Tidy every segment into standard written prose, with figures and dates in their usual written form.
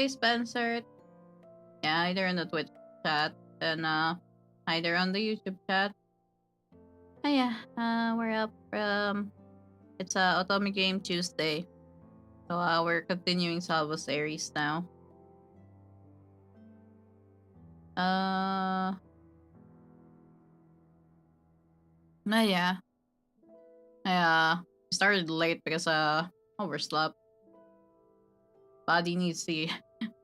Hey, Spencer. Yeah, either in the Twitch chat and either on the YouTube chat. Oh yeah, we're up. It's Otome Game Tuesday, so we're continuing SALVUS ARIES now. Yeah. I started late because overslept. Body needs the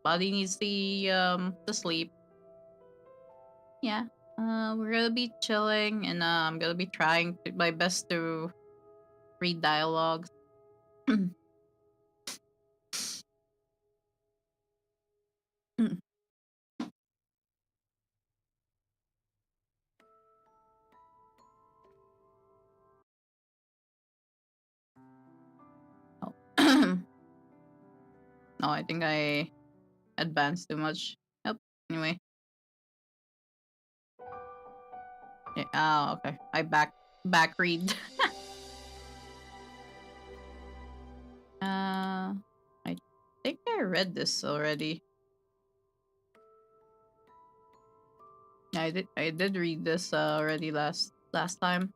the sleep. Yeah. We're gonna be chilling, and I'm gonna be trying my best to read dialogues. Oh. No, I think I advanced too much. Yep. Anyway. Yeah, oh, okay. I back read. I think I read this already. Yeah, I did read this already last time.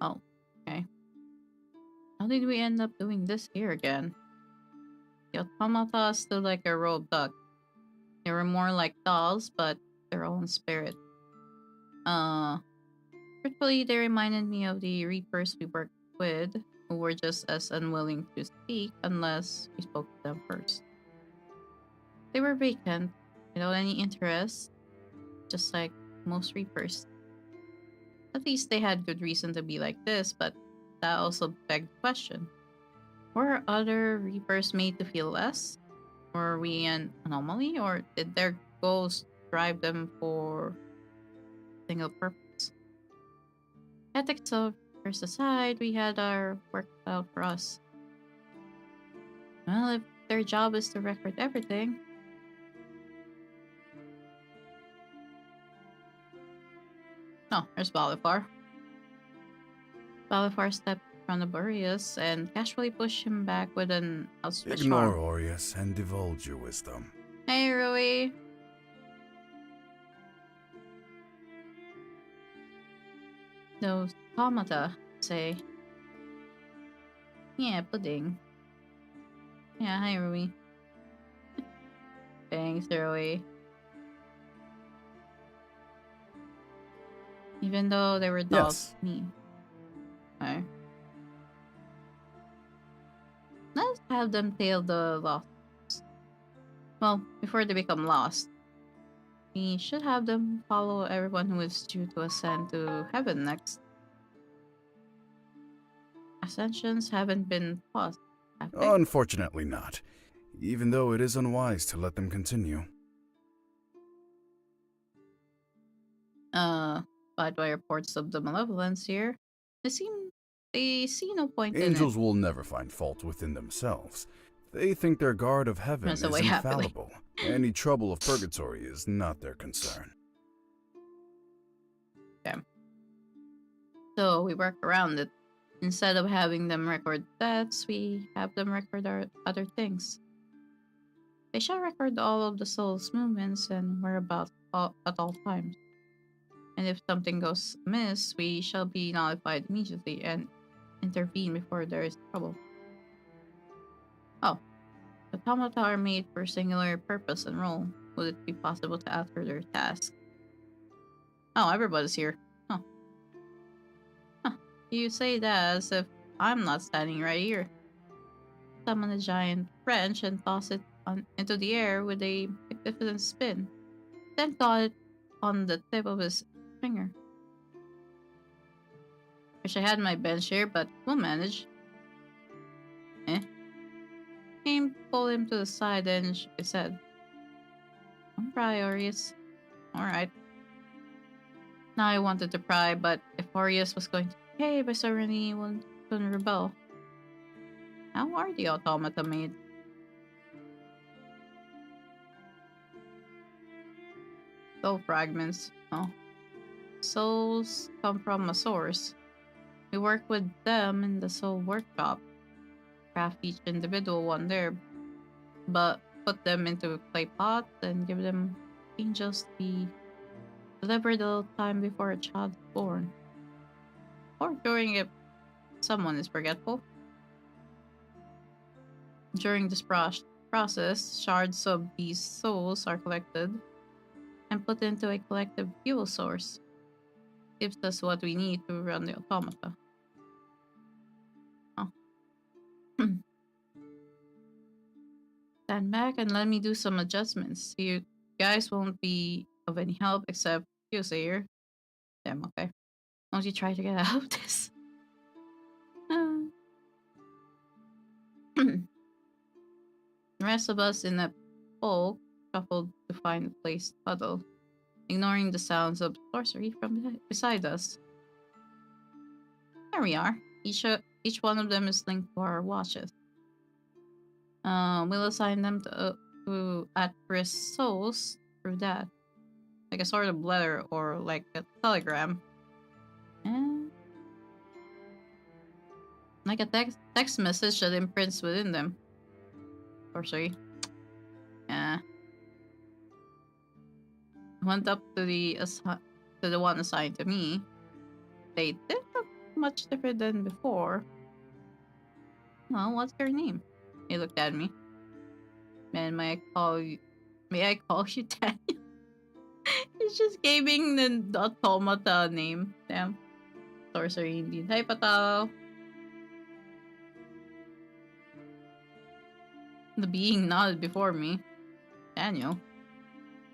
Oh, okay. How did we end up doing this here again? The automata stood like a row of ducks. They were more like dolls, but their own spirit. Truthfully, they reminded me of the Reapers we worked with, who were just as unwilling to speak unless we spoke to them first. They were vacant, without any interest, just like most Reapers. At least they had good reason to be like this, but that also begged the question. Were other Reapers made to feel less? Were we an anomaly, or did their goals drive them for a single purpose? Ethics of first aside, we had our work out for us. Well, if their job is to record everything. Oh, there's Valefar. Valefar stepped in front of ARIES and casually pushed him back with an outstretched Ignore arm. ARIES and divulge your wisdom. Hey, Rui. Those automata say. Yeah, pudding. Yeah, hi, Rui. Thanks, Rui. Even though they were dolls, me. Okay. Let's have them tail the lost. Well, before they become lost. We should have them follow everyone who is due to ascend to heaven next. Ascensions haven't been paused, have they? Unfortunately not, even though it is unwise to let them continue. But by reports of the malevolence here, they see no point in it. Angels will never find fault within themselves. They think their guard of heaven is infallible. Any trouble of purgatory is not their concern. Okay. So we work around it. Instead of having them record deaths, we have them record our other things. They shall record all of the soul's movements and whereabouts at all times. And if something goes amiss, we shall be notified immediately and intervene before there is trouble. Oh, automata are made for singular purpose and role. Would it be possible to alter their task? Oh, everybody's here. Huh. You say that as if I'm not standing right here. Summon a giant wrench and toss it into the air with a magnificent spin, then caught it on the tip of his finger. Wish I had my bench here, but we'll manage. Came pulled him to the side and shook his head. I'm ARIES. Alright. Now I wanted to pry, but if ARIES was going to behave, I certainly wouldn't rebel. How are the automata made? Soul fragments. Oh. Souls come from a source. We work with them in the soul workshop. Craft each individual one there, but put them into a clay pot and give them angels to be delivered a little time before a child is born. Or during if someone is forgetful. During this process, shards of these souls are collected and put into a collective fuel source. Gives us what we need to run the automata. Oh. Stand back and let me do some adjustments. You guys won't be of any help except you, Sayer. Damn, okay. Won't you try to get out of this? The rest of us in the bulk shuffled to find a place to huddle, ignoring the sounds of sorcery from beside us. There we are. Each one of them is linked to our watches. We'll assign them to at-risk souls through that. Like a sort of letter or like a telegram. And like a text message that imprints within them. Sorcery. Yeah. Went up to the one assigned to me. They didn't look much different than before. Well, what's your name? He looked at me. Man, may I call you Daniel? He's just giving the automata name. Damn. Sorcery indeed. Hi, Patao. The being nodded before me. Daniel.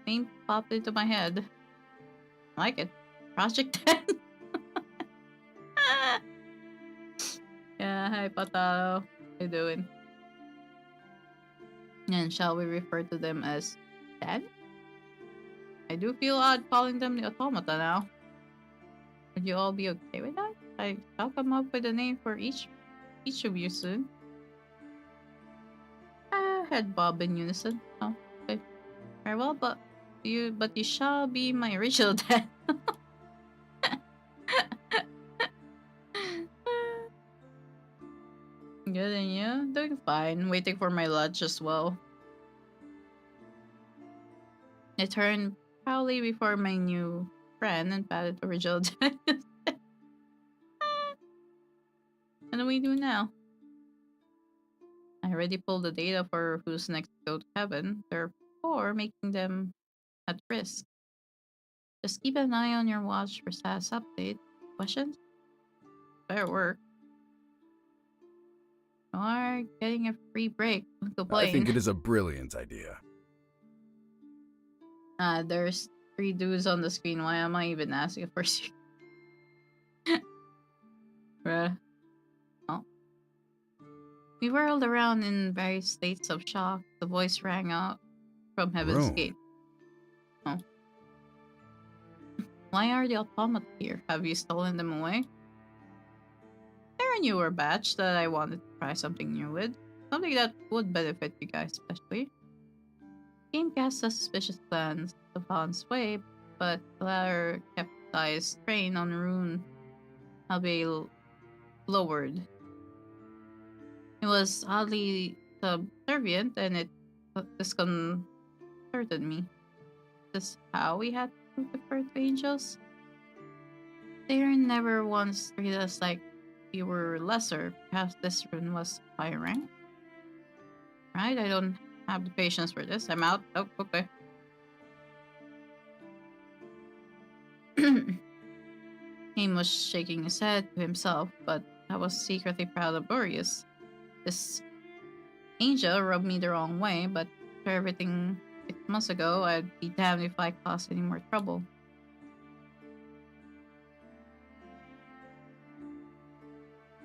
Name popped into my head. I like it. Project 10. Yeah, hi, Patao. How you doing? And shall we refer to them as Daniel? I do feel odd calling them the automata now. Would you all be okay with that? I'll come up with a name for each of you soon. Head bob in unison. Oh, okay. Very well, but you shall be my original dad. Good, and you? Doing fine. Waiting for my lunch as well. I turned proudly before my new friend and patted original dad. What do we do now? I already pulled the data for who's next to go to heaven, therefore making them at risk. Just keep an eye on your watch for status update. Questions? Better work. You are getting a free break. Don't complain. I think it is a brilliant idea. There's 3 dudes on the screen. Why am I even asking for you? Bruh. Oh. We whirled around in various states of shock. The voice rang out from Heaven's Gate. Oh. Why are the automata here? Have you stolen them away? They're a newer batch that I wanted to try something new with. Something that would benefit you guys especially. The game cast a suspicious glance upon Sway, but the latter kept his eyes trained on Rune, albeit lowered. He was oddly subservient, and it disconcerted me. Is this how we had to refer to angels? They never once treated us like we were lesser. Perhaps this Rune was higher rank? Right? I don't have the patience for this. I'm out. Oh, okay. He was shaking his head to himself, but I was secretly proud of ARIES. This angel rubbed me the wrong way, but after everything 6 months ago, I'd be damned if I caused any more trouble.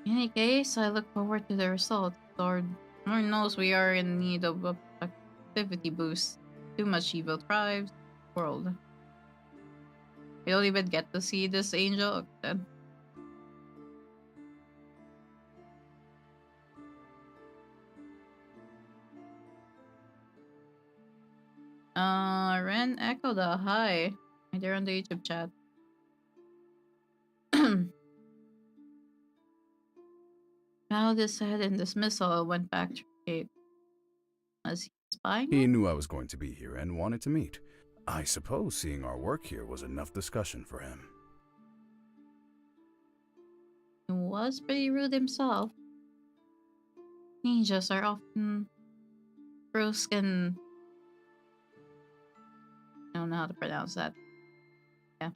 In any case, I look forward to the results. Lord knows we are in need of a activity boost. Too much evil thrives the world. We don't even get to see this angel. Then. Ren Echoda, hi. Hi there on the YouTube chat. Now this said in dismissal, I went back to Kate. Was he spying? He knew I was going to be here and wanted to meet. I suppose seeing our work here was enough discussion for him. He was pretty rude himself. Ninjas are often brusque and... I don't know how to pronounce that. Yeah.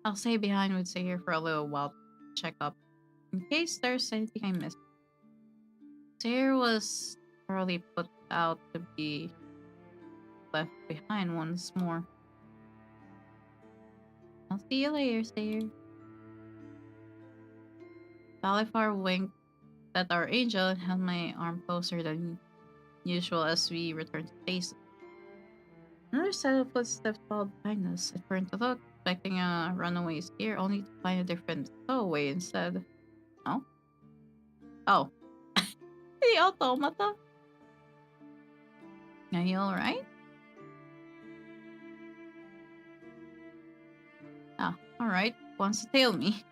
I'll stay behind with Sayre for a little while to check up, in case there's anything I missed. Sayre was thoroughly put out to be left behind once more. I'll see you later, Sayre. Valefar winked at our angel and held my arm closer than usual as we returned to base. Another set of footsteps followed behind us. I turned to look, expecting a runaway steer, only to find a different stowaway instead. Oh? Oh. The automata? Are you alright? Ah, alright. Wants to tail me.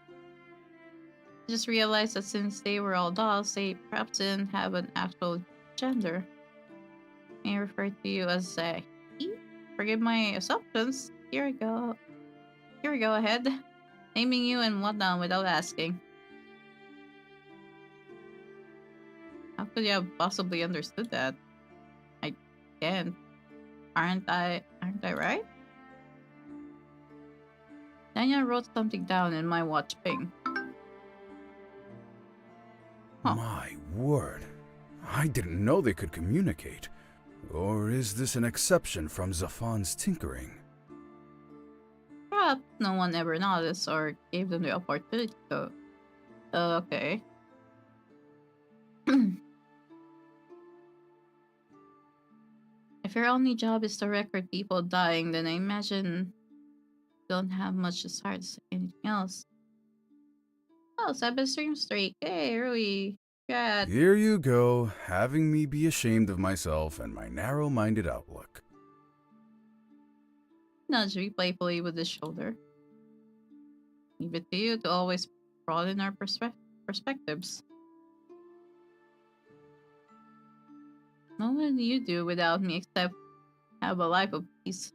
I just realized that since they were all dolls, they perhaps didn't have an actual gender. May I refer to you as he? Forgive my assumptions. Here we go. Here we go ahead. Naming you and whatnot without asking. How could you have possibly understood that? I can't. Aren't I right? Daniel wrote something down in my watch ping. Huh. My word. I didn't know they could communicate. Or is this an exception from Zafon's tinkering? Perhaps no one ever noticed or gave them the opportunity to. Okay. If your only job is to record people dying, then I imagine you don't have much desire to say anything else. Oh, 7 stream streak. Hey, Rui. Chat. Here you go, having me be ashamed of myself and my narrow-minded outlook. Nudge me playfully with his shoulder. Leave it to you to always broaden our perspectives. What would you do without me except have a life of peace?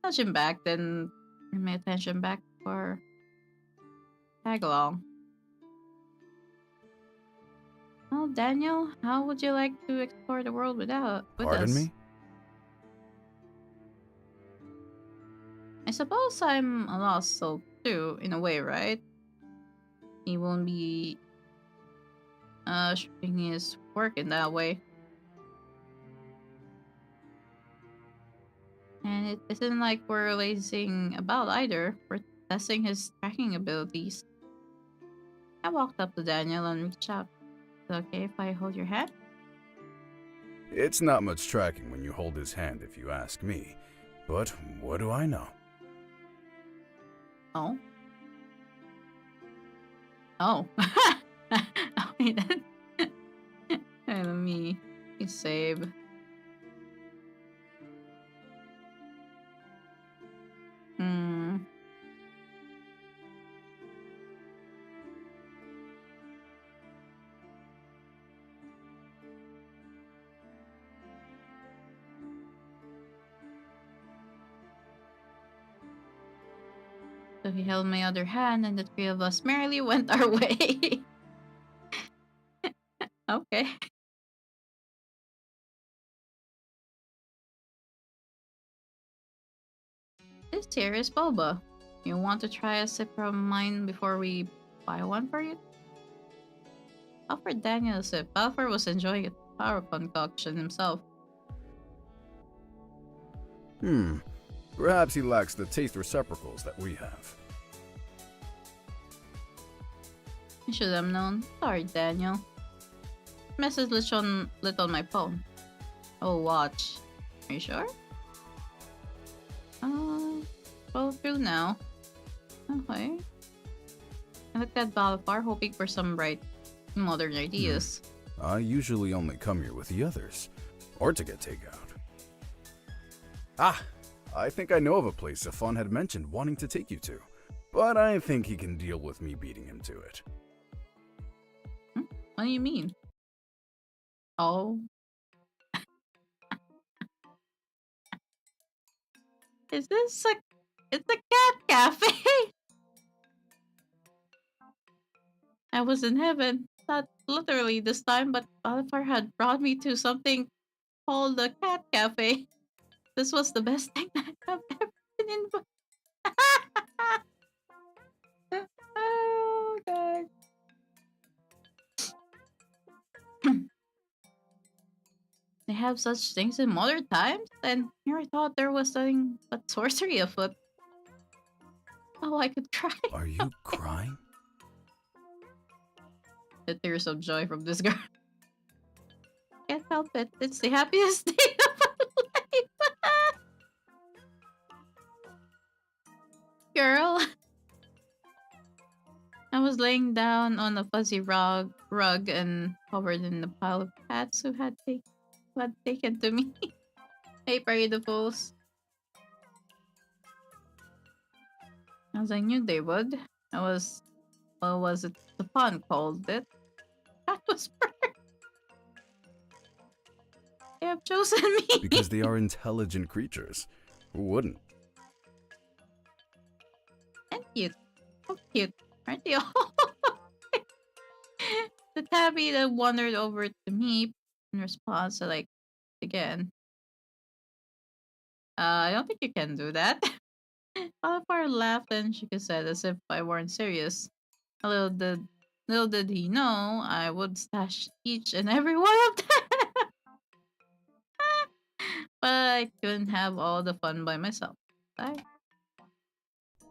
Nudge him back, then bring my attention back for tag along. Well, Daniel, how would you like to explore the world with Pardon us? me? I suppose I'm a lost soul too, in a way, right? He won't be shooting his work in that way. And it isn't like we're lazing about either. We're testing his tracking abilities. I walked up to Daniel and reached out. Is it okay if I hold your hand? It's not much tracking when you hold his hand if you ask me. But what do I know? Oh. Oh. Wait, let me save. So he held my other hand and the three of us merrily went our way. Okay. This here is boba. You want to try a sip from mine before we buy one for you? Offered Daniel a sip. Valefar was enjoying it power concoction himself. Perhaps he lacks the taste receptacles that we have. I should have known. Sorry, Daniel. Message lit on my phone. Oh, watch. Are you sure? Go through now. Okay. I looked at Valefar, hoping for some bright, modern ideas. I usually only come here with the others, or to get takeout. Ah, I think I know of a place Safon had mentioned wanting to take you to, but I think he can deal with me beating him to it. What do you mean? Oh. Is this a... It's a cat cafe! I was in heaven. Not literally this time, but Valefar had brought me to something called the cat cafe. This was the best thing that I've ever been in. Oh, God. They have such things in modern times? And here I thought there was nothing but sorcery afoot. Oh, I could cry. Are you crying? The tears of joy from this girl. Can't help it. It's the happiest day of my life. Girl. I was laying down on a fuzzy rug and covered in a pile of cats who had taken to me. Hey, Prairie the Fools. As I knew they would. What was it? The pun called it. That was perfect. They have chosen me. Because they are intelligent creatures. Who wouldn't? And cute. So cute. Aren't they all? The tabby that wandered over to me in response to again. I don't think you can do that. Valefar laughed and shook his head as if I weren't serious. Little did he know I would stash each and every one of them. But I couldn't have all the fun by myself.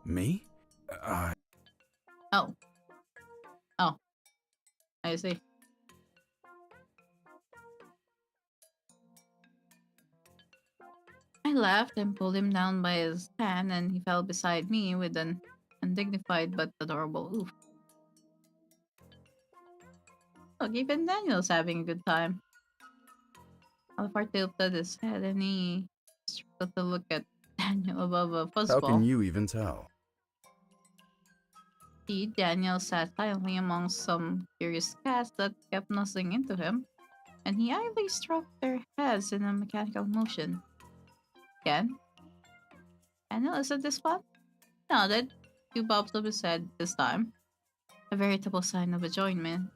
Me? Oh, I see. I laughed and pulled him down by his hand, and he fell beside me with an undignified but adorable oof. Look, even Daniel's having a good time. Valefar tilted his head and he struggled to look at Daniel above a fuzzball. How can you even tell? Daniel sat silently among some curious cats that kept nuzzling into him, and he idly stroked their heads in a mechanical motion. Again? Daniel, isn't this fun? Nodded. Two bobs of his head this time. A veritable sign of enjoyment.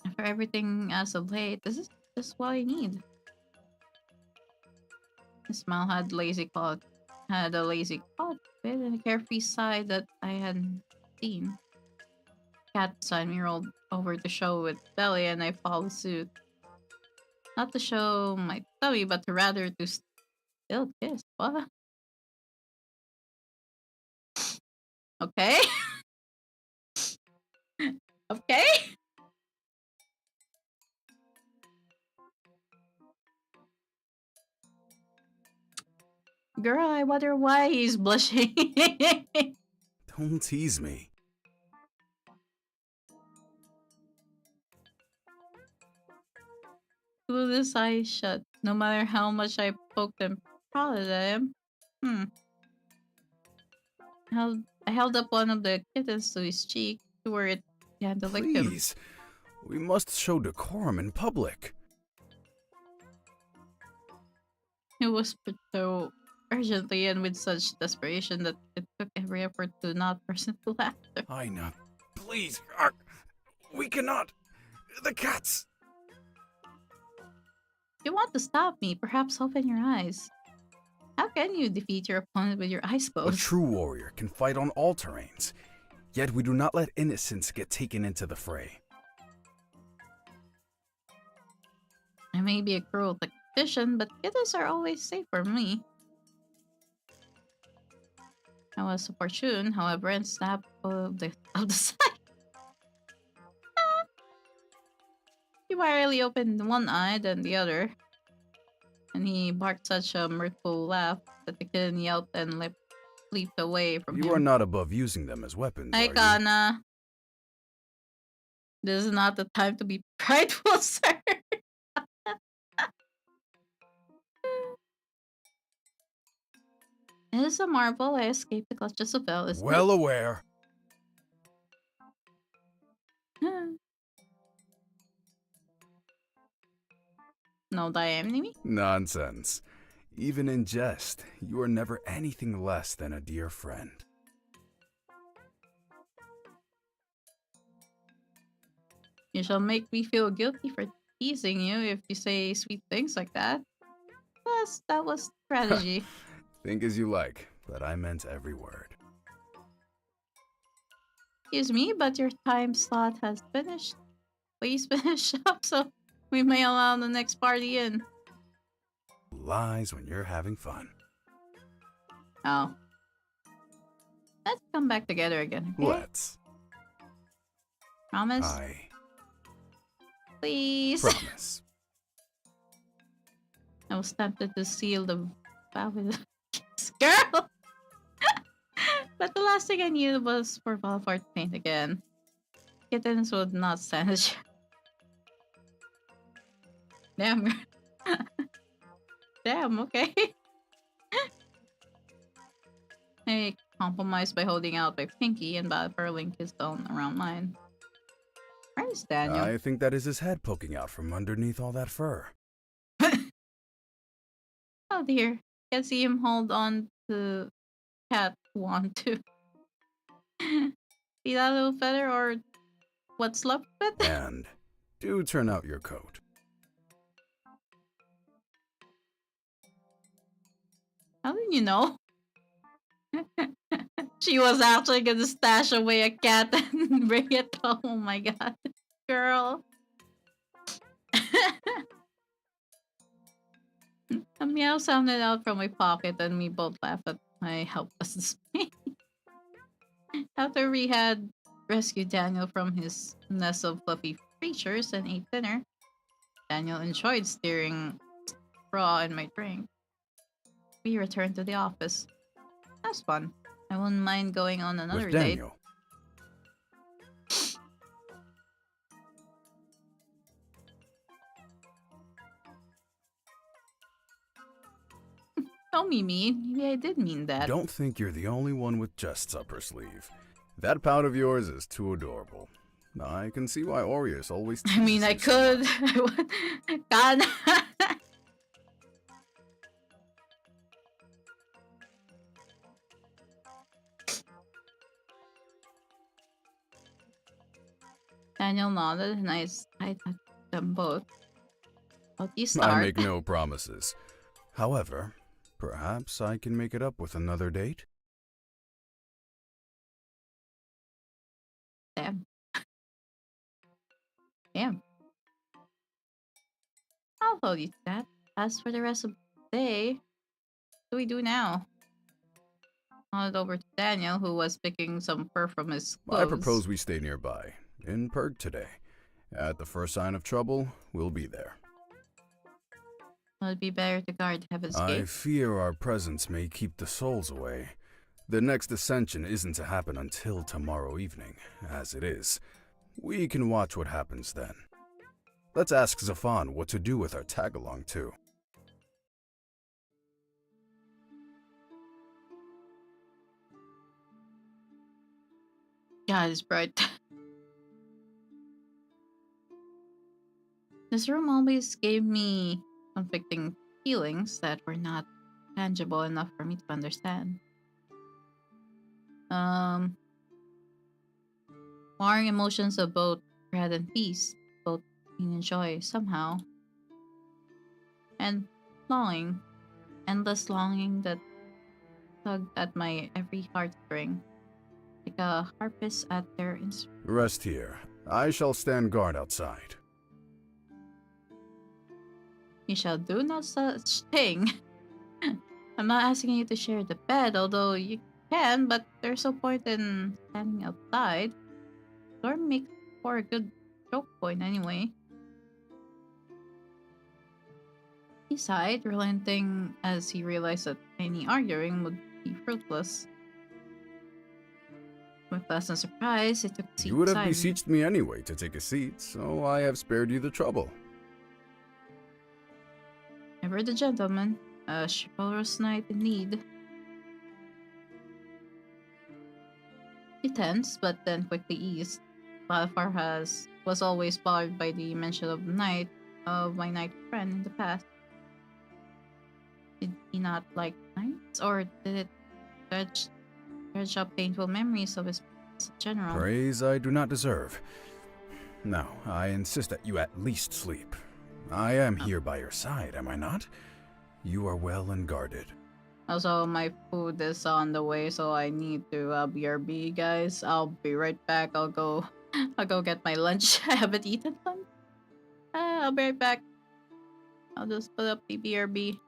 And for everything as of late, this is just what I need. His smile had a lazy cloud and a carefree side that I hadn't seen. Cat beside me rolled over to show its belly, and I followed suit. Not to show my tummy, but rather to still kiss. What? Okay. Okay. Girl, I wonder why he's blushing. Don't tease me. With his eyes shut, no matter how much I poked and prodded at him. I held up one of the kittens to his cheek to where it began to lick him. Please, we must show decorum in public. He whispered so urgently and with such desperation that it took every effort to not burst into laughter. Aina, please, we cannot. The cats. If you want to stop me, perhaps open your eyes. How can you defeat your opponent with your eyes A closed? true warrior can fight on all terrains, yet we do not let innocence get taken into the fray. I may be a cruel tactician, but kittens are always safe for me. I was opportune, however, and snapped of the side. He warily opened one eye, then the other, and he barked such a mirthful laugh that the kitten yelped and leaped away from You are him. not above using them as weapons, Hi, are you? Kana. This is not the time to be prideful, sir. It is a marvel I escaped the clutches of hell, isn't Well aware. it? No enemy? Nonsense. Even in jest, you are never anything less than a dear friend. You shall make me feel guilty for teasing you if you say sweet things like that. Plus, that was strategy. Think as you like, but I meant every word. Excuse me, but your time slot has finished. Please finish up so we may allow the next party in. Lies when you're having fun. Oh. Let's come back together again, okay? Let's. Promise? I Please. promise. I was tempted to seal the vow with a kiss, girl! But the last thing I knew was for Valefar to faint again. Kittens would not stand a chance. Damn, girl. Damn, okay. I compromised by holding out my pinky and Valefar linked his own around mine. Where is Daniel? I think that is his head poking out from underneath all that fur. Oh dear. Can see him hold on to cat wand too. See that little feather or what's left of it? And do turn out your coat. How did you know? She was actually gonna stash away a cat and bring it home. Oh my god. Girl. A meow sounded out from my pocket and we both laughed at my helpless dismay. After we had rescued Daniel from his nest of fluffy creatures and ate dinner, Daniel enjoyed steering raw in my drink. We returned to the office. That was fun. I wouldn't mind going on another With date. Daniel. Don't be mean. Maybe I did mean that. Don't think you're the only one with jests up her sleeve. That pout of yours is too adorable. I can see why ARIES always I mean, I teases you so could. God. Daniel nodded and I touched them both. But you much. start. I make no promises. However, perhaps I can make it up with another date? Damn. Damn. I'll hold you to that. As for the rest of the day, what do we do now? I nodded over to Daniel, who was picking some fur from his clothes. I propose we stay nearby, in Perg today. At the first sign of trouble, we'll be there. It'd be better to guard Heaven's I Gate. fear our presence may keep the souls away. The next ascension isn't to happen until tomorrow evening, as it is. We can watch what happens then. Let's ask Zafan what to do with our tag-along too. God is bright. This room always gave me conflicting feelings that were not tangible enough for me to understand. Warring emotions of both dread and peace, both pain and joy somehow. And longing. Endless longing that tugged at my every heartstring. Like a harpist at their instrument. Rest here. I shall stand guard outside. You shall do no such thing. I'm not asking you to share the bed, although you can, but there's no point in standing outside. Storm makes for a good choke point anyway. He sighed, relenting as he realized that any arguing would be fruitless. With pleasant surprise, he took a seat You would have beside me. beseeched me anyway to take a seat, so I have spared you the trouble. Ever the gentleman, a chivalrous knight indeed. He tensed, but then quickly eased. Valefar was always bothered by the mention of my knight friend in the past. Did he not like knights, or did it dredge up painful memories of his past in general? Praise I do not deserve. Now, I insist that you at least sleep. I am here by your side, am I not? You are well and guarded. Also, my food is on the way, so I need to BRB, guys. I'll be right back. I'll go get my lunch. I haven't eaten lunch. I'll be right back. I'll just put up the BRB.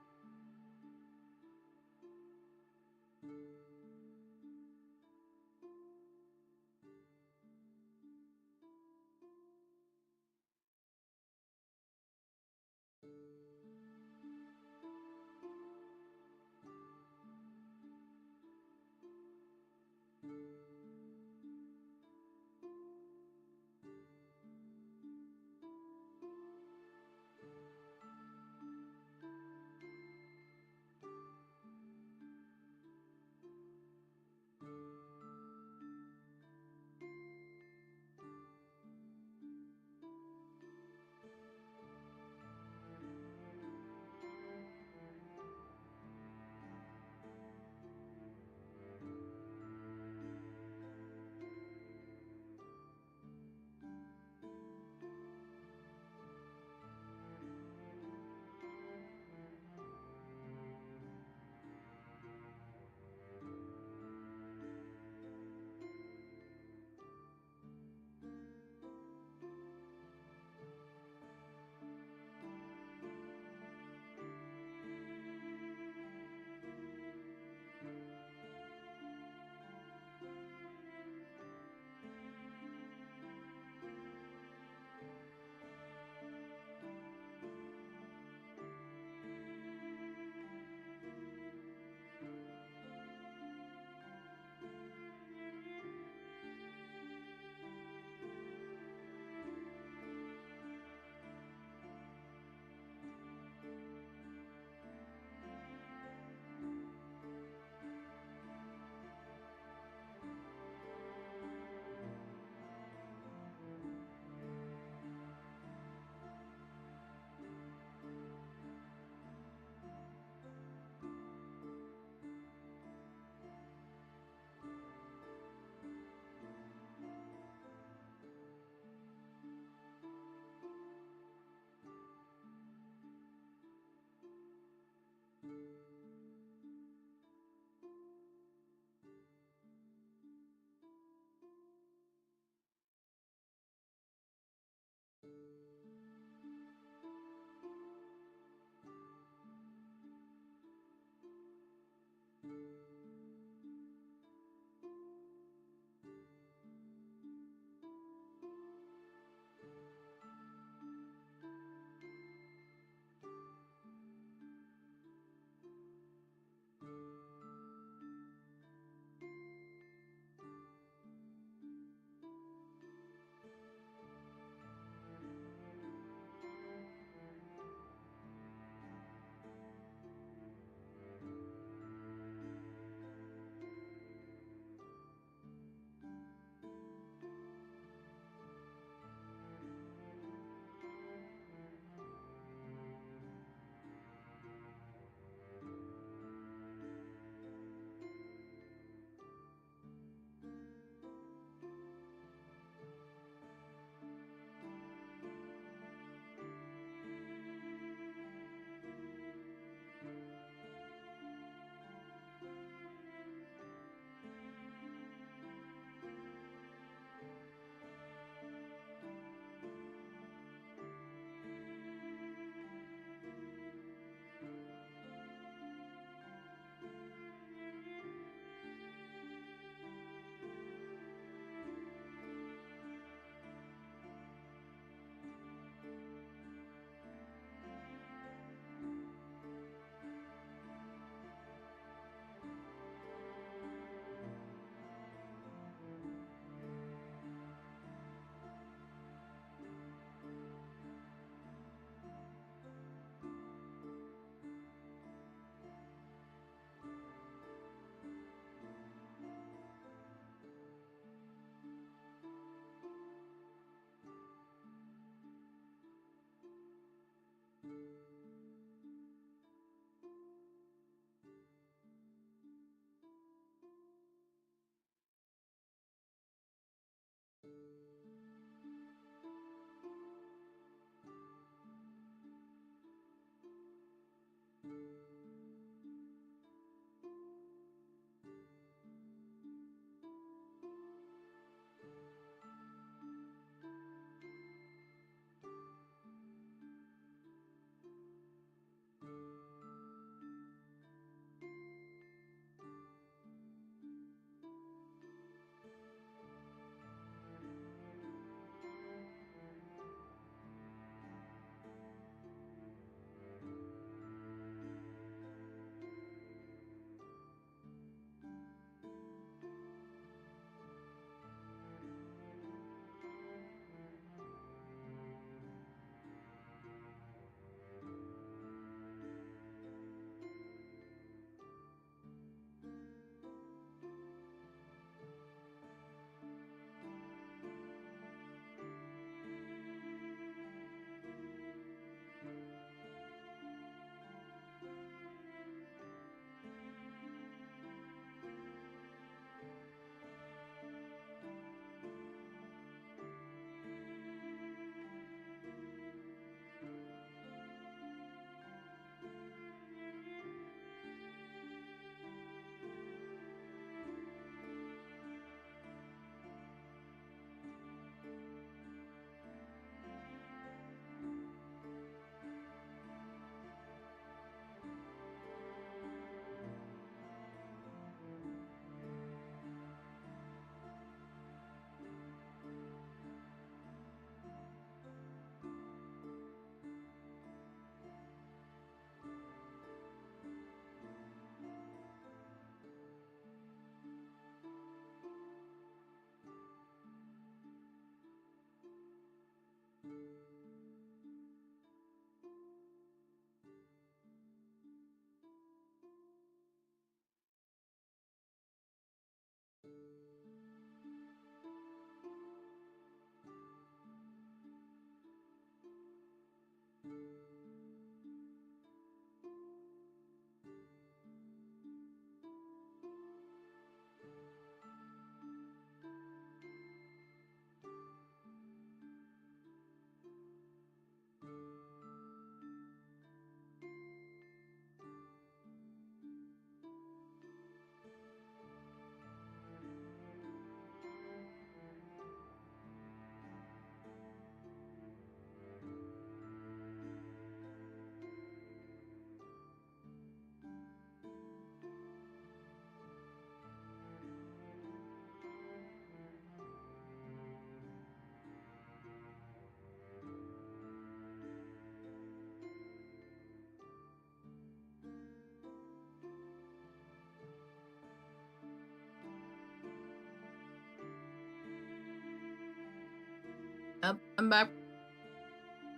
Yep, I'm back.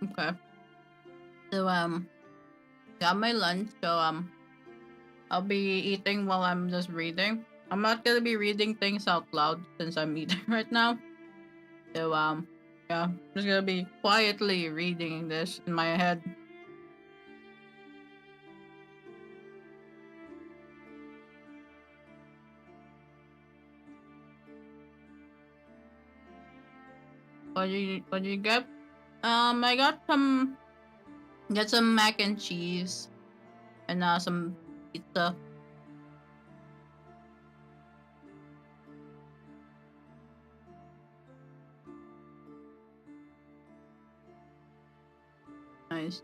Okay. So got my lunch. So I'll be eating while I'm just reading. I'm not gonna be reading things out loud since I'm eating right now. So yeah, I'm just gonna be quietly reading this in my head. What do you get? I got some mac and cheese and some pizza. Nice.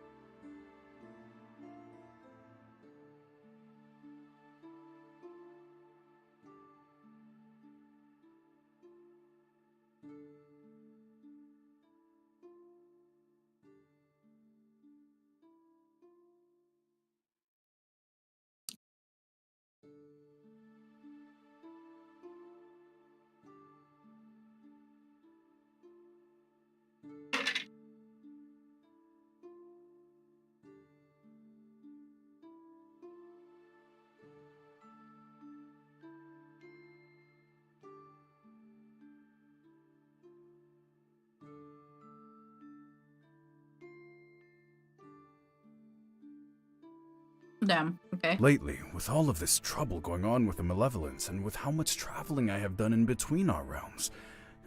Damn. Okay. Lately, with all of this trouble going on with the malevolence and with how much traveling I have done in between our realms,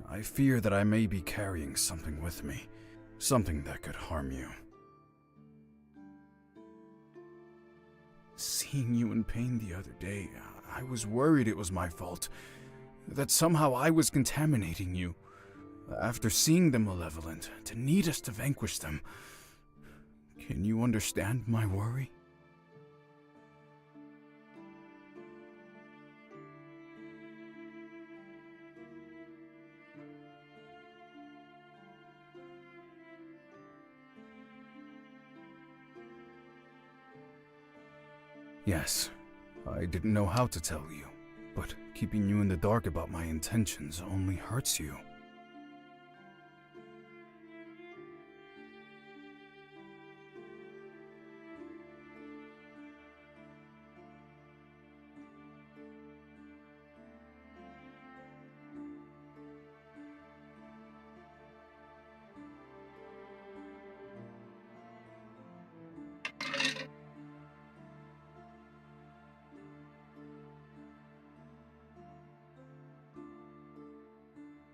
I fear that I may be carrying something with me. Something that could harm you. Seeing you in pain the other day, I was worried it was my fault. That somehow I was contaminating you. After seeing the malevolent, to need us to vanquish them. Can you understand my worry? Yes, I didn't know how to tell you, but keeping you in the dark about my intentions only hurts you.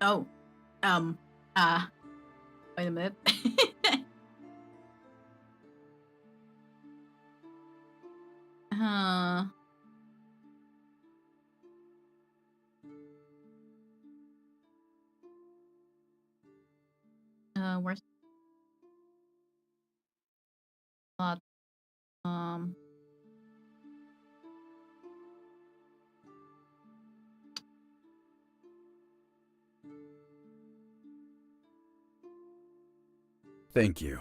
Oh. Wait a minute. uh. Where's that? Um. Thank you.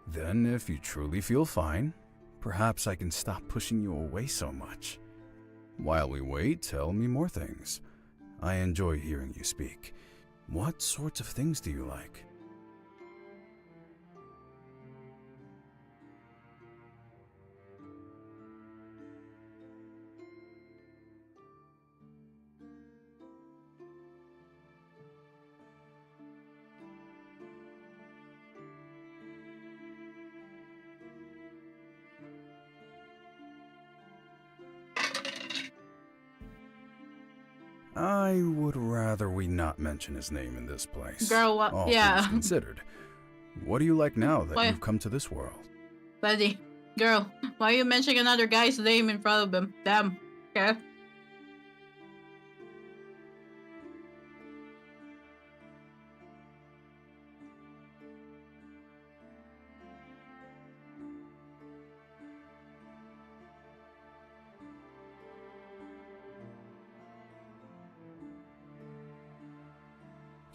Then, if you truly feel fine, perhaps I can stop pushing you away so much. While we wait, tell me more things. I enjoy hearing you speak. What sorts of things do you like? I would rather we not mention his name in this place. Girl, what? All Yeah. things considered. What do you like now that Why? you've come to this world? Buddy. Girl, why are you mentioning another guy's name in front of him? Damn. Okay.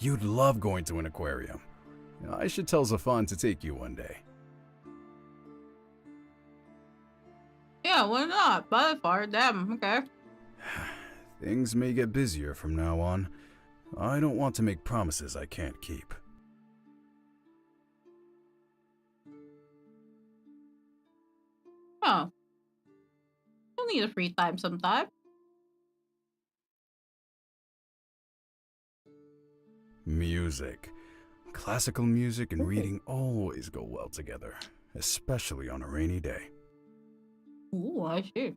You'd love going to an aquarium. I should tell Zafan to take you one day. Yeah, why not? Valefar, damn, okay. Things may get busier from now on. I don't want to make promises I can't keep. Oh. You'll need a free time sometime. Music. Classical music and reading always go well together, especially on a rainy day. Ooh, I see.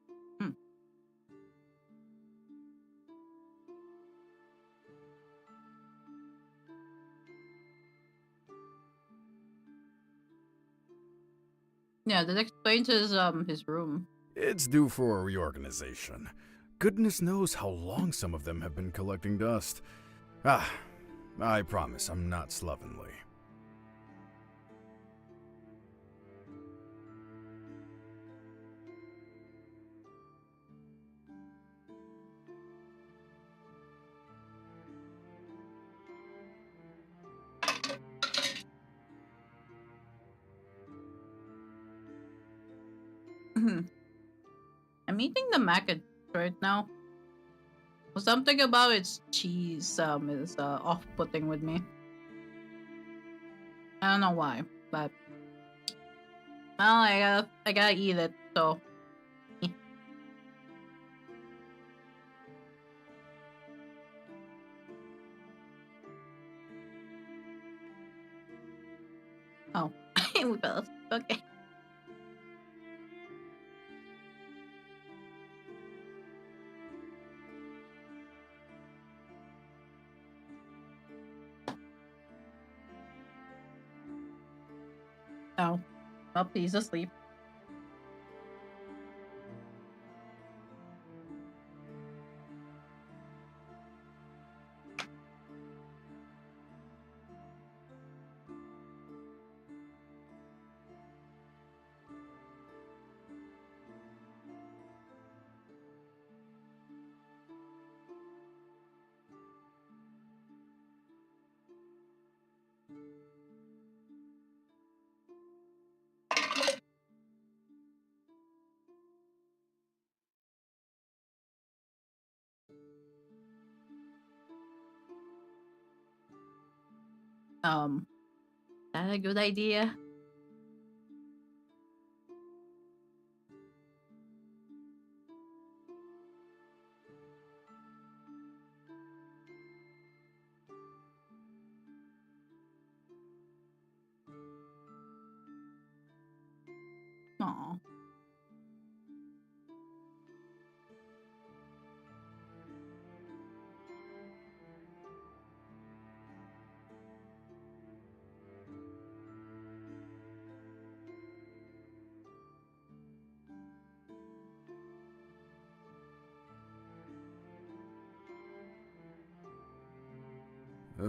Yeah, that explains his room. It's due for a reorganization. Goodness knows how long some of them have been collecting dust. I promise I'm not slovenly. I'm eating the mac and cheese right now. Something about its cheese is off-putting with me. I don't know why, but well, I gotta eat it. So oh, we fell asleep. Okay. Oh, well, he's asleep. That a good idea? Aw.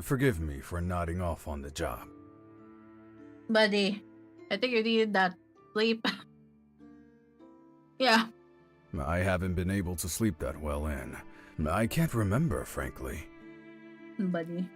Forgive me for nodding off on the job. Buddy, I think you needed that sleep. Yeah. I haven't been able to sleep that well in. I can't remember, frankly. Buddy.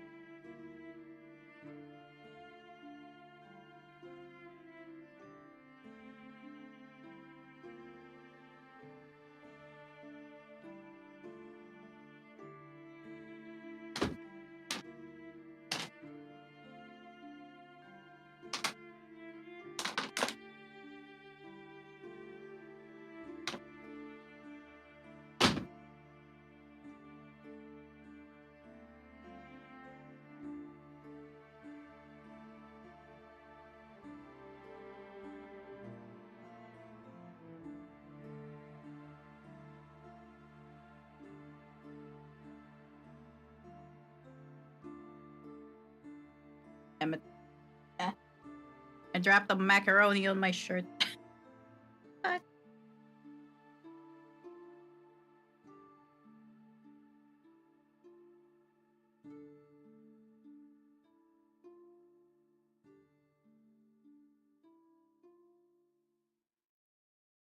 Damn it. Eh. I dropped the macaroni on my shirt. Fuck.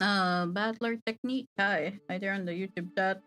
Battler technique. Hi there on the YouTube chat.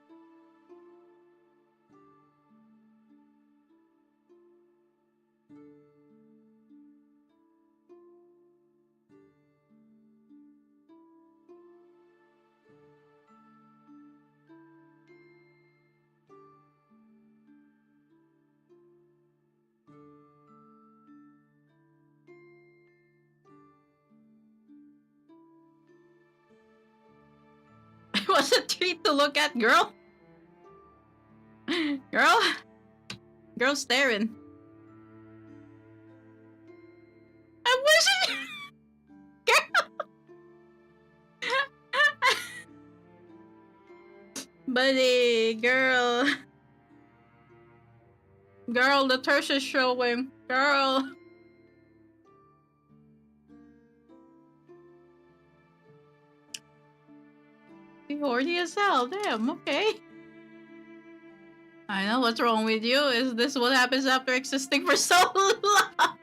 was a treat to look at, girl. Girl. Girl staring. I'm wishing. Girl. Buddy, girl. Girl, the thirst is showing. Girl. You horny as hell. Damn, okay. I know what's wrong with you. Is this what happens after existing for so long?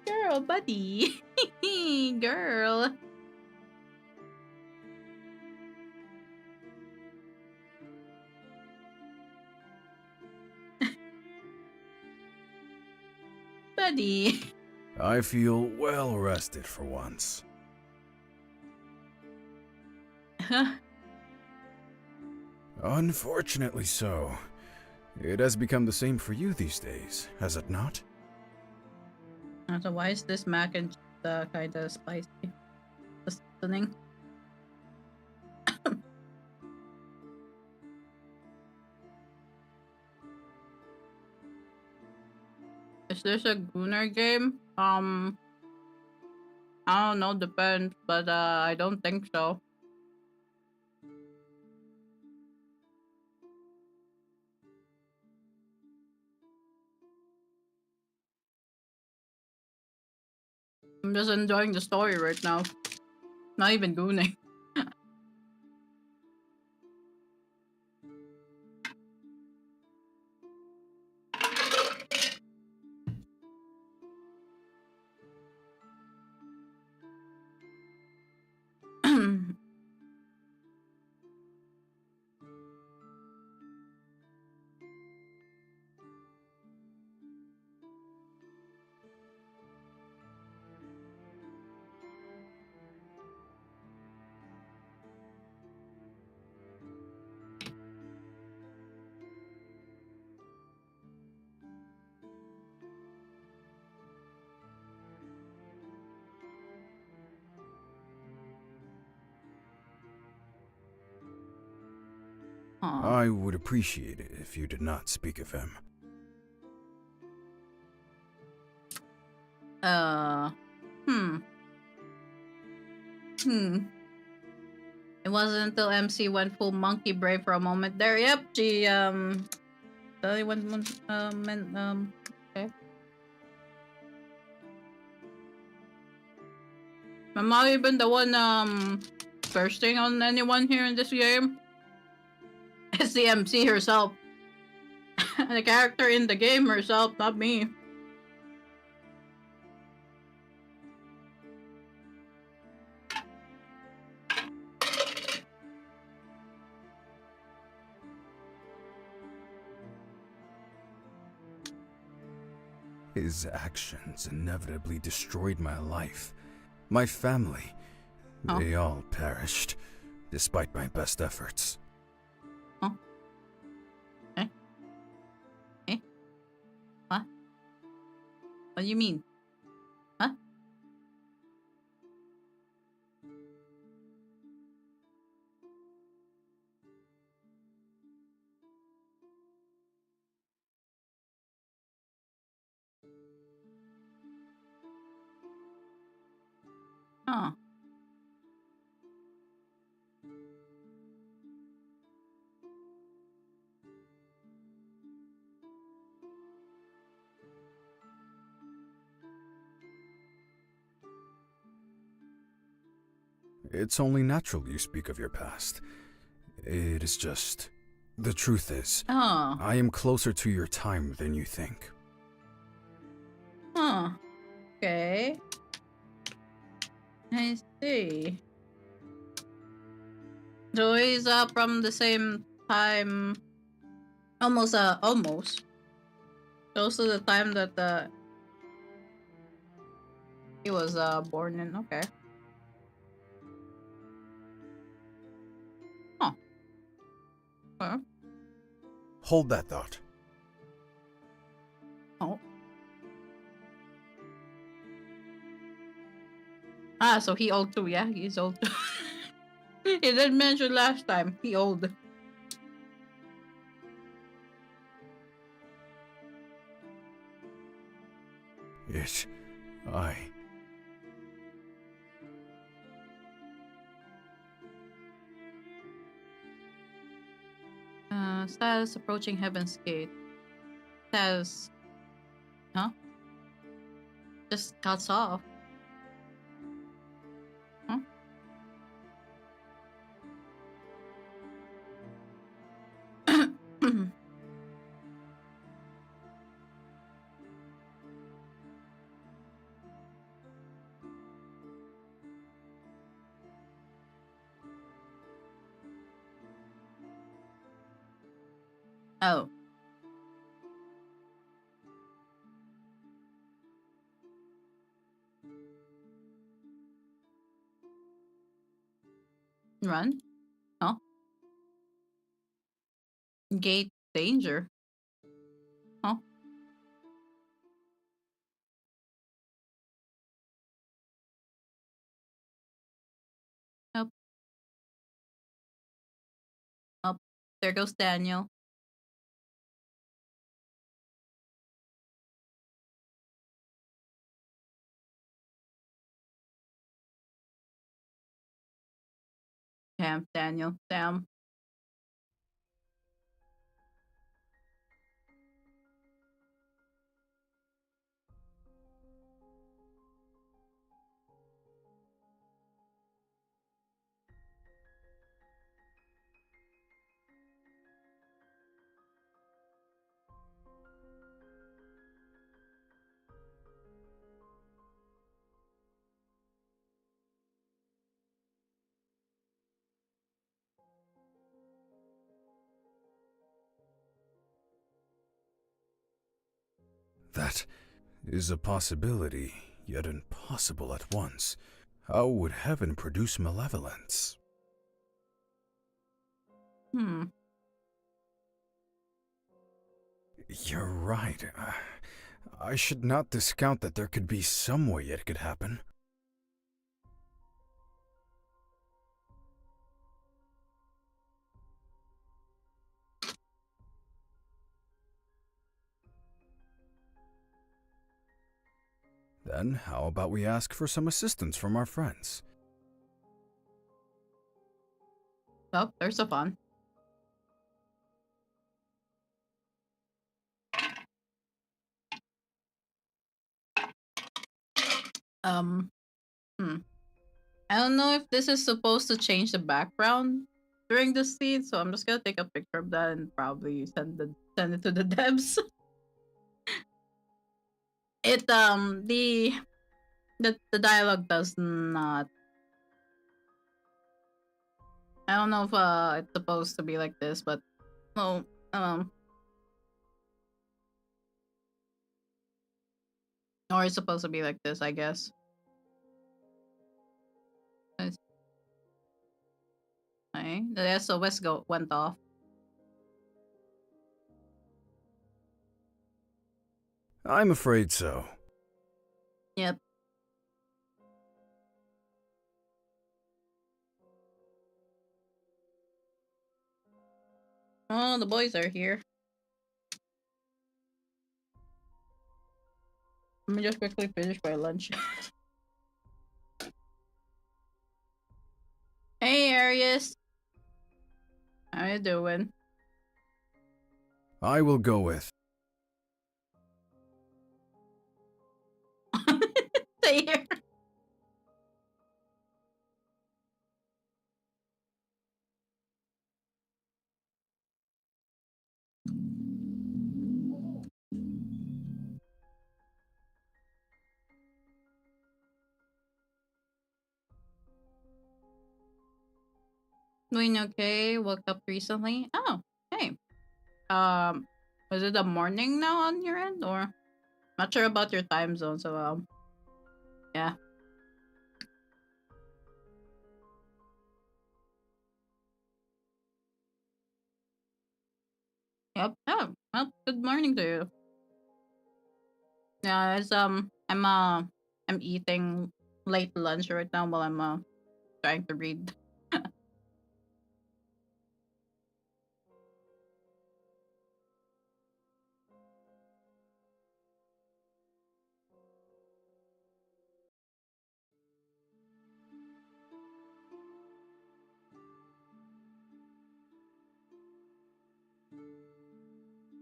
Girl, buddy. Girl. Buddy. I feel well rested for once. Unfortunately so. It has become the same for you these days, has it not? So why is this mac and cheese kind of spicy? Listening. Is this a Gunner game? I don't know, depends, but I don't think so. I'm just enjoying the story right now. Not even gooning. I would appreciate it if you did not speak of him. It wasn't until MC went full monkey brain for a moment there. Yep, she okay. I'm not even the one thirsting on anyone here in this game. It's the MC herself. The character in the game herself, not me. His actions inevitably destroyed my life. My family. Oh. They all perished, despite my best efforts. Oh. What? What do you mean? Huh? Huh. It's only natural you speak of your past. It is just... The truth is, Oh. I am closer to your time than you think. Huh. Okay. I see. So he's from the same time. Almost close to the time that he was born in. Okay. Huh. Okay. Hold that thought. Oh. Ah, so he old too. Yeah, he's old. He did mention last time he old. It. I. Status approaching Heaven's Gate. Status, huh? Just cuts off. Huh? Oh, run? Huh? Gate danger? Huh? Up, up. There goes Daniel. Damn, Daniel. Damn. That is a possibility, yet impossible at once. How would heaven produce malevolence? Hmm. You're right. I should not discount that there could be some way it could happen. Then, how about we ask for some assistance from our friends? Oh, there's a fun. Um. Hmm. I don't know if this is supposed to change the background during the scene, so I'm just gonna take a picture of that and probably send it to the devs. It the dialogue does not. I don't know if it's supposed to be like this, but no, or it's supposed to be like this, I guess. Okay, the SOS went off. I'm afraid so. Yep. Oh, the boys are here. Let me just quickly finish my lunch. Hey, Arius. How you doing? I will go with. Stay here. Doing okay. Woke up recently. Oh, hey. Was it the morning now on your end, or not sure about your time zone? So yeah. Yep. Oh, well, good morning to you. Yeah, it's I'm eating late lunch right now while I'm trying to read.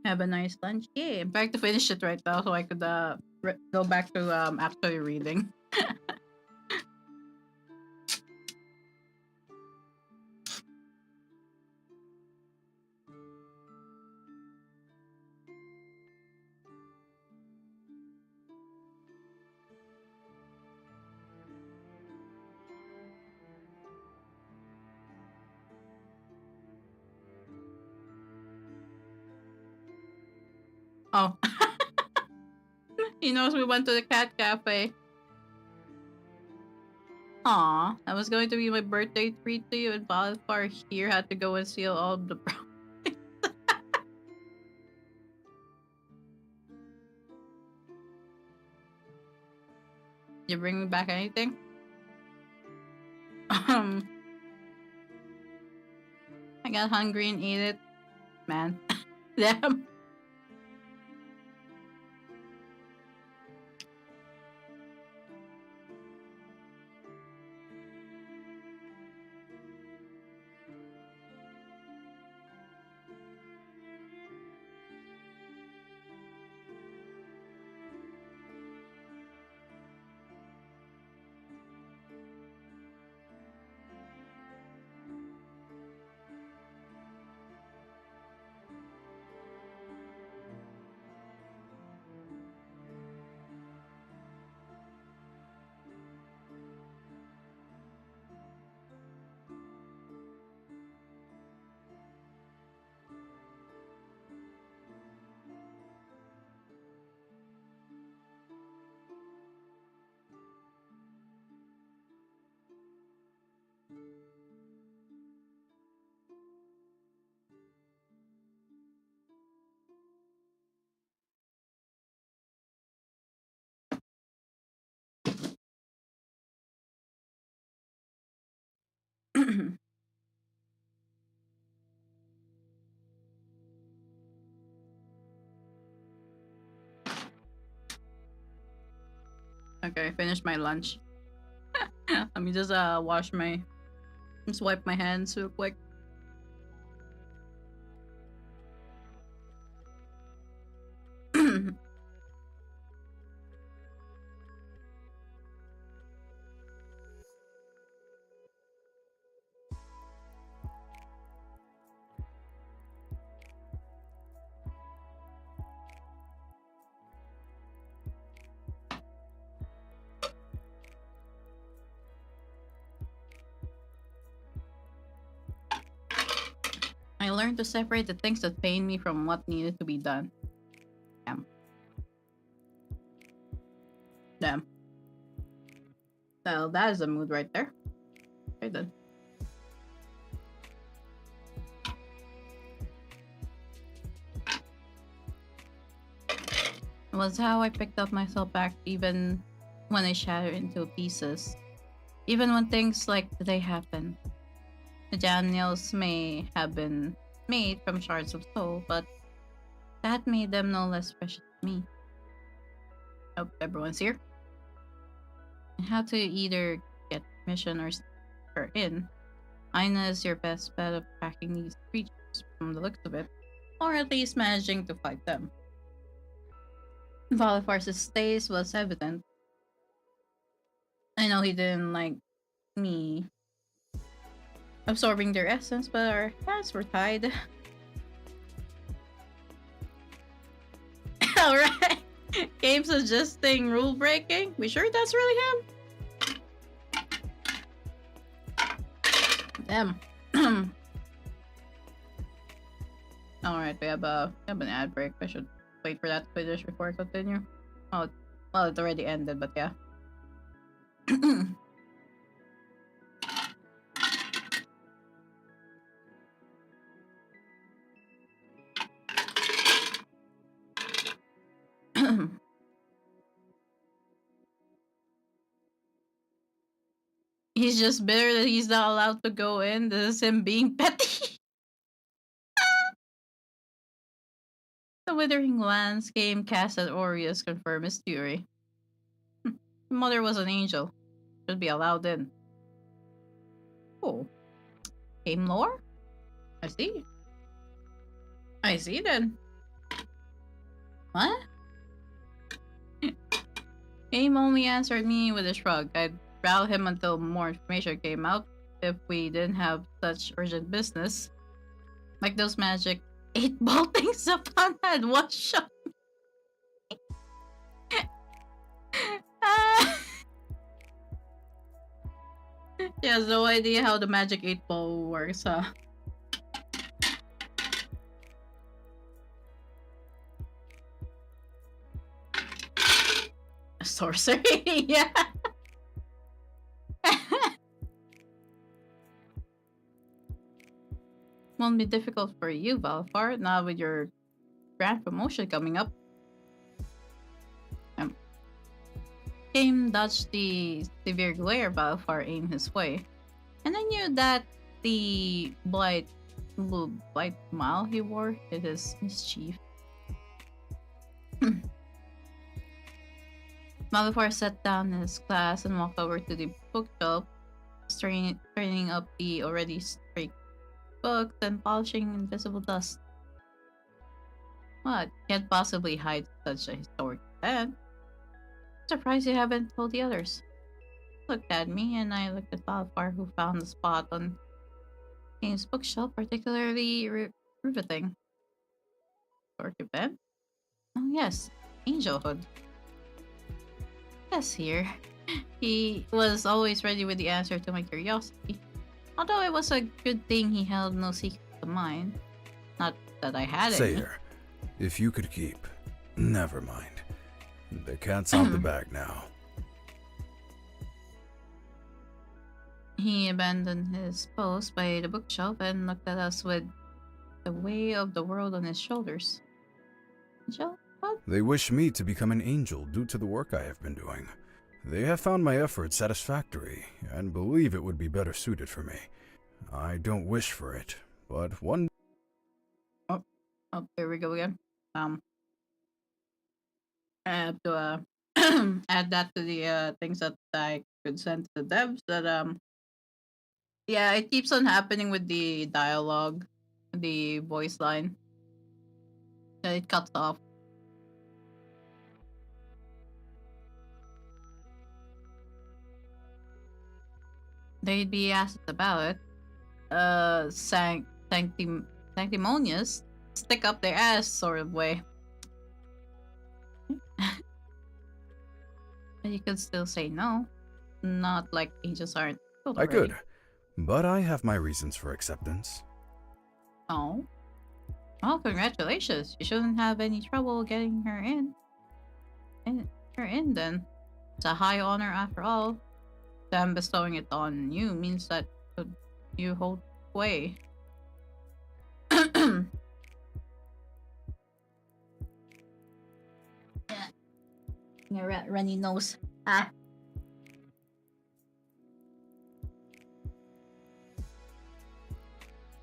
Have a nice lunch. Yeah, I'm trying to finish it right now so I could go back to actually reading. Oh, he knows we went to the cat cafe. Aw, that was going to be my birthday treat to you, and Valefar here had to go and steal all of the. You bring me back anything? Um, I got hungry and ate it, man. Damn. Okay, I finished my lunch. Let me just just wipe my hands real quick. I learned to separate the things that pain me from what needed to be done. Damn. Damn. Well, that is a mood right there. Okay then. It was how I picked up myself back even when I shattered into pieces. Even when things like today happen. The Daniels may have been made from shards of soul, but that made them no less precious to me. Hope everyone's here. I had to either get permission or sneak her in. Aina is your best bet of tracking these creatures from the looks of it, or at least managing to fight them. Valifar's stays was evident. I know he didn't like me absorbing their essence, but our hands were tied. Alright. Game suggesting rule breaking? We sure that's really him? Damn. Alright, we have an ad break. I should wait for that to finish before I continue. Oh, well, it already ended, but yeah. He's just bitter that he's not allowed to go in. This is him being petty. The withering glance came cast at Aureus confirmed his theory. The mother was an angel. Should be allowed in. Oh. Game lore? I see. I see then. What? Game only answered me with a shrug. I'd rattle him until more information came out if we didn't have such urgent business. Like those magic 8-ball things Zapan had one shot. She has no idea how the magic 8-ball works, huh? Sorcery, yeah. Won't be difficult for you, Valefar, now with your grand promotion coming up. Game dodged the severe glare Valefar aimed his way, and I knew that the blight smile he wore hid his mischief. Valefar sat down in his class and walked over to the bookshelf, turning up the already streaked books and polishing invisible dust. What? Can't possibly hide such a historic event. Surprised you haven't told the others. Looked at me and I looked at Valefar, who found the spot on Game's bookshelf particularly riveting. Historic event? Oh yes, angelhood. Yes, here. He was always ready with the answer to my curiosity. Although it was a good thing he held no secret of mine. Not that I had any. Sayer, if you could keep... Never mind. The cat's out the bag now. He abandoned his post by the bookshelf and looked at us with the weight of the world on his shoulders. Angel? What? They wish me to become an angel due to the work I have been doing. They have found my efforts satisfactory and believe it would be better suited for me. I don't wish for it, but one... Oh, here we go again. I have to add that to the things that I could send to the devs. That yeah, it keeps on happening with the dialogue, the voice line. It cuts off. They'd be asked about it. Sanctimonious, stick up their ass sort of way. But you could still say no. Not like angels aren't killed I already. could, but I have my reasons for acceptance. Oh. Well, congratulations. You shouldn't have any trouble getting her in. Her in then. It's a high honor after all. Them bestowing it on you means that you hold sway. Your runny nose. Ah.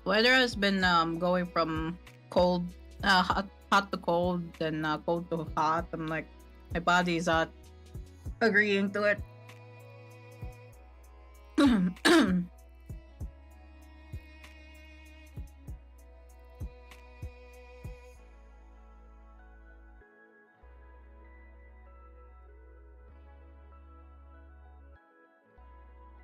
Weather has been going from cold, hot to cold, then cold to hot. I'm like, my body's not agreeing to it.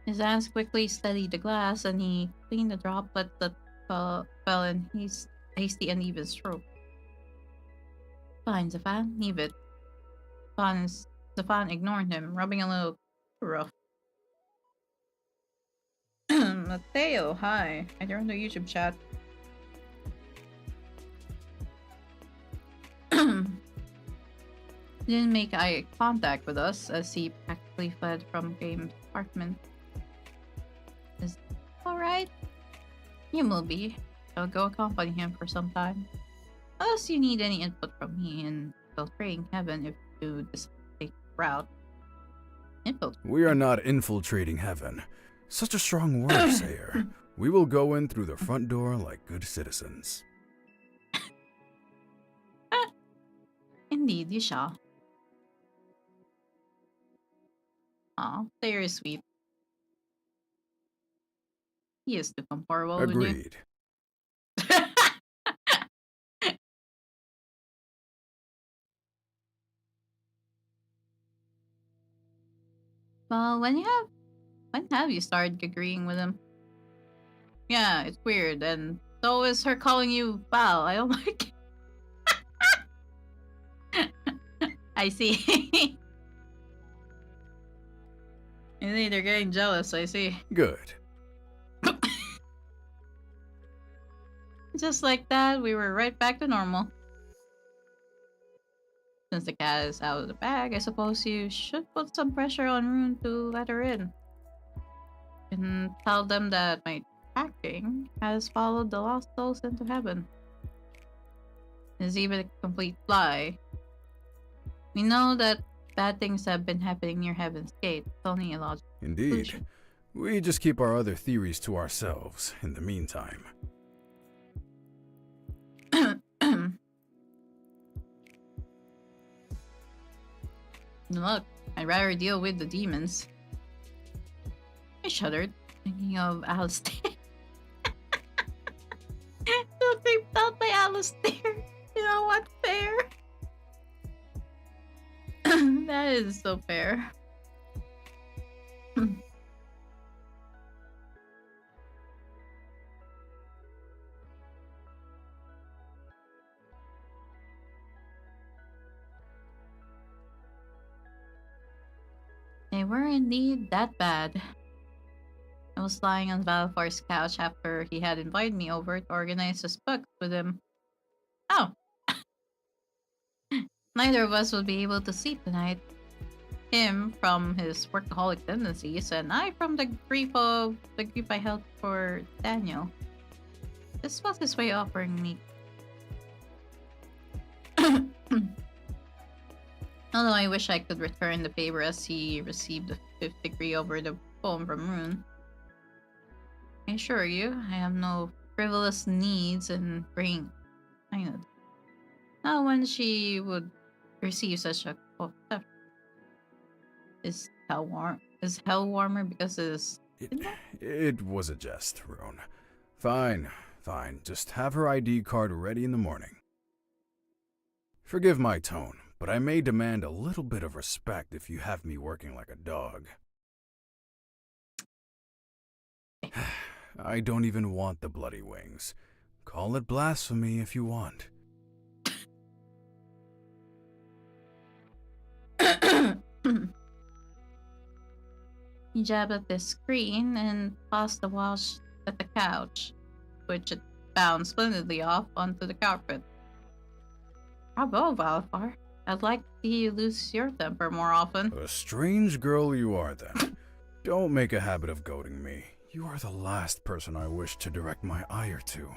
His hands quickly steadied the glass, and he cleaned the droplet that fell in his hasty uneven stroke. Fine, Zafan, leave it. Zafan ignored him, rubbing a little rough. Mateo, hi. I joined the YouTube chat. Didn't make eye contact with us as he practically fled from Game's apartment. Is alright? You will be. I'll go accompany him for some time. Unless you need any input from me in infiltrating heaven if you decide to take the route. We are not infiltrating heaven. Such a strong word, Sayer. We will go in through the front door like good citizens. Indeed, you shall. Aw, Sayer is sweet. He is too comfortable with you. Agreed. Well, when have you started agreeing with him? Yeah, it's weird, and so is her calling you Val. I don't like it. I see. Indeed, they're getting jealous, I see. Good. Just like that, we were right back to normal. Since the cat is out of the bag, I suppose you should put some pressure on Rune to let her in. And tell them that my tracking has followed the lost souls into heaven. Is even a complete lie. We know that bad things have been happening near Heaven's Gate. It's only a logical Indeed. conclusion. We just keep our other theories to ourselves in the meantime. Look, I'd rather deal with the demons. I shuddered, thinking of Alistair. So creeped out by Alistair. You know what? Fair. That is so fair. They were indeed that bad. I was lying on Valefar's couch after he had invited me over to organize his books with him. Oh. Neither of us would be able to sleep tonight. Him from his workaholic tendencies, and I from the grief I held for Daniel. This was his way of offering me. Although I wish I could return the favor as he received the 5th degree over the poem from Rune. I assure you, I have no frivolous needs in bringing Ainud. Not when she would receive such a accept. Is hell warmer because It was a jest, Rune. Fine. Just have her ID card ready in the morning. Forgive my tone, but I may demand a little bit of respect if you have me working like a dog. I don't even want the bloody wings. Call it blasphemy if you want. He jabbed at the screen and tossed the watch at the couch, which it bounced splendidly off onto the carpet. Bravo, Valefar. I'd like to see you lose your temper more often. A strange girl you are, then. Don't make a habit of goading me. You are the last person I wish to direct my ire to.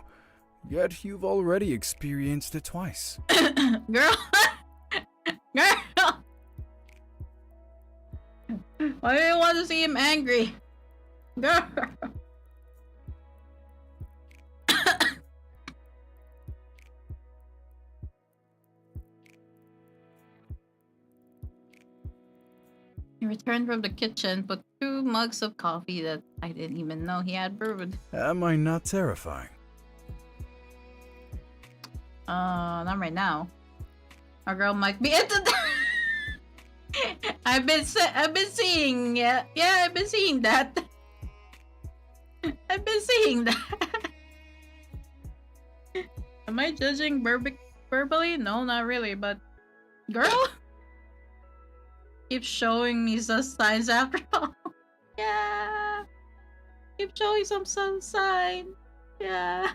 Yet you've already experienced it twice. Girl! Girl! Why do you want to see him angry? Girl! He returned from the kitchen, put 2 mugs of coffee that I didn't even know he had brewed. Am I not terrifying? Not right now. Our girl might be into that. I've been seeing, yeah, I've been seeing that. I've been seeing that. Am I judging verbally? No, not really, but girl keep showing me some signs after all. Yeah, keep showing some sign. Yeah.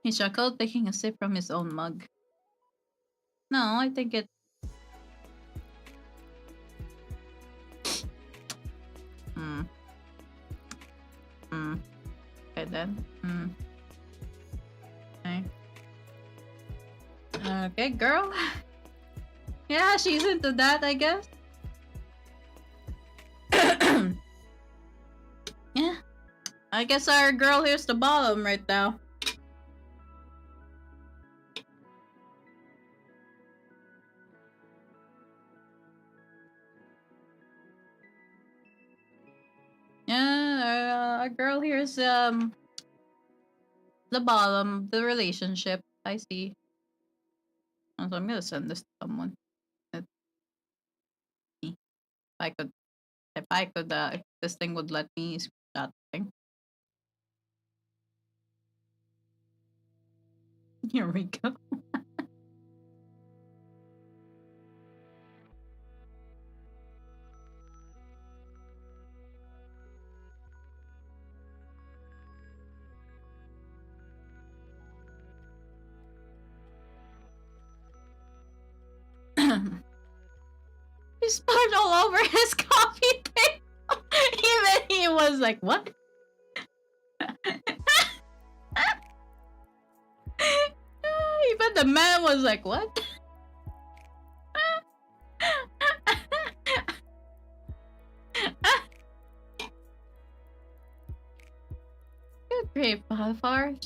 He chuckled, taking a sip from his own mug. No, I think it... Okay then. Okay. Okay, girl. Yeah, she's into that, I guess. Yeah. I guess our girl here's the bottom right now. Yeah, our girl here's the bottom of the relationship. I see. So I'm gonna send this to someone. Let's see. If I could, if this thing would let me screenshot the thing. Here we go. He spilled all over his coffee table. Even he was like, what? Even the man was like, what? Good grief, Valefar.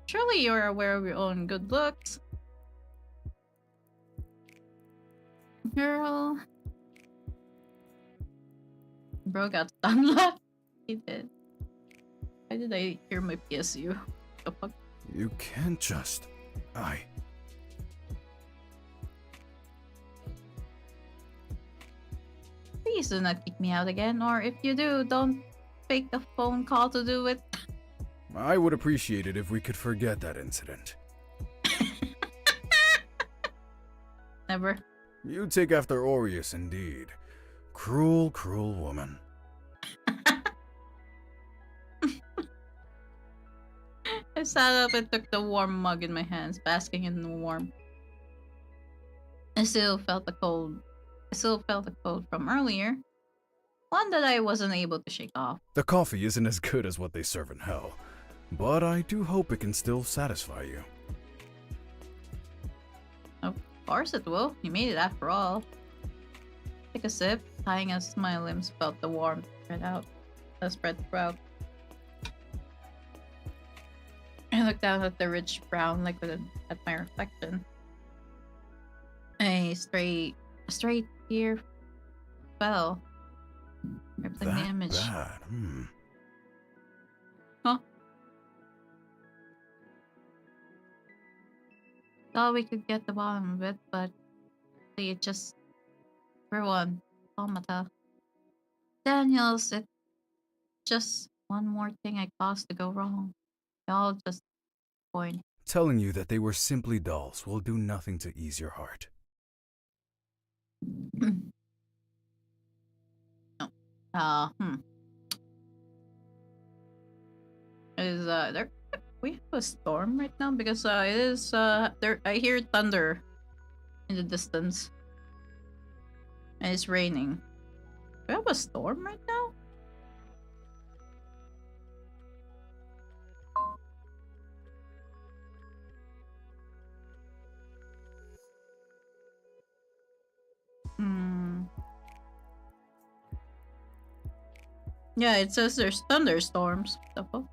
Surely you're aware of your own good looks. Girl. Bro got stunlocked. He did. Why did I hear my PSU? The fuck? You can't just... Please do not kick me out again, or if you do, don't fake a phone call to do it. I would appreciate it if we could forget that incident. Never. You take after ARIES indeed. Cruel, cruel woman. I sat up and took the warm mug in my hands, basking in the warmth. I still felt the cold from earlier. One that I wasn't able to shake off. The coffee isn't as good as what they serve in hell, but I do hope it can still satisfy you. Of course it will. You made it after all. Take a sip, tying as my limbs felt the warmth spread throughout. I looked down at the rich brown liquid at my reflection. A straight tear fell, rippling the image. Bad. Huh? Thought we could get the bottom of it, but it just, for one, automata. Daniels, it's just one more thing I caused to go wrong. Y'all just point. Telling you that they were simply dolls will do nothing to ease your heart. Is there? We have a storm right now because it is there. I hear thunder in the distance, and it's raining. Do we have a storm right now? Yeah, it says there's thunderstorms. What the fuck?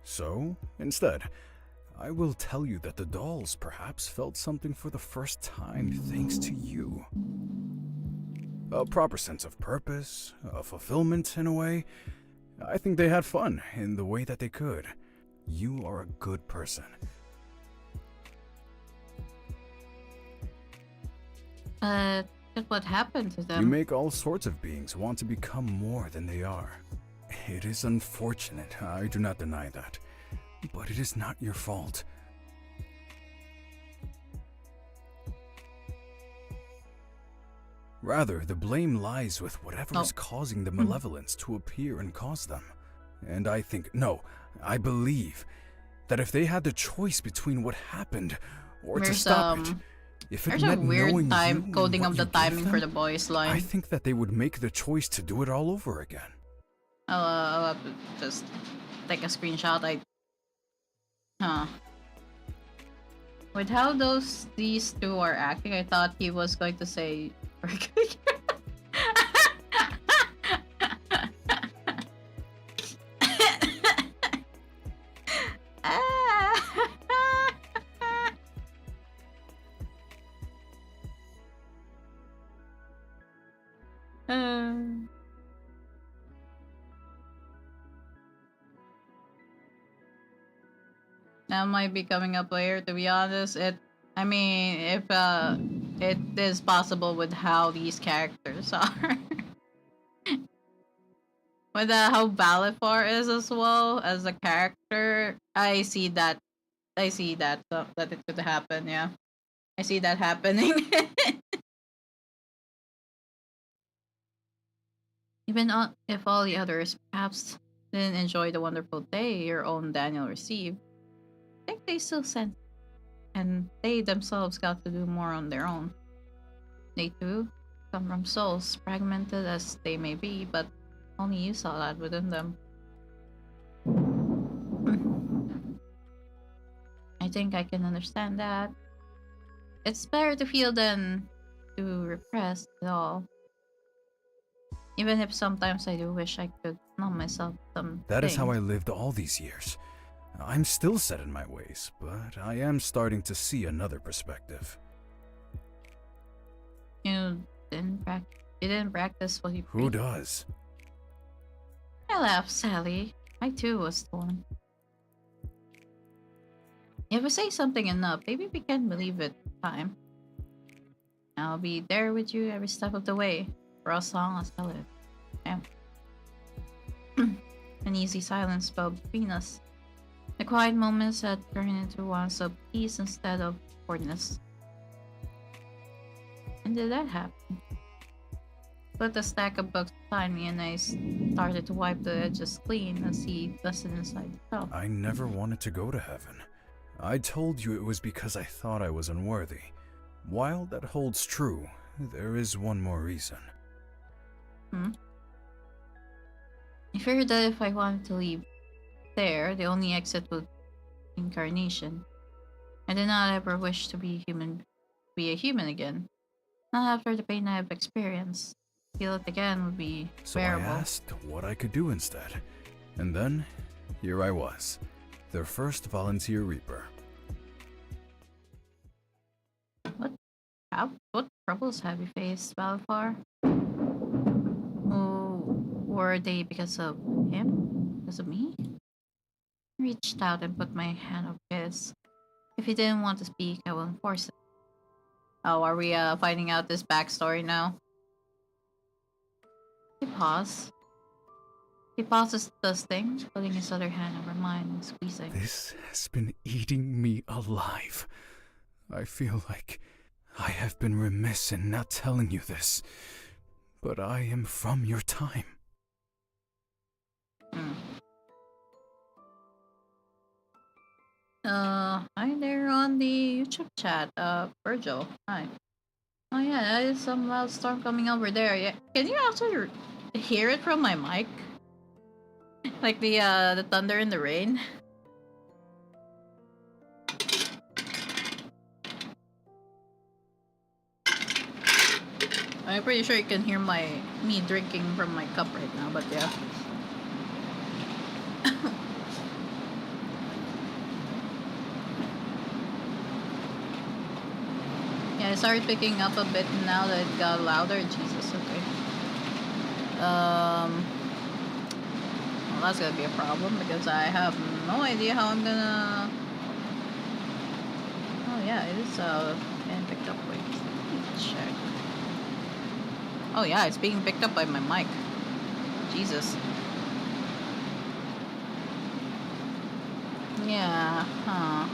So, instead, I will tell you that the dolls perhaps felt something for the first time thanks to you. A proper sense of purpose, a fulfillment in a way. I think they had fun in the way that they could. You are a good person. What happened to them? You make all sorts of beings want to become more than they are. It is unfortunate, I do not deny that. But it is not your fault. Rather, the blame lies with whatever is causing the malevolence to appear and cause them. And I think, no, I believe that if they had the choice between what happened or to stop it, if it there's meant a weird knowing time you coding and of what the you gave timing them, for the boys line. I think that they would make the choice to do it all over again. I'll have to just take a screenshot. Huh. With how these two are acting, I thought he was going to say. That might be coming up later, to be honest. I mean, if it is possible with how these characters are. With how Valefar is as well as a character, that it could happen, yeah. I see that happening. Even if all the others perhaps didn't enjoy the wonderful day your own Daniel received, I think they still sent, and they themselves got to do more on their own. They too come from souls, fragmented as they may be, but only you saw that within them. I think I can understand that. It's better to feel than to repress it all. Even if sometimes I do wish I could numb myself some That is how I things. lived all these years. I'm still set in my ways, but I am starting to see another perspective. You didn't practice what you preach. Who does? I laughed, Sally. I too was torn. If we say something enough, maybe we can believe it in time. I'll be there with you every step of the way, for as long as I live. Yeah. An easy silence fell between us. The quiet moments had turned into ones of peace instead of awkwardness. When did that happen? Put a stack of books beside me and I started to wipe the edges clean as he dusted inside the cup. I never wanted to go to heaven. I told you it was because I thought I was unworthy. While that holds true, there is one more reason. I feared that if I wanted to leave there, the only exit would be incarnation. I did not ever wish to be a human again. Not after the pain I have experienced. Feel it again would be So bearable. I asked what I could do instead. And then, here I was, their first volunteer reaper. What troubles have you faced, Valefar? Oh, were they because of him? Because of me? I reached out and put my hand on his. If he didn't want to speak, I will enforce it. Oh, are we finding out this backstory now? He paused. He pauses dusting, putting his other hand over mine and squeezing. This has been eating me alive. I feel like I have been remiss in not telling you this, but I am from your time. Hi there on the YouTube chat, Virgil. Hi. Oh yeah, there is some loud storm coming over there. Yeah, can you actually hear it from my mic? Like the thunder and the rain. I'm pretty sure you can hear me drinking from my cup right now, but yeah. Yeah, I started picking up a bit now that it got louder. Jesus, okay. Well, that's gonna be a problem because I have no idea how I'm gonna. Oh yeah, it is being picked up. Wait, let me check. Oh yeah, it's being picked up by my mic. Jesus. Yeah, huh.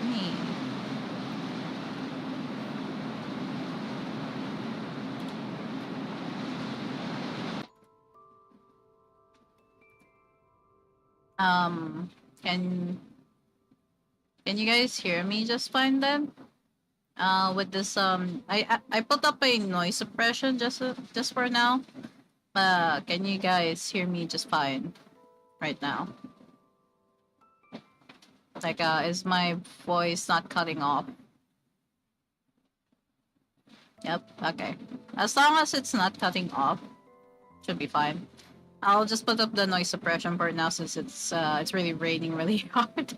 Me. Um, can you guys hear me just fine then? With this I put up a noise suppression just for now. Can you guys hear me just fine right now? Like, is my voice not cutting off? Yep. Okay. As long as it's not cutting off, should be fine. I'll just put up the noise suppression for now since it's really raining really hard.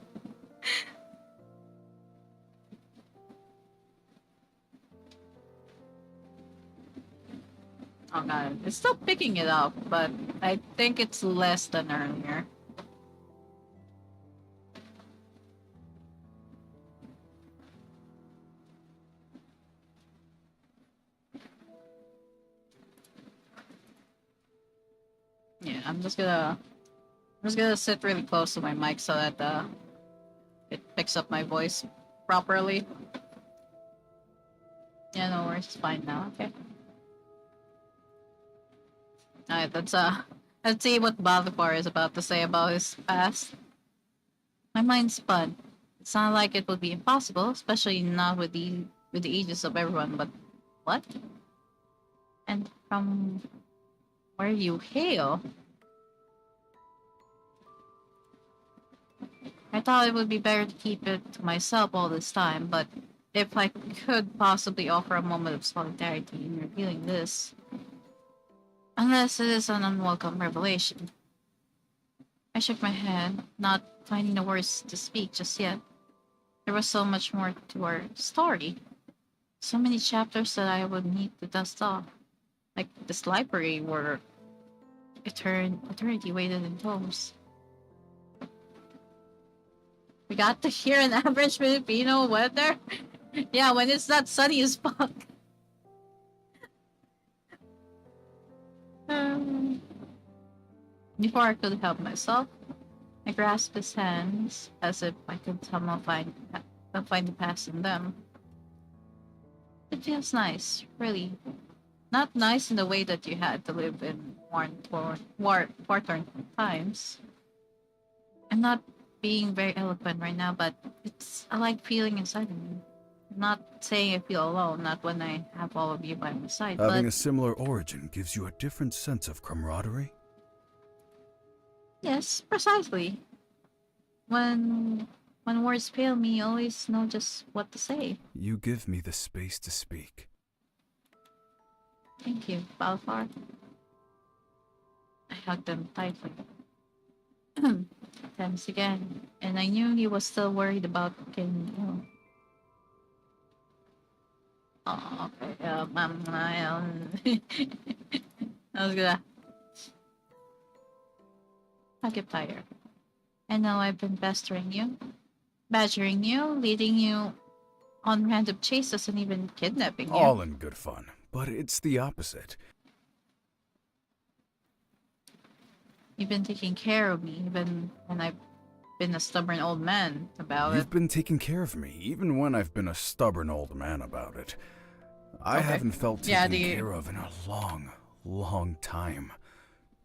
Oh god, it's still picking it up, but I think it's less than earlier. Yeah, I'm just gonna sit really close to my mic so that it picks up my voice properly. Yeah, no worries, it's fine now. Okay. Alright, let's see what Valefar is about to say about his past. My mind spun. It sounded like it would be impossible, especially not with the ages of everyone. But what? And from where you hail? I thought it would be better to keep it to myself all this time, but if I could possibly offer a moment of solidarity in revealing this, unless it is an unwelcome revelation. I shook my head, not finding the words to speak just yet. There was so much more to our story. So many chapters that I would need to dust off. Like this library where eternity waited in tomes. We got to hear an average Filipino weather. Yeah, when it's not sunny as fuck. Um, Before I could help myself, I grasped his hands as if I could somehow find the past in them. It feels nice, really. Not nice in the way that you had to live in war-torn times. I'm not being very eloquent right now, but it's a like feeling inside of me. I'm not saying I feel alone, not when I have all of you by my side, Having but a similar origin gives you a different sense of camaraderie? yes, precisely. When when words fail me, I always know just what to say. You give me the space to speak. Thank you, Valefar. I hugged him tightly. Thanks again. And I knew he was still worried about getting ill. Oh, okay. I was gonna hug him tighter. I know I've been badgering you, leading you on random chases, and even kidnapping you. All in good fun, but it's the opposite. You've been taking care of me, even when I've been a stubborn old man about it. You've been taking care of me, even when I've been a stubborn old man about it. I haven't felt taken care of in a long, long time.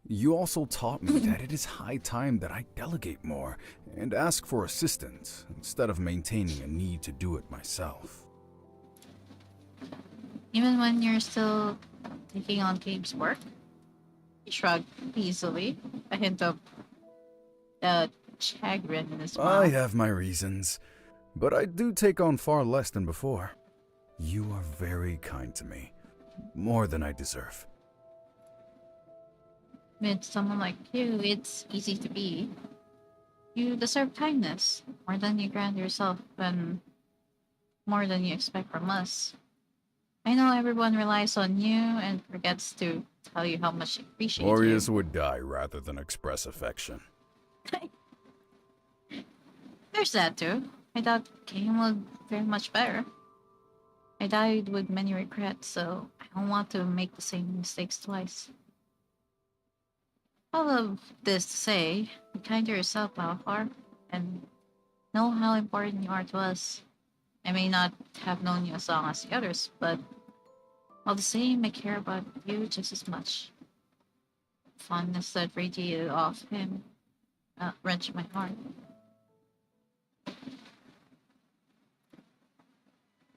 You also taught me that it is high time that I delegate more and ask for assistance instead of maintaining a need to do it myself. Even when you're still taking on Gabe's work? He shrugged easily, a hint of chagrin in his mouth. I have my reasons, but I do take on far less than before. You are very kind to me, more than I deserve. With someone like you, it's easy to be. You deserve kindness, more than you grant yourself and more than you expect from us. I know everyone relies on you and forgets to tell you how much they appreciate ARIES you. would die rather than express affection. There's that too. I thought game would very much better. I died with many regrets, so I don't want to make the same mistakes twice. All of this to say, be kind to yourself, Valefar, and know how important you are to us. I may not have known you as long as the others, but all the same, I care about you just as much. Fondness that radiated off him wrenched my heart.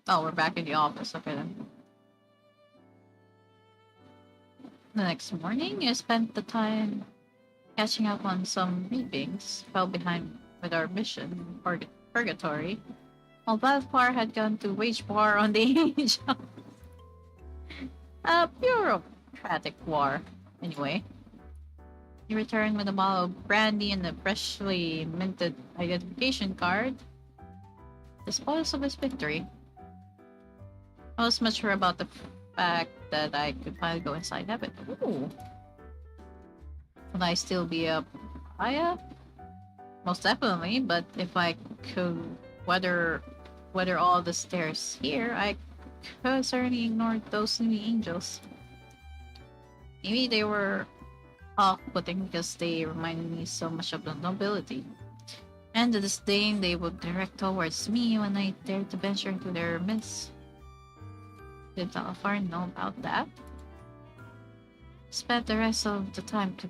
Oh, we're back in the office. Okay then. The next morning, I spent the time catching up on some briefings, fell behind with our mission in Purgatory, while Valefar had gone to wage war on the Angel. A bureaucratic war, anyway. He returned with a bottle of brandy and a freshly minted identification card, the spoils of his victory. I was much sure about the fact that I could finally go inside heaven. Ooh. Would I still be a pariah? Most definitely, but if I could weather all the stairs here, I could certainly ignore those new angels. Maybe they were off-putting because they reminded me so much of the nobility, and the disdain they would direct towards me when I dared to venture into their midst. Did Valefar know about that? Spent the rest of the time to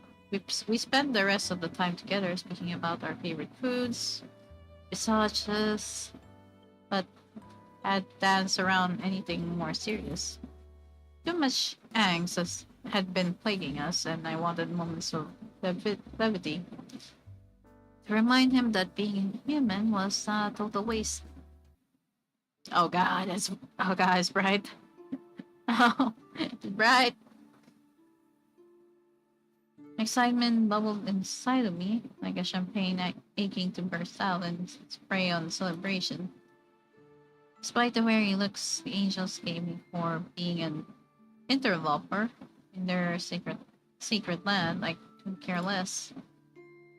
we spent the rest of the time together speaking about our favorite foods, massages, but had danced around anything more serious. Too much angst had been plaguing us, and I wanted moments of levity to remind him that being human was a total waste. Oh God, it's bright. Oh, it's bright. Excitement bubbled inside of me, like a champagne aching to burst out and spray on celebration. Despite the weary looks the angels gave me for being an interloper in their secret land, I couldn't care less.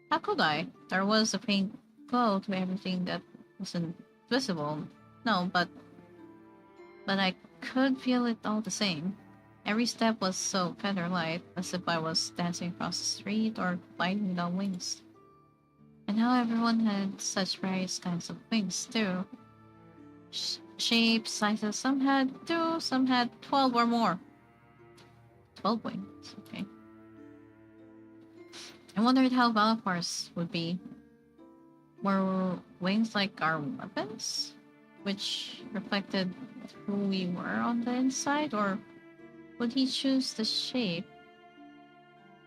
How could I? There was a faint glow to everything that wasn't visible. No, but I could feel it all the same. Every step was so feather light, as if I was dancing across the street or flying without wings. And how everyone had such various kinds of wings, too. Shapes, sizes, some had 2, some had 12 or more. 12 wings, okay. I wondered how Valafar's would be. Were wings like our weapons? Which reflected who we were on the inside? Or would he choose the shape?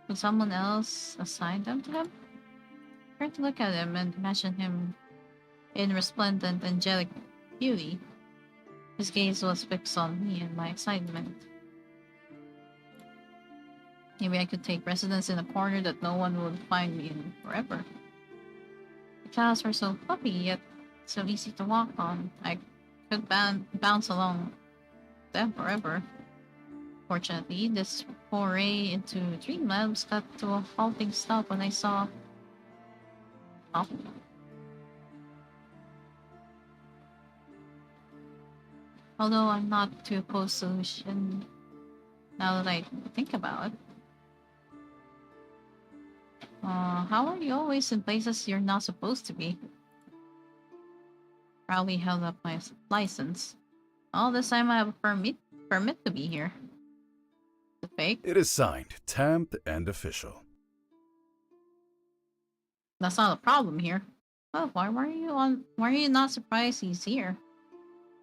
Would someone else assign them to him? I tried to look at him and imagine him in resplendent angelic beauty. His gaze was fixed on me and my excitement. Maybe I could take residence in a corner that no one would find me in forever. The clouds were so fluffy, yet so easy to walk on. I could bounce along them forever. Fortunately, this foray into dreamlands got to a halting stop when I saw... Oh. Although I'm not too opposed to solution now that I think about it. How are you always in places you're not supposed to be? Probably held up my license. All this time I have a permit to be here. The fake? It is signed, stamped, and official. That's not a problem here. Oh, why are you not surprised he's here?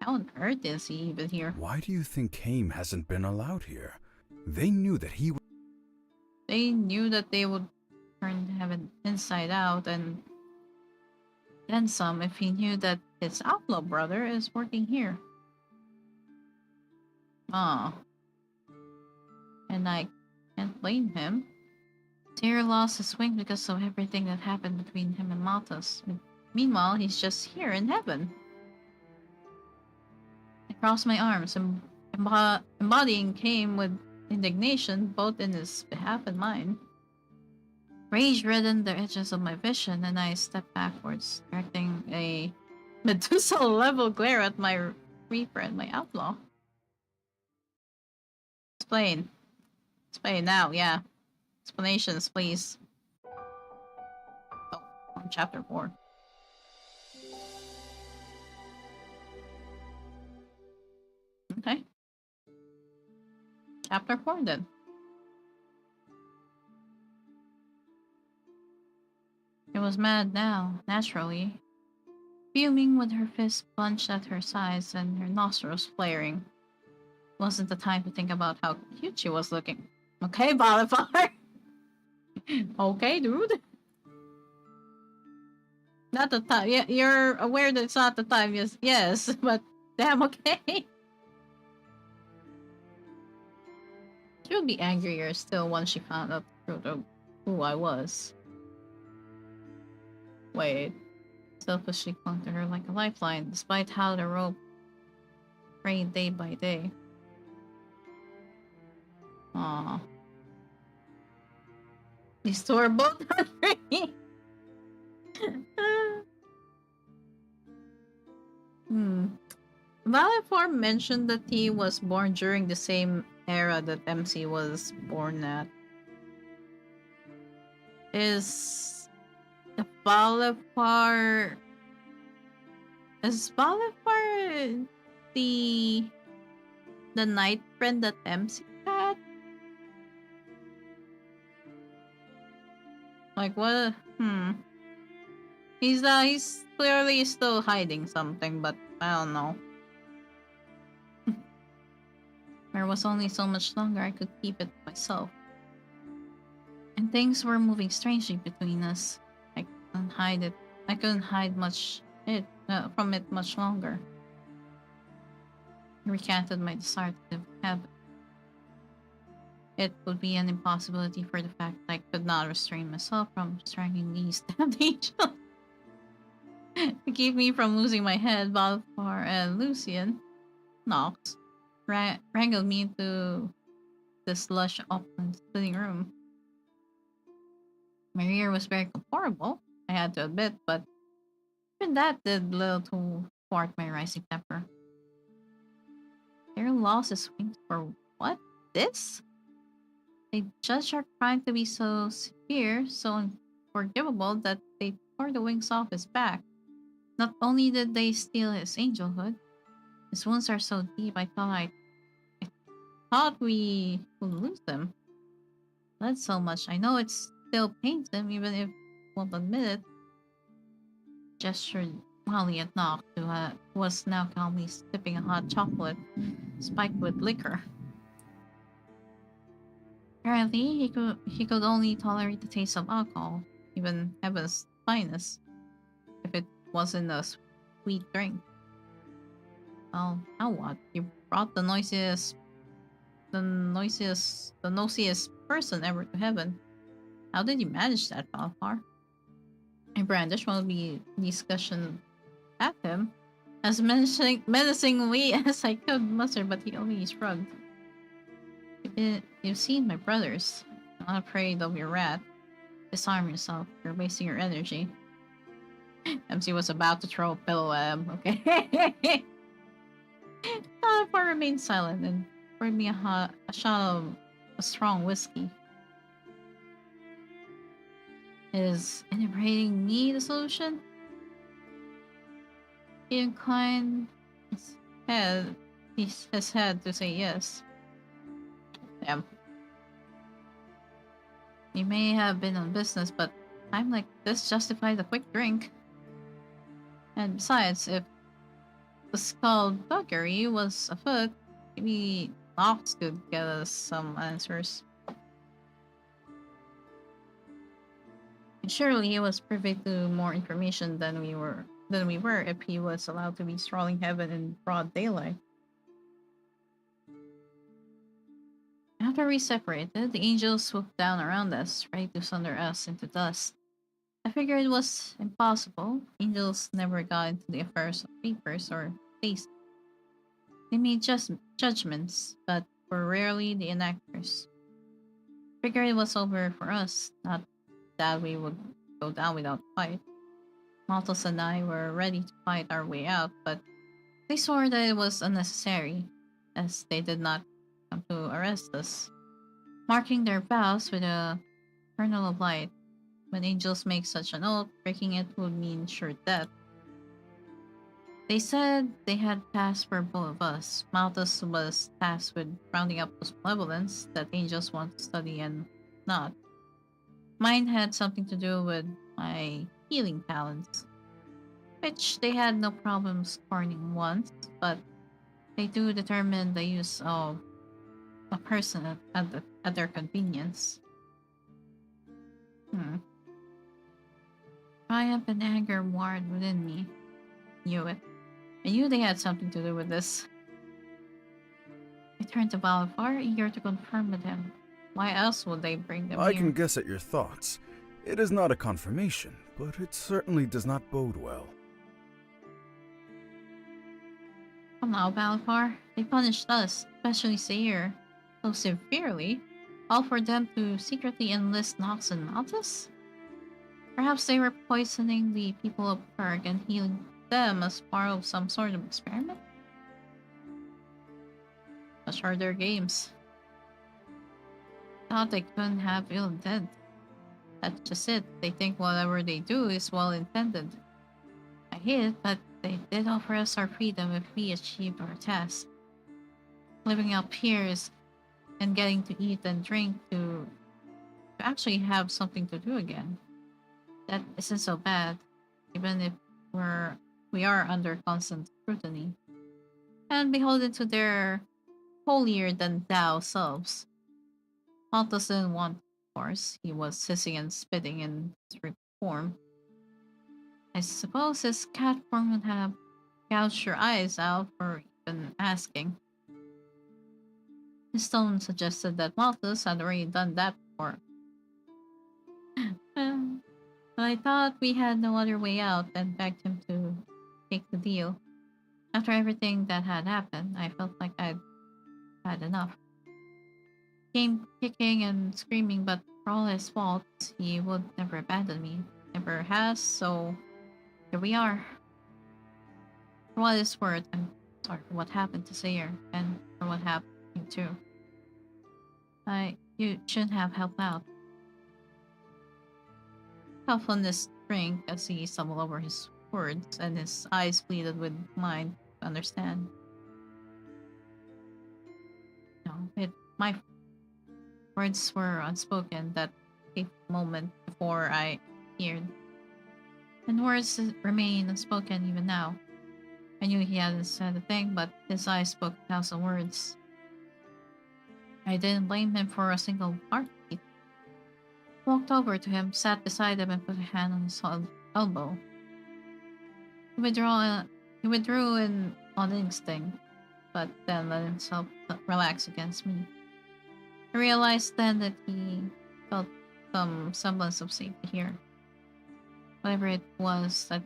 How on earth is he even here? Why do you think Kame hasn't been allowed here? They knew that he They knew that they would turn heaven inside out, and then some if he knew that his outlaw brother is working here. Ah, and I can't blame him. Tyr lost his wing because of everything that happened between him and Malthus. Meanwhile, he's just here in heaven. I crossed my arms, embodying Kame with indignation both in his behalf and mine. Rage reddened the edges of my vision, and I stepped backwards, directing a Medusa-level glare at my reaper and my outlaw. Explain. Explain now, yeah. Explanations, please. Oh, on chapter 4. Okay. Chapter 4 then. It was mad now, naturally. Fuming with her fist bunched at her sides and her nostrils flaring. Wasn't the time to think about how cute she was looking. Okay, Valefar. Okay, dude. Not the time. Yeah, you're aware that it's not the time. Yes, yes, but damn, okay. She would be angrier still once she found out the truth of who I was. Wade selfishly clung to her like a lifeline, despite how the rope frayed day by day. Aw. These two are both hungry. hmm. Valefar mentioned that he was born during the same era that MC was born at. Is Valefar... Is Valefar the night friend that MC had? Like what? He's clearly still hiding something, but I don't know. There was only so much longer I could keep it myself. And things were moving strangely between us. I couldn't hide it. I couldn't hide from it much longer. I recanted my desire to live in heaven. It would be an impossibility for the fact that I could not restrain myself from striking these damned angels. To keep me from losing my head, Valfar and Lucian, Nox, wrangled me into this lush open sitting room. My rear was very comfortable, I had to admit, but even that did little to thwart my rising temper. Their loss is wings for what? This? They judged our crime to be so severe, so unforgivable, that they tore the wings off his back. Not only did they steal his angelhood, his wounds are so deep I thought we would lose them. Bled so much, I know it still pains him, even if he won't admit it. Gestured wildly at Nox, who was now calmly sipping a hot chocolate spiked with liquor. Apparently, he could only tolerate the taste of alcohol, even heaven's finest, if it wasn't a sweet drink. Well, now what? You brought the nosiest person ever to heaven. How did you manage that, Valfar? I brandished one of the discussion at him, as menacingly as I could muster, but he only shrugged. You've seen my brothers. I'm not afraid of your wrath. Disarm yourself. You're wasting your energy. MC was about to throw a pillow at him, okay? Valfar remained silent and poured me a shot of a strong whiskey. Is inebriating me the solution? He inclined his head to say yes. Damn. You may have been on business, but time like this justified a quick drink. And besides, if the skullduggery was afoot, maybe Nox could get us some answers. And surely he was privy to more information than we were if he was allowed to be strolling heaven in broad daylight. After we separated, the angels swooped down around us, ready to sunder us into dust. I figured it was impossible. Angels never got into the affairs of papers or taste. They made just judgments, but were rarely the enactors. Figured it was over for us, not that we would go down without fight. Malthus and I were ready to fight our way out, but they swore that it was unnecessary, as they did not come to arrest us, marking their vows with a kernel of light. When angels make such an oath, breaking it would mean sure death. They said they had passed for both of us. Malthus was tasked with rounding up those malevolence that angels want to study and not. Mine had something to do with my healing talents. which they had no problem scorning once, but they do determine the use of a person at their convenience. Hmm. Triumph and anger warred within me. Knew it. I knew they had something to do with this. I turned to Valefar, eager to confirm with him. Why else would they bring them I here? can guess at your thoughts. It is not a confirmation, but it certainly does not bode well. Come now, Valefar. They punished us, especially Sayre, so severely, all for them to secretly enlist Nox and Malthus? Perhaps they were poisoning the people of Berg and healing them as part of some sort of experiment? Such are their games. Thought they couldn't have ill intent. That's just it. They think whatever they do is well intended. I hate it, but they did offer us our freedom if we achieved our task. Living up here is and getting to eat and drink to actually have something to do again. That isn't so bad, even if we are under constant scrutiny and beholden to their holier than thou selves. Malthus didn't want, of course. He was hissing and spitting in his form. I suppose his cat form would have gouged your eyes out for even asking. His tone suggested that Malthus had already done that before. But I thought we had no other way out and begged him to take the deal. After everything that had happened, I felt like I'd had enough. Came kicking and screaming, but for all his faults, he would never abandon me. Never has, so here we are. For what it's worth, I'm sorry for what happened to Sayre, and for what happened to you too. You shouldn't have helped out. Coughed on this drink as he stumbled over his words, and his eyes pleaded with mine to understand. No, my words were unspoken that moment before I appeared, and words remain unspoken even now. I knew he hadn't said a thing, but his eyes spoke 1,000 words. I didn't blame him for a single heartbeat. Walked over to him, sat beside him, and put a hand on his elbow. He withdrew on instinct, but then let himself relax against me. I realized then that he felt some semblance of safety here. Whatever it was, the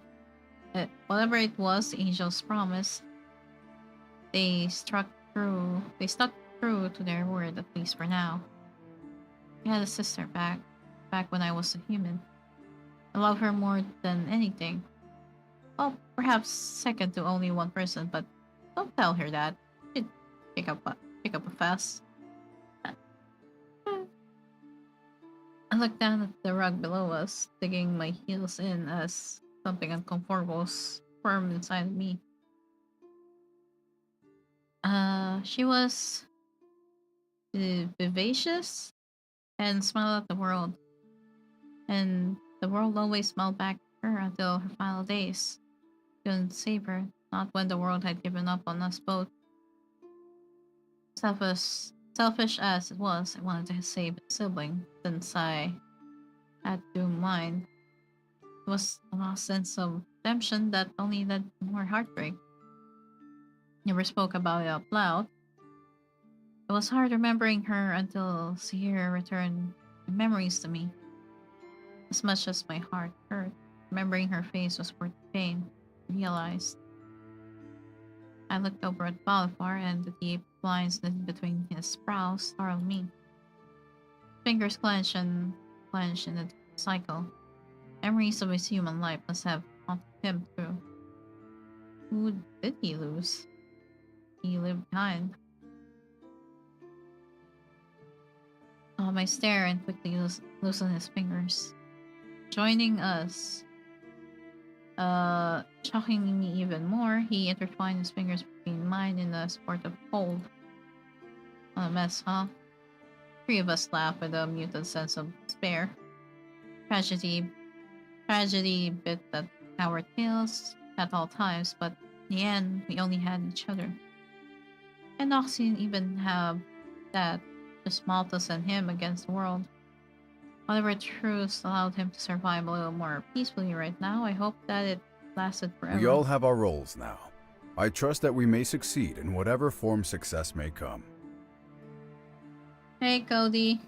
angels promised, they stuck true to their word, at least for now. I had a sister back when I was a human. I love her more than anything. Well, perhaps second to only one person, but don't tell her that. She'd pick up a fuss. I looked down at the rug below us, digging my heels in as something uncomfortable squirmed inside of me. She was vivacious and smiled at the world. And the world always smiled back at her until her final days. Couldn't save her, not when the world had given up on us both. Selfish as it was, I wanted to save a sibling, since I had to mine. It was a lost sense of redemption that only led to more heartbreak. Never spoke about it out loud. It was hard remembering her until Sierra returned memories to me. As much as my heart hurt, remembering her face was worth the pain, I realized. I looked over at Valefar, and the deep lines knitted between his brows startled me. Fingers clenched in a cycle. Memories of his human life must have haunted him too. Who did he lose? He lived behind. Saw my stare and quickly loosened his fingers. Joining us. Shocking me even more, he intertwined his fingers between mine in a sport of hold. What a mess, huh? 3 of us laughed with a muted sense of despair. Tragedy bit at our tails. at all times, but in the end, we only had each other. And Nox didn't even have that, just Malthus and him against the world. Whatever truths allowed him to survive a little more peacefully right now, I hope that it lasted forever. We all have our roles now. I trust that we may succeed in whatever form success may come. Hey, Cody.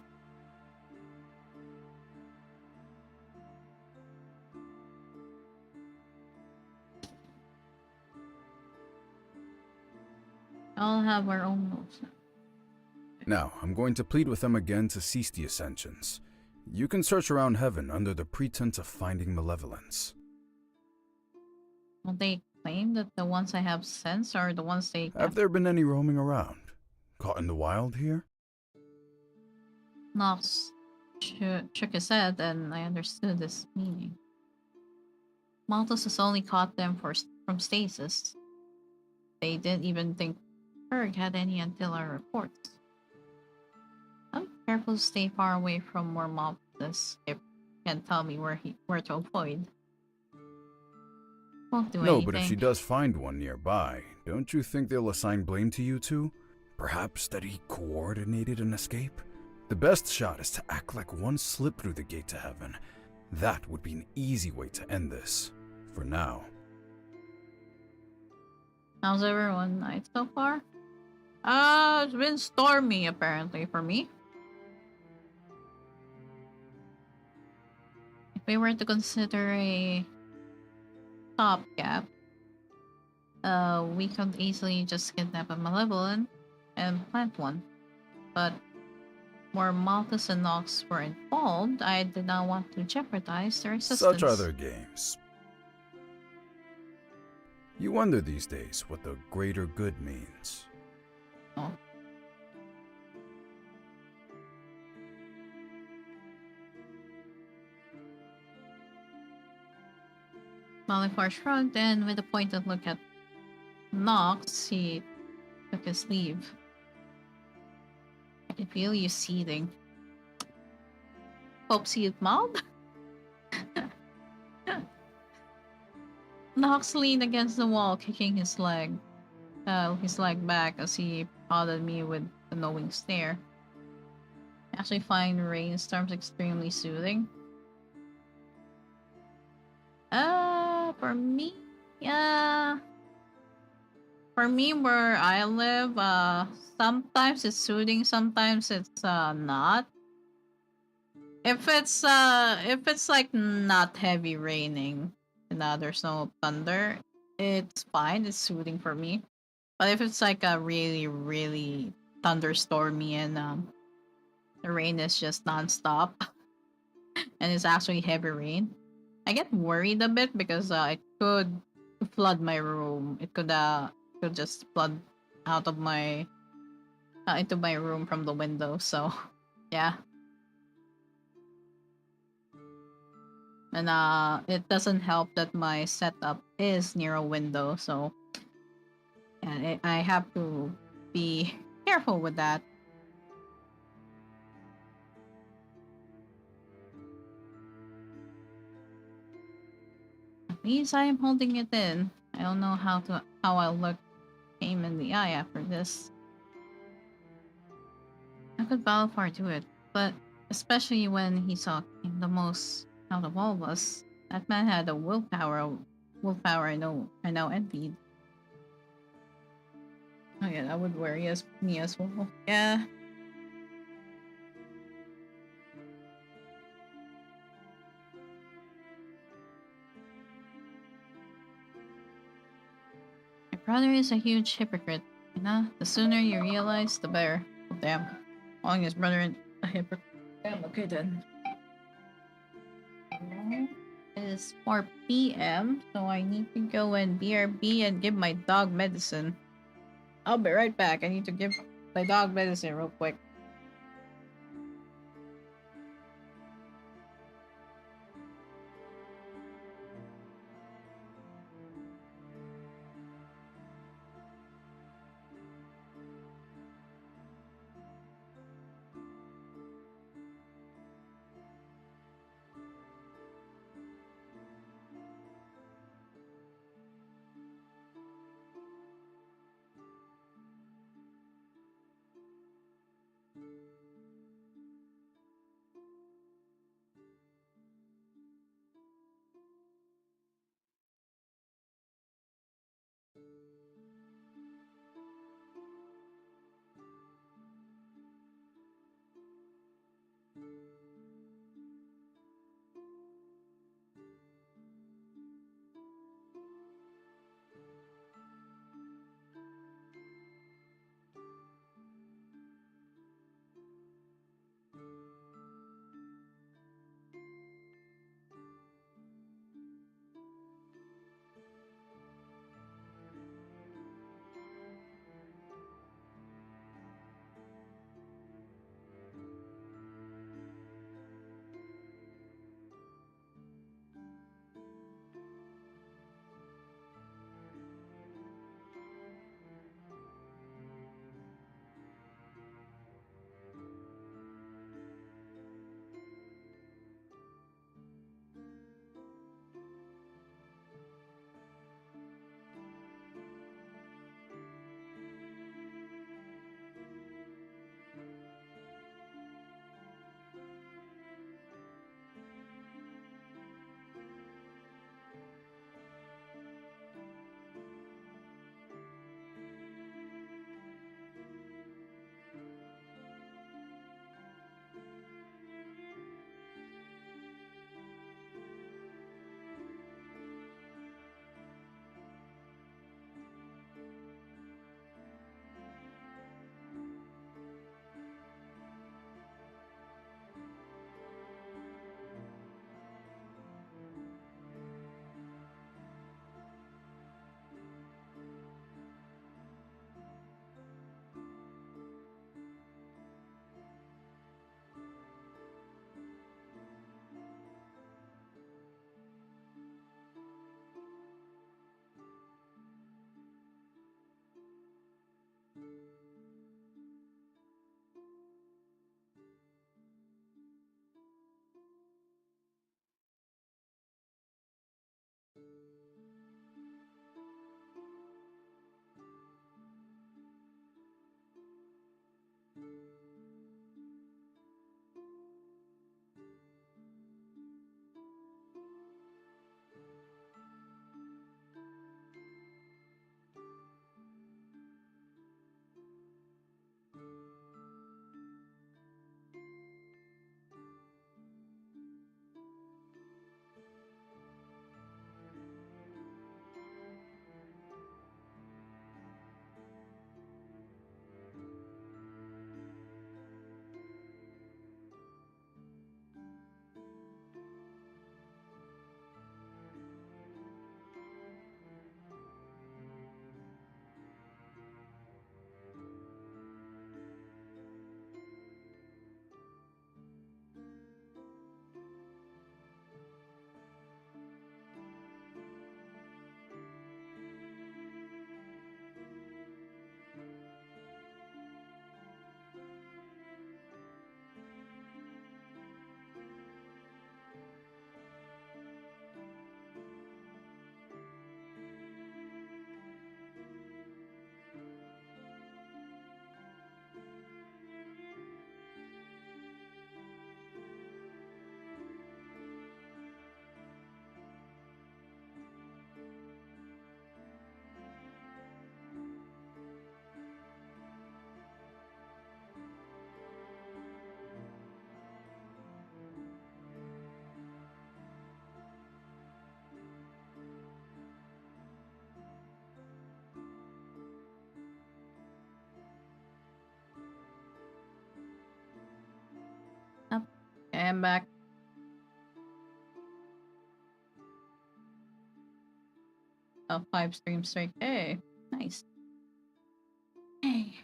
All have our own roles. Now, I'm going to plead with them again to cease the ascensions. You can search around heaven under the pretense of finding malevolence. Will they claim that the ones I have sensed are the ones they Have there been any roaming around? Caught in the wild here? Nox shook his head, and I understood this meaning. Malthus has only caught them from stasis. They didn't even think Berg had any until our reports. I'm careful to stay far away from where Malthus can tell me where to avoid. Won't do No, anything. but if she does find one nearby, don't you think they'll assign blame to you two? Perhaps that he coordinated an escape? The best shot is to act like one slipped through the gate to heaven. That would be an easy way to end this. For now. How's everyone night so far? It's been stormy apparently for me. If we were to consider a stopgap, we could easily just kidnap a malevolent and plant one. But where Malthus and Nox were involved, I did not want to jeopardize their existence. Such are their games. You wonder these days what the greater good means. Oh. Valefar shrugged, and with a pointed look at Nox, he took his leave. I can feel you seething. Hope see it mild? Nox leaned against the wall, kicking his leg back as he prodded me with a knowing stare. I actually find rainstorms extremely soothing. For me, where I live, sometimes it's soothing, sometimes it's not. If it's like not heavy raining and there's no thunder, it's fine. It's soothing for me. But if it's like a really, really thunderstormy and the rain is just nonstop and it's actually heavy rain, I get worried a bit because it could flood my room. It could just flood out of my into my room from the window. So yeah. And it doesn't help that my setup is near a window, so yeah, I have to be careful with that. At least I am holding it in. I don't know how I'll look aim in the eye after this. How could Valefar do it? But especially when he saw the most out of all of us. That man had a willpower I know envied. Oh yeah, that would worry me as well. Yeah. My brother is a huge hypocrite. You know, the sooner you realize, the better. Oh, damn. Calling his brother a hypocrite. Damn, okay then. It is 4 p.m., so I need to go and BRB and give my dog medicine. I'll be right back. I need to give my dog medicine real quick. I'm back. Oh, 5 streams straight. Hey, nice. Hey.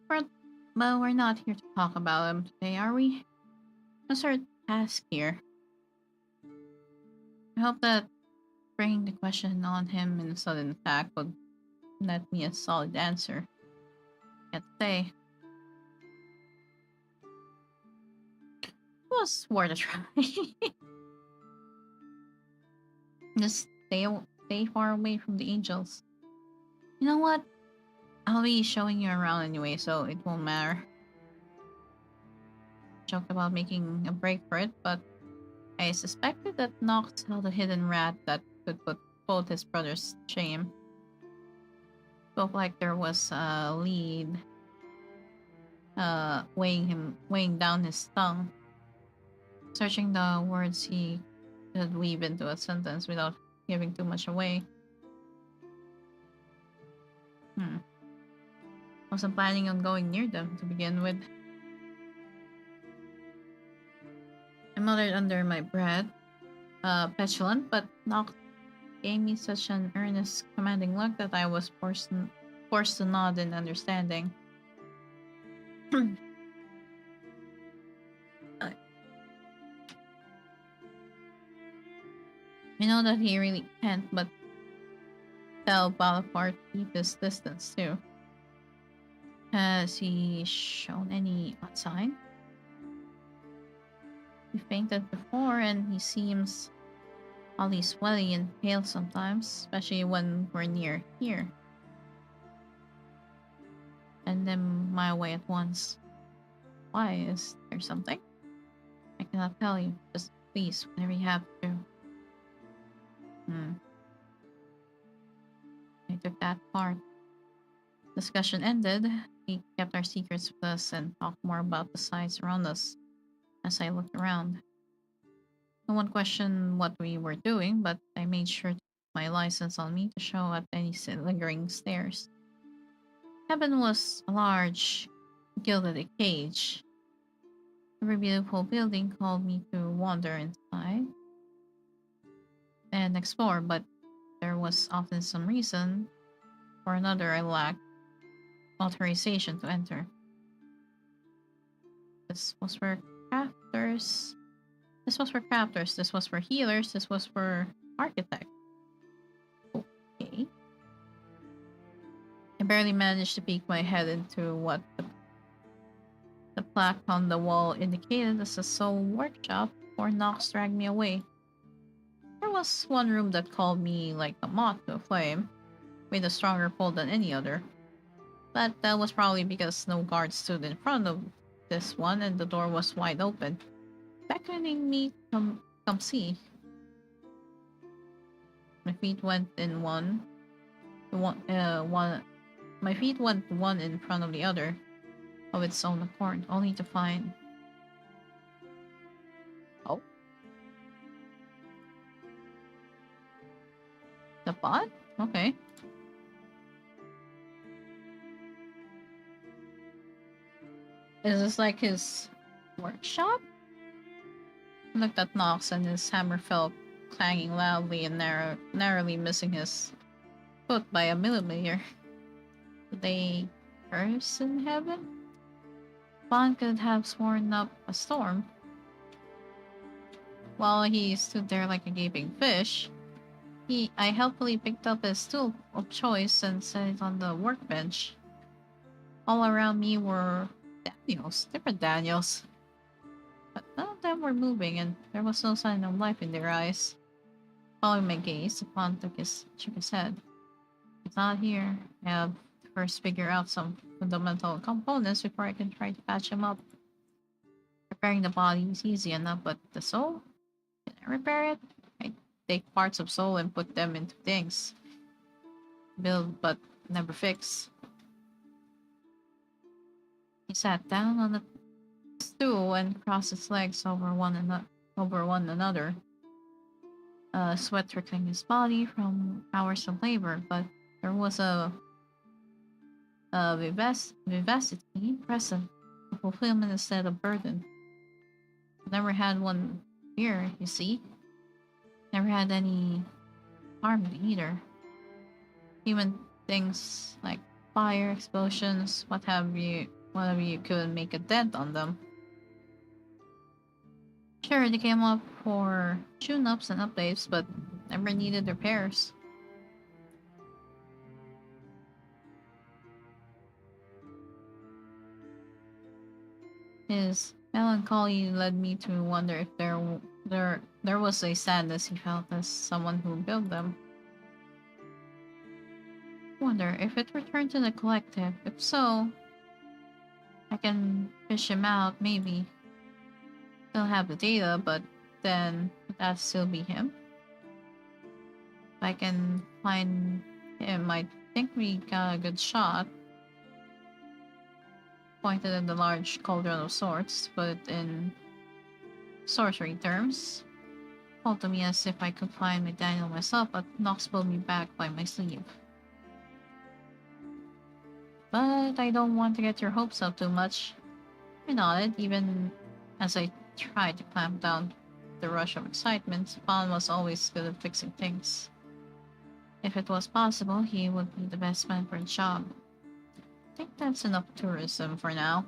But we're not here to talk about him today, are we? What's our task here? I hope that bringing the question on him in a sudden attack would net me a solid answer. Can't say. It was worth a try. Just stay far away from the angels. You know what? I'll be showing you around anyway, so it won't matter. Joked about making a break for it, but I suspected that Nox held a hidden rat that could put both his brothers to shame. Felt like there was a lead weighing down his tongue, searching the words he could weave into a sentence without giving too much away. Wasn't planning on going near them to begin with. I muttered under my breath, petulant, but Nox gave me such an earnest, commanding look that I was forced to nod in understanding. I know that he really can't, but tell Valefar to keep his distance too. Has he shown any odd sign? He fainted before, and he seems oddly sweaty and pale sometimes, especially when we're near here. Send him my way at once. Why? Is there something? I cannot tell you. Just please, whenever you have to. I took that part. Discussion ended. We kept our secrets with us and talked more about the sights around us as I looked around. No one questioned what we were doing, but I made sure to put my license on me to show at any lingering stares. Heaven was a large, gilded cage. Every beautiful building called me to wander inside and explore, but there was often some reason or another I lacked authorization to enter. This was for crafters. This was for crafters. This was for healers. This was for architects. Okay. I barely managed to peek my head into what the plaque on the wall indicated as a soul workshop before Nox dragged me away. There was one room that called me like a moth to a flame, with a stronger pull than any other. But that was probably because no guard stood in front of this one and the door was wide open, beckoning me to come see. My feet went in my feet went one in front of the other, of its own accord, only to find. Oh, the pot? Okay. Is this like his workshop? I looked at Nox and his hammer fell clanging loudly and narrowly missing his foot by a millimeter. Did they curse in heaven? Bond could have sworn up a storm. While he stood there like a gaping fish, I helpfully picked up his tool of choice and set it on the workbench. All around me were Daniels, different Daniels. But none of them were moving, and there was no sign of life in their eyes. Following my gaze, the pawn shook his head. It's not here. I have to first figure out some fundamental components before I can try to patch him up. Repairing the body is easy enough, but the soul? Can I repair it? I take parts of soul and put them into things. Build, but never fix. He sat down on the stool and crossed his legs over one another. Sweat trickling his body from hours of labor, but there was a Vivacity, present, a fulfillment instead of burden. Never had one here, you see. Never had any harm either. Even things like fire, explosions, whatever you could make a dent on them. Sure, they came up for tune-ups and updates, but never needed repairs. His melancholy led me to wonder if there was a sadness he felt as someone who built them. Wonder if it returned to the collective. If so, I can fish him out, maybe. Still have the data, but then would that still be him? If I can find him, I think we got a good shot. Pointed at the large cauldron of sorts, but in sorcery terms. Called to me as if I could find my Daniel myself, but Nox pulled me back by my sleeve. But I don't want to get your hopes up too much. I nodded, even as I tried to clamp down the rush of excitement. Spawn was always good at fixing things. If it was possible, he would be the best man for the job. I think that's enough tourism for now.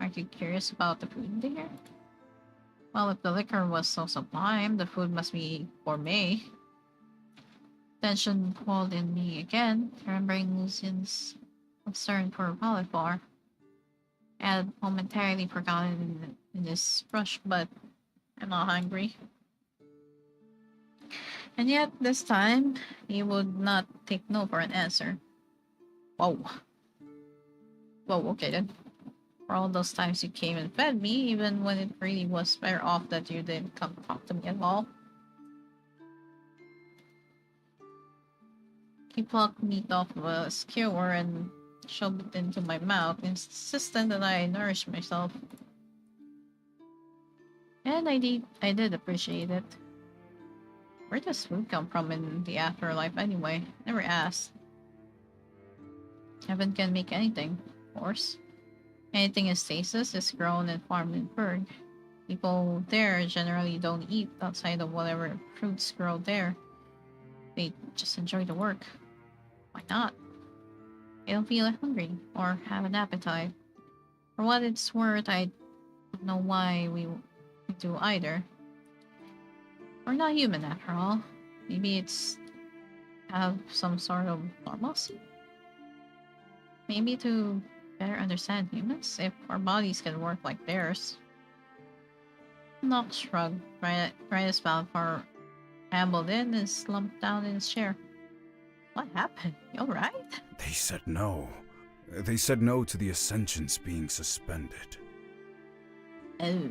Aren't you curious about the food there? Well, if the liquor was so sublime, the food must be gourmet. Tension pulled in me again, remembering Lucian's concern for Valefar. I had momentarily forgotten in this rush, but I'm not hungry. And yet, this time, he would not take no for an answer. Whoa. Whoa, okay then. For all those times you came and fed me, even when it really was better off that you didn't come talk to me at all. He plucked meat off of a skewer and shoved it into my mouth, insistent that I nourish myself. And I did appreciate it. Where does food come from in the afterlife anyway? Never asked. Heaven can make anything, of course. Anything in stasis is grown and farmed in Berg. People there generally don't eat outside of whatever fruits grow there. They just enjoy the work. Why not? They don't feel hungry or have an appetite. For what it's worth, I don't know why we do either. We're not human after all. Maybe it's have some sort of normalcy? Maybe to better understand humans, if our bodies can work like theirs. Nox shrugged, right as Valefar ambled in and slumped down in his chair. What happened? You alright? They said no. They said no to the Ascensions being suspended. Oh.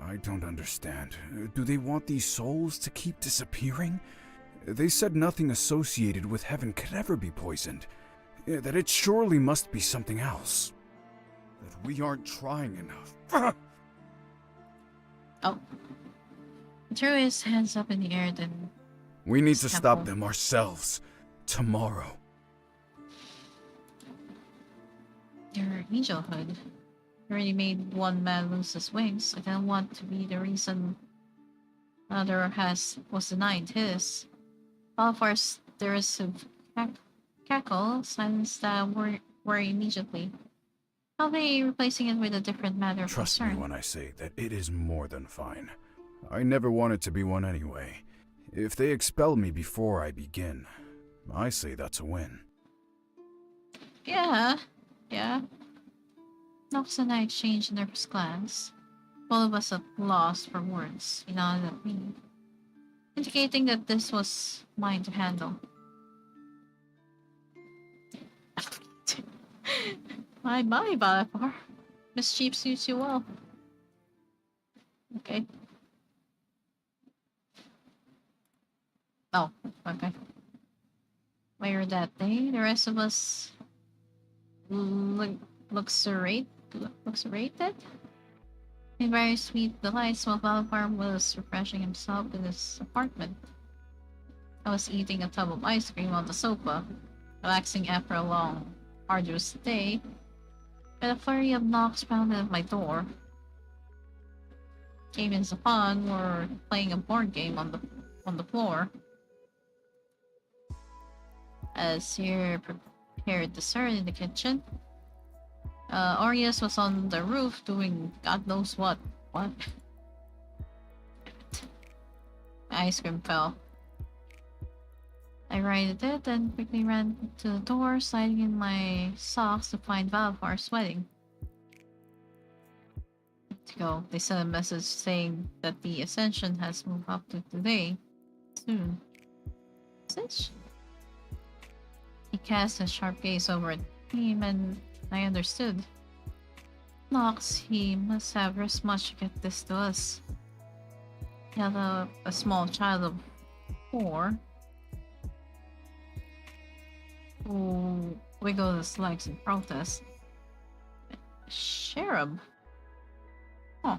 I don't understand. Do they want these souls to keep disappearing? They said nothing associated with heaven could ever be poisoned. That it surely must be something else. That we aren't trying enough. Oh. He threw his hands up in the air, then... We need to stop them ourselves. Tomorrow. Your angelhood already made one man lose his wings. I don't want to be the reason another was denied his. Valefar's derisive cackle silenced that worry immediately. I'll be replacing it with a different matter of Trust concern. me when I say that it is more than fine. I never wanted to be one anyway. If they expel me before I begin, I say that's a win. Yeah. Nox and I exchanged nervous glance. Both of us at loss for words. He nodded at me, indicating that this was mine to handle. My Valefar. Mischief suits you well. Okay. Oh, okay. Later that day, the rest of us luxuriated in very sweet delights while Valefar was refreshing himself in his apartment. I was eating a tub of ice cream on the sofa, Relaxing after a long, arduous day, when a flurry of knocks pounded at my door. Came in fun, were playing a board game on the floor. As he prepared dessert in the kitchen, ARIES was on the roof doing God knows what. What? My ice cream fell. I righted it and quickly ran to the door, sliding in my socks to find Valefar sweating. To go, they sent a message saying that the ascension has moved up to today. Soon. Message? He cast a sharp gaze over at him, and I understood. Nox, he must have risked much to get this to us. He had a small child of 4 who wiggled his legs in protest. Cherub? Huh.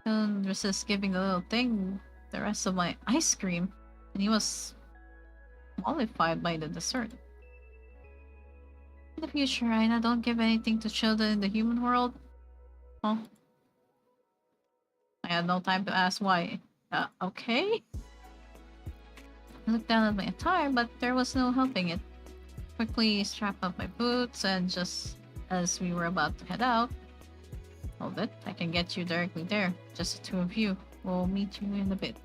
Couldn't resist giving the little thing the rest of my ice cream, and he was mollified by the dessert. In the future, Aina, don't give anything to children in the human world. Huh? I had no time to ask why. Okay? I looked down at my attire, but there was no helping it. Quickly strapped up my boots, and just as we were about to head out, hold it, I can get you directly there. Just the two of you. We'll meet you in a bit.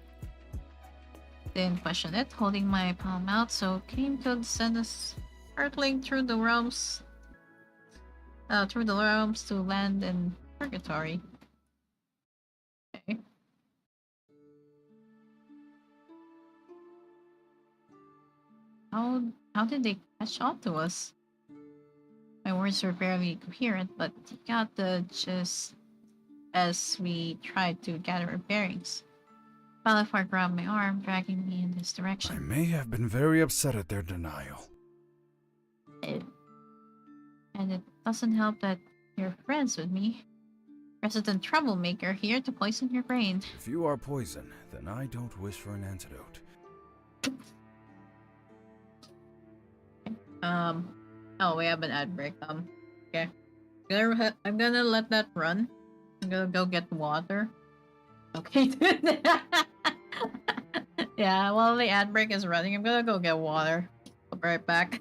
Didn't question it, holding my palm out so Kane could send us hurtling through the realms to land in purgatory. Okay. How did they catch on to us? My words were barely coherent, but he got the gist as we tried to gather our bearings. Valefar grabbed my arm, dragging me in his I direction. may have been very upset at their denial. And it doesn't help that you're friends with me. Resident troublemaker here to poison your brain. If you are poison, then I don't wish for an antidote. Oh, we have an ad break. Okay. I'm gonna let that run. I'm gonna go get water. Okay. Yeah, while the ad break is running, I'm gonna go get water. I'll be right back.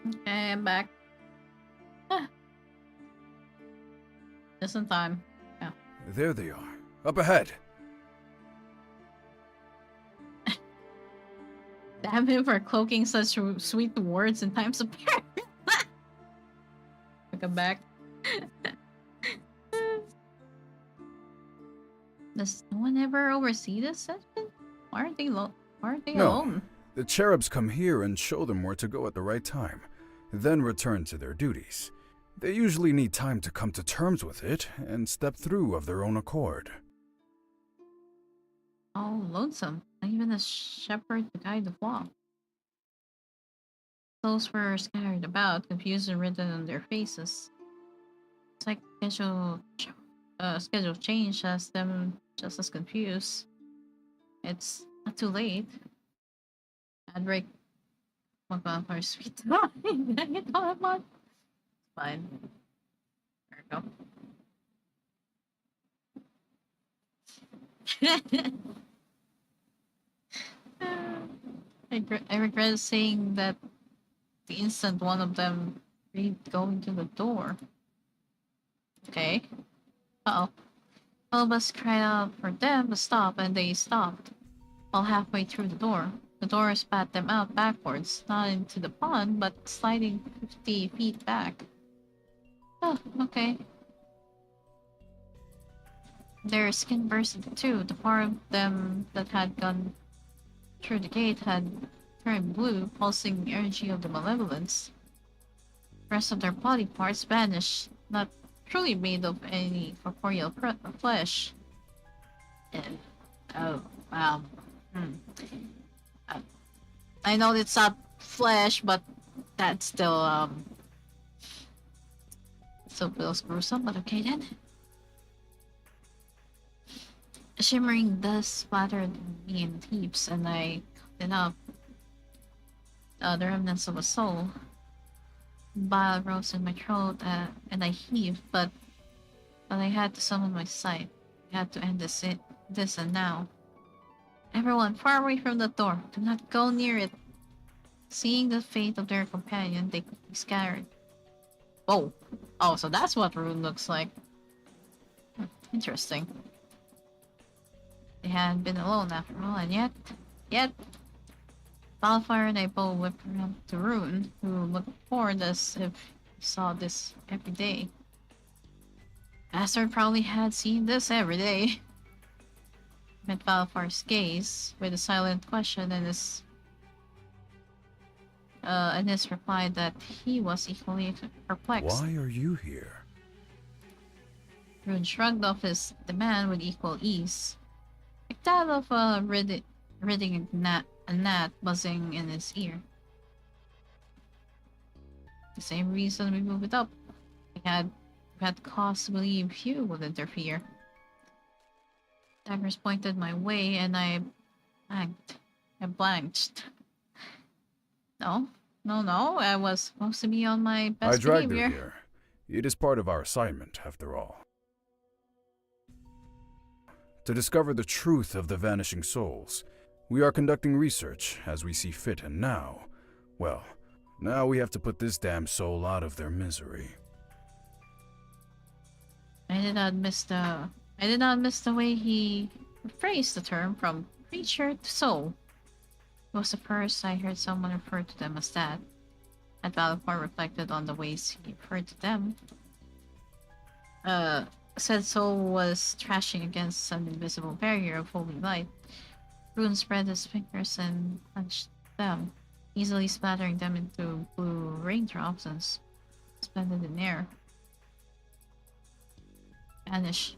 Okay, I'm back. Ah, just in time. Yeah. There they are. Up ahead. Damn him for cloaking such sweet words in times of peril. Welcome back. Does no one ever oversee this session? Why aren't they No. alone? The cherubs come here and show them where to go at the right time, then return to their duties. They usually need time to come to terms with it and step through of their own accord. Oh, lonesome. Not even a shepherd to guide the flock. Those were scattered about, confused and written on their faces. It's like schedule change has them just as confused. It's not too late. I'd break my vampire sweet time. Did I get all that much? Fine. There we go. I regret saying that the instant one of them read going to the door. Okay. Uh-oh. All of us cried out for them to stop, and they stopped. While halfway through the door spat them out backwards, not into the pond, but sliding 50 feet back. Oh, okay. Their skin bursted too. The part of them that had gone through the gate had turned blue, pulsing the energy of the malevolence. The rest of their body parts vanished, not truly made of any corporeal flesh. And, oh, wow. I know it's not flesh, but that's still, still feels gruesome, but okay then. Shimmering dust splattered me in heaps, and I caught it up. The remnants of a soul. Bile rose in my throat, and I heaved, but I had to summon my sight. I had to end this and now. Everyone, far away from the door. Do not go near it. Seeing the fate of their companion, they scattered. Oh. Oh, so that's what Rune looks like. Interesting. They hadn't been alone after all, and yet, Valefar and I both whipped around to Rune, who looked bored as if he saw this every day. Bastard probably had seen this every day. Met Valefar's gaze with a silent question and his reply that he was equally perplexed. Why are you here? Rune shrugged off his demand with equal ease, like that of ridding a gnat buzzing in his ear. The same reason we moved it up. We had cause to believe Hugh would interfere. Daggers pointed my way, and I blanked. No, I was supposed to be on my best I dragged behavior. her here. It is part of our assignment, after all. To discover the truth of the vanishing souls. We are conducting research as we see fit, and now we have to put this damn soul out of their misery. I did not miss the way he phrased the term from creature to soul. It was the first I heard someone refer to them as that. Had Valefar reflected on the ways he referred to them. Said soul was trashing against some invisible barrier of holy light. Rune spread his fingers and punched them, easily splattering them into blue raindrops and suspended in air. Vanish.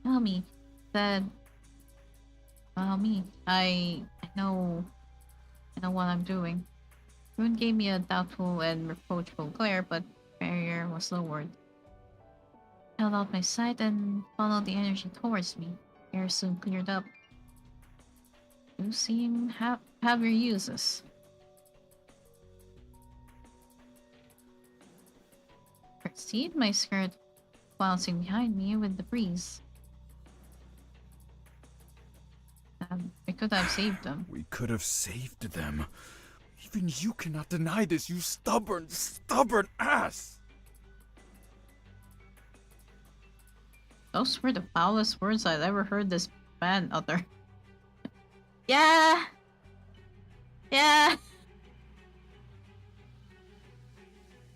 Tell me, said. Well, me. I know what I'm doing. Rune gave me a doubtful and reproachful glare, but barrier was lowered. Held out my sight and followed the energy towards me. Air soon cleared up. You seem have your uses. Perceived my skirt bouncing behind me with the breeze. We could have saved them. We could have saved them. Even you cannot deny this, you stubborn ass! Those were the foulest words I'd ever heard this man utter. Yeah! Yeah!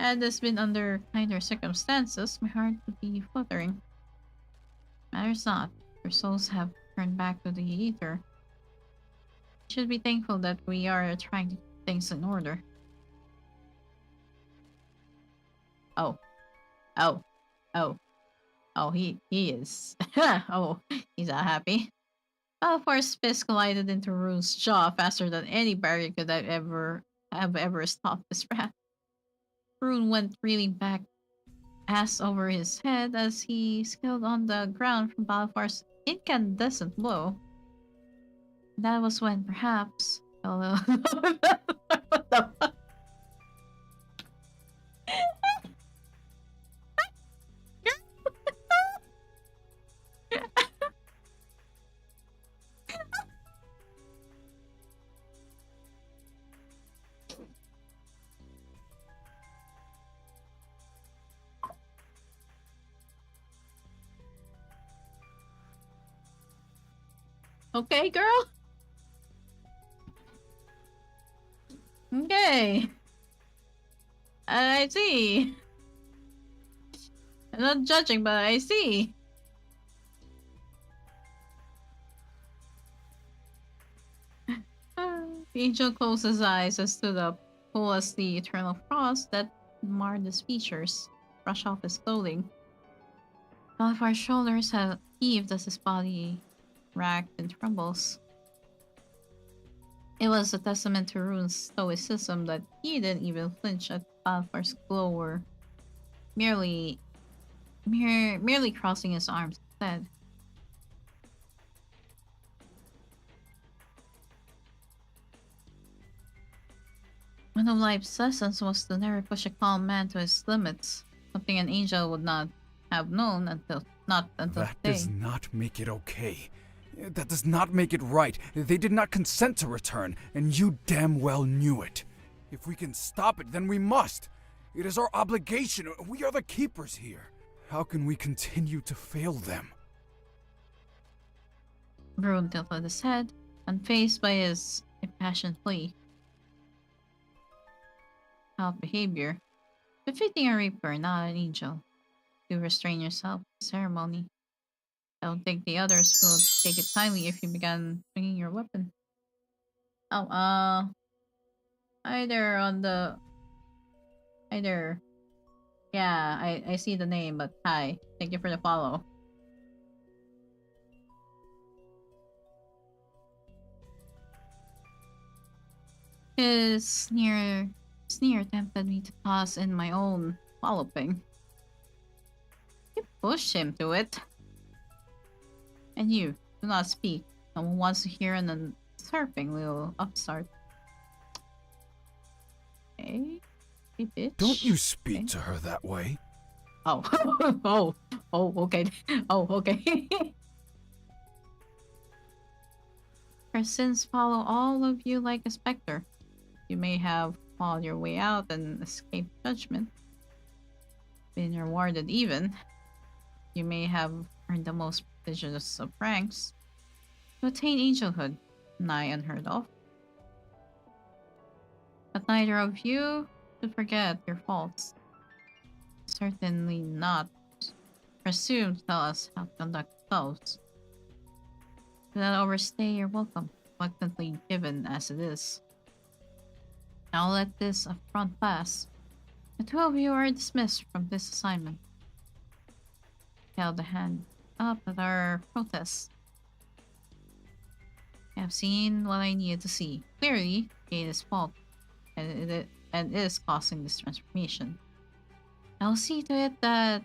Had this been under kinder circumstances, my heart would be fluttering. Matters not. Our souls have turned back to the ether. We should be thankful that we are trying to keep things in order. Oh. Oh. Oh. Oh, he is. Oh, he's not happy. Valfar's fist collided into Rune's jaw faster than any barrier could have ever stopped this rat. Rune went reeling back, ass over his head as he skilled on the ground from Valfar's incandescent blow. That was when, perhaps, what the fuck? Okay, girl. Okay. I see. I'm not judging, but I see. The angel closed his eyes and stood up, cool as the eternal frost that marred his features, brushed off his clothing. Valefar's shoulders had heaved as his body racked in trembles. It was a testament to Rune's stoicism that he didn't even flinch at Valefar's glow or merely crossing his arms instead. One of life's lessons was to never push a calm man to his limits, something an angel would not have known until That today. does not make it okay. That does not make it right. They did not consent to return, and you damn well knew it. If we can stop it, then we must. It is our obligation. We are the keepers here. How can we continue to fail them? Rune tilted his head, unfazed by his impassioned plea. Out behavior, befitting a reaper, not an angel. Do restrain yourself. Ceremony. I don't think the others will take it kindly if you began swinging your weapon. Oh, hi there on the... Hi there. Yeah, I see the name, but hi. Thank you for the follow. His sneer tempted me to toss in my own walloping. You pushed him to it. And you, do not speak. No one wants to hear an usurping little upstart. Hey, bitch. Don't you speak to her that way. Oh, okay. Oh, okay. Her sins follow all of you like a specter. You may have fought your way out and escaped judgment. Been rewarded even. You may have earned the most prestigious of ranks. To attain angelhood, nigh unheard of. But neither of you should forget your faults. Certainly not presume to tell us how to conduct ourselves. Do not overstay your welcome, reluctantly given as it is. I'll let this affront pass. The two of you are dismissed from this assignment. Held the hand up at our protest. I have seen what I needed to see. Clearly, it is fault, and is causing this transformation. I'll see to it that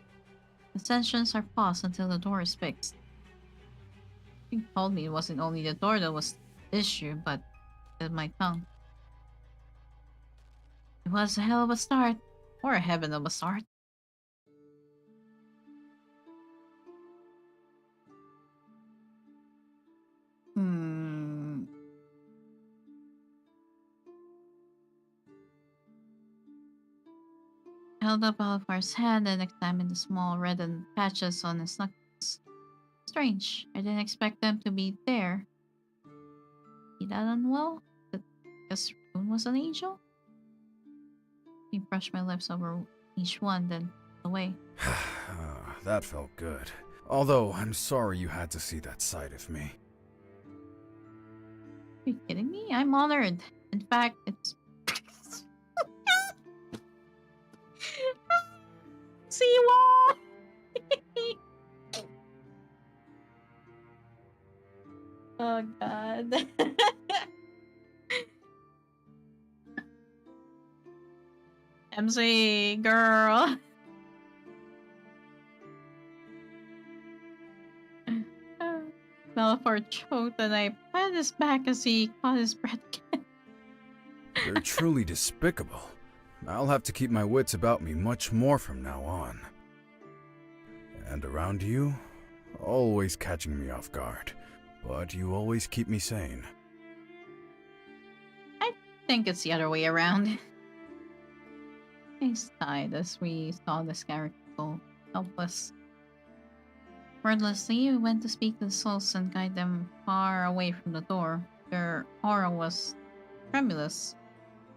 ascensions are paused until the door is fixed. You told me it wasn't only the door that was the issue, but my tongue. It was a hell of a start, or a heaven of a start. held up Valefar's hand and examined the small reddened patches on his knuckles. Strange. I didn't expect them to be there. He that unwell? That this Rune was an angel? He brushed my lips over each one, then away. That felt good. Although, I'm sorry you had to see that side of me. Are you kidding me? I'm honored. In fact, it's... See you all! Oh, God. MC, girl. Valefar choked and I pat his back as he caught his breath again. You're truly despicable. I'll have to keep my wits about me much more from now on. And around you, always catching me off guard. But you always keep me sane. I think it's the other way around. I sighed as we saw this character go helpless. Wordlessly, we went to speak to the souls and guide them far away from the door. Their aura was tremulous,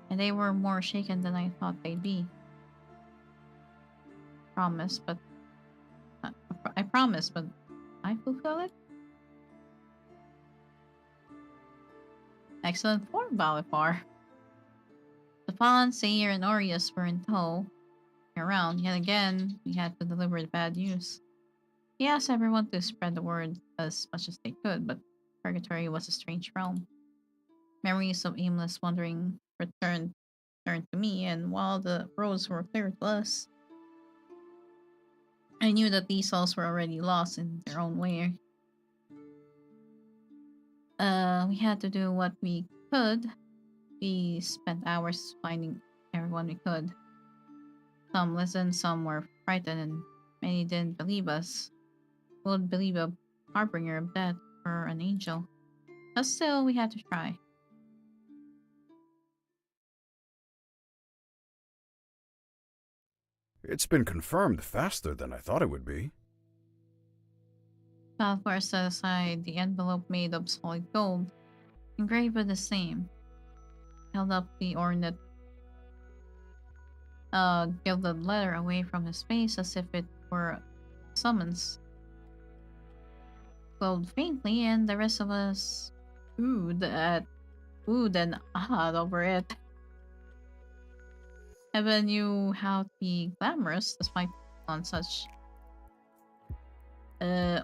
and they were more shaken than I thought they'd be. I promise, but I fulfill it? Excellent form, Valefar. The Fallen, Sayer, and ARIES were in tow. Around, yet again, we had to deliver the bad news. He asked everyone to spread the word as much as they could, but Purgatory was a strange realm. Memories of aimless wandering returned to me, and while the roads were clear to us, I knew that these souls were already lost in their own way. We had to do what we could. We spent hours finding everyone we could. Some listened, some were frightened, and many didn't believe us. Who would believe a harbinger of death or an angel? But still, we had to try. It's been confirmed faster than I thought it would be. Valefar set aside the envelope made of solid gold, engraved with his name. Held up the ornate gilded letter away from his face as if it were a summons. Glowed faintly, and the rest of us oohed and awed over it. Heaven knew how to be glamorous despite on such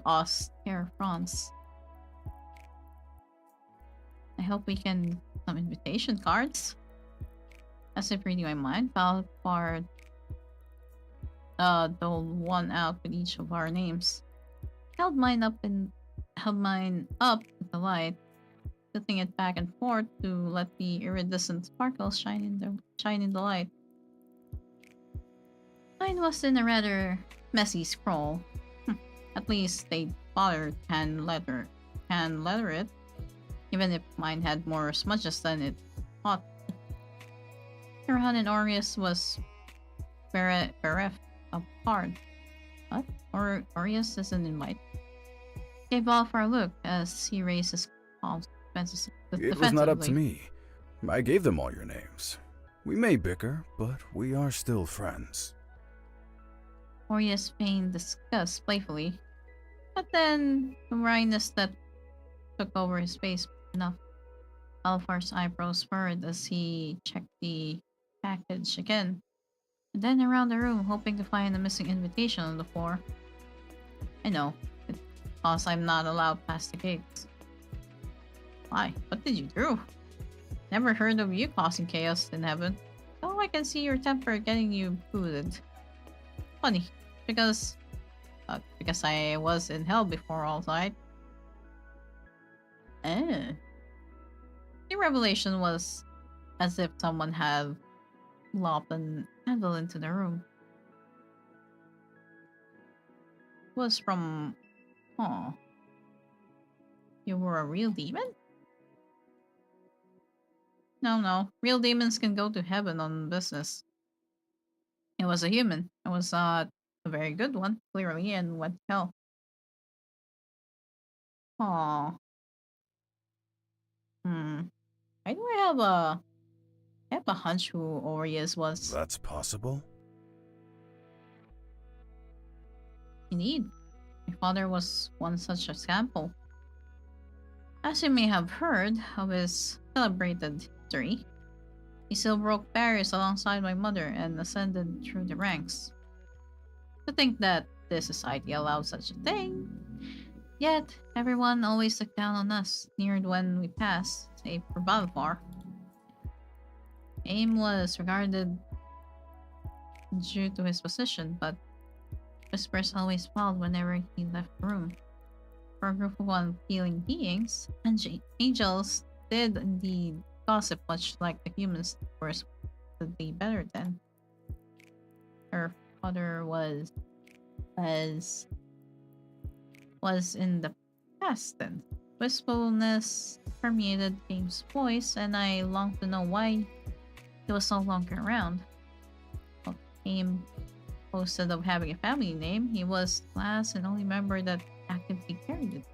austere fronts. I hope we can get some invitation cards. As if reading my mind, Valefar doled one out with each of our names. Held mine up with the light, tilting it back and forth to let the iridescent sparkles shine in the light. Mine was in a rather messy scroll. At least they bothered hand letter it, even if mine had more smudges than it ought. Kirahan and ARIES was bereft of card. What? ARIES isn't invite. Gave Valefar a look as he raised his palms defensively. It was not up to me. I gave them all your names. We may bicker, but we are still friends. ARIES feigned disgust playfully, but then the wryness that took over his face was enough. Valfar's eyebrows furrowed as he checked the package again, and then around the room, hoping to find the missing invitation on the floor. I know, it's because I'm not allowed past the gates. Why? What did you do? Never heard of you causing chaos in heaven. Oh, I can see your temper getting you booted. Funny, because I was in hell before all night. The revelation was as if someone had lopped a candle into the room. It was from... Oh. You were a real demon? No. Real demons can go to heaven on business. It was a human. It was not a very good one, clearly, and went to hell. Aw. Hmm. Why do I have a hunch who Orius was? That's possible? Indeed. My father was one such example. As you may have heard of his celebrated history, he still broke barriers alongside my mother and ascended through the ranks. To think that this society allowed such a thing, yet everyone always looked down on us, sneered when we passed, save for Valefar. Aim was regarded due to his position, but whispers always followed whenever he left the room. For a group of unfeeling beings, angels did indeed gossip much like the humans were supposedly better than. Her father was was in the past tense. Wistfulness permeated James' voice, and I longed to know why he was no longer around. Well, Aim boasted of having a family name. He was the last and only member that actively carried it.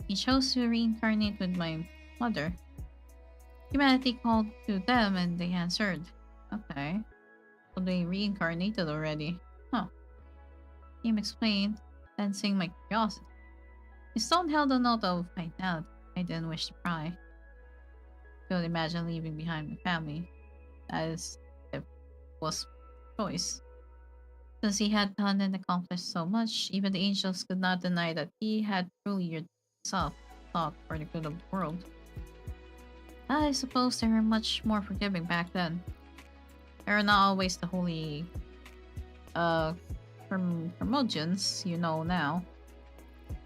He chose to reincarnate with my mother. Humanity called to them and they answered. Okay. So they reincarnated already. Huh. Kim explained, sensing my curiosity. His tone held a note of finality. I didn't wish to pry. Could imagine leaving behind my family. As if it was choice. Since he had done and accomplished so much, even the angels could not deny that he had truly used himself thought for the good of the world. I suppose they were much more forgiving back then. They were not always the holy uh curmudgeons you know now.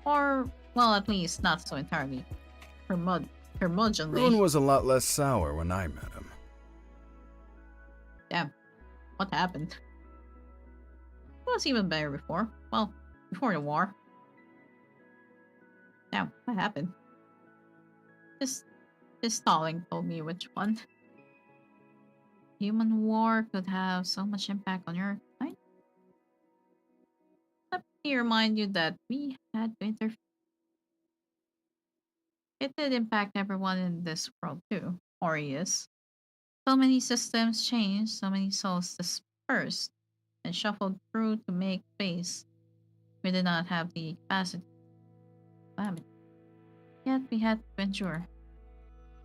Or well, at least not so entirely Bruin curmudgeonly. was a lot less sour when I met him. Damn, what happened? It was even better before. Well, before the war. Now, what happened? Just his stalling told me which one. Human war could have so much impact on your mind. Let me remind you that we had to interfere. It did impact everyone in this world too, ARIES. So many systems changed, so many souls dispersed and shuffled through to make space. We did not have the capacity to have it. Yet we had to endure.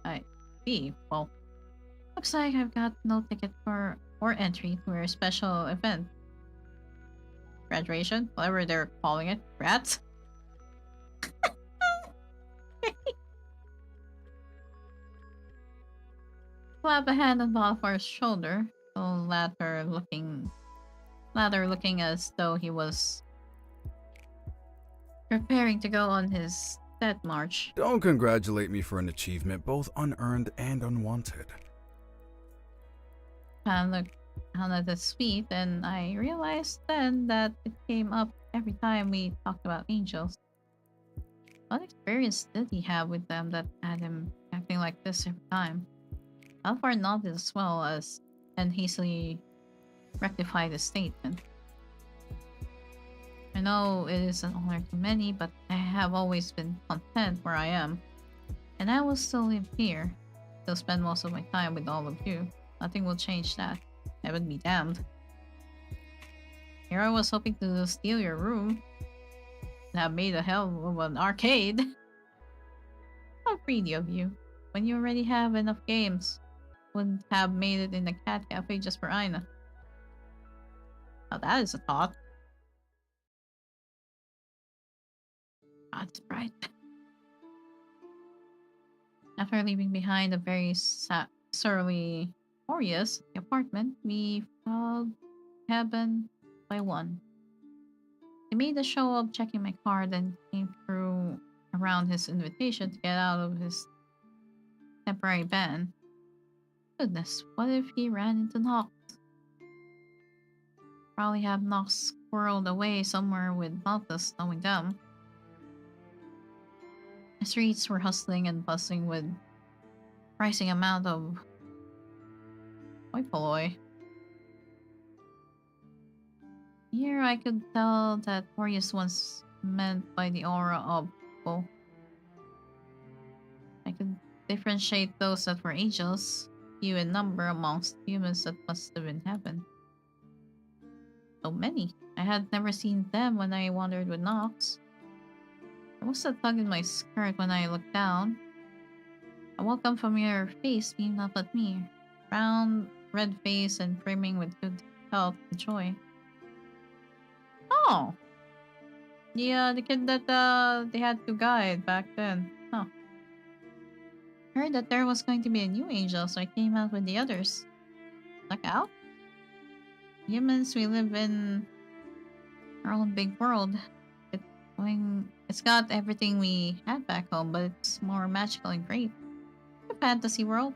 I see. Well, looks like I've got no ticket for or entry to a special event. Graduation, whatever they're calling it. Rats? Slap a hand on Balfour's shoulder, the latter looking as though he was preparing to go on his death march. Don't congratulate me for an achievement both unearned and unwanted. Pan looked down at his feet, and I realized then that it came up every time we talked about angels. What experience did he have with them that had him acting like this every time? Alvar nodded as well as and hastily rectified his statement. I know it is an honor to many, but I have always been content where I am. And I will still live here. Still spend most of my time with all of you. Nothing will change that. Heaven be damned. Here I was hoping to steal your room and have made a hell of an arcade. How greedy of you. When you already have enough games, wouldn't have made it in a cat cafe just for Aina. Now that is a thought. That's right. After leaving behind a very surly Aureus, the apartment, we followed heaven by one. He made a show of checking my card and came through around his invitation to get out of his temporary ban. Goodness, what if he ran into Nox? Probably have Nox squirreled away somewhere with Malthus knowing them. The streets were hustling and bustling with rising amount of hoi polloi. Here I could tell that Arius was meant by the aura of people. I could differentiate those that were angels, few in number amongst humans that must have been heaven. So many. I had never seen them when I wandered with Nox. There was a tug in my skirt when I looked down. A welcome familiar face beamed up at me, round, red face and brimming with good health and joy. Oh, the kid that they had to guide back then. Huh. Heard that there was going to be a new angel, so I came out with the others. Look out. Humans, we live in our own big world. It's got everything we had back home, but it's more magical and great. A fantasy world.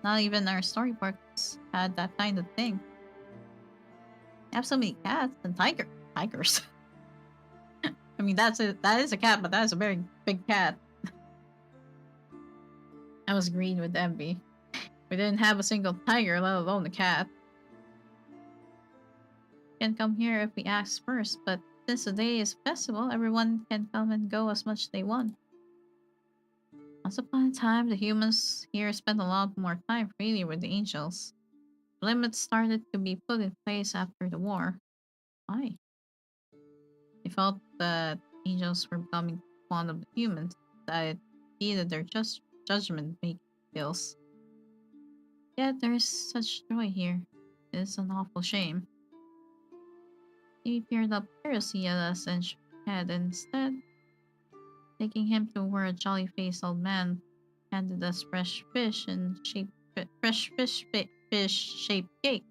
Not even our storybooks had that kind of thing. Have so many cats and tigers. I mean, that is a cat, but that is a very big cat. I was green with envy. We didn't have a single tiger, let alone a cat. Can come here if we ask first, but since today is festival, everyone can come and go as much as they want. Once upon a time, the humans here spent a lot more time freely with the angels. Limits started to be put in place after the war. Why? They felt that angels were becoming fond of the humans, that it needed their judgment making skills. Yet there is such joy here. It is an awful shame. He peered up curiously at us and shook his head, and instead, taking him to where a jolly-faced old man handed us fresh fish and fish-shaped cake.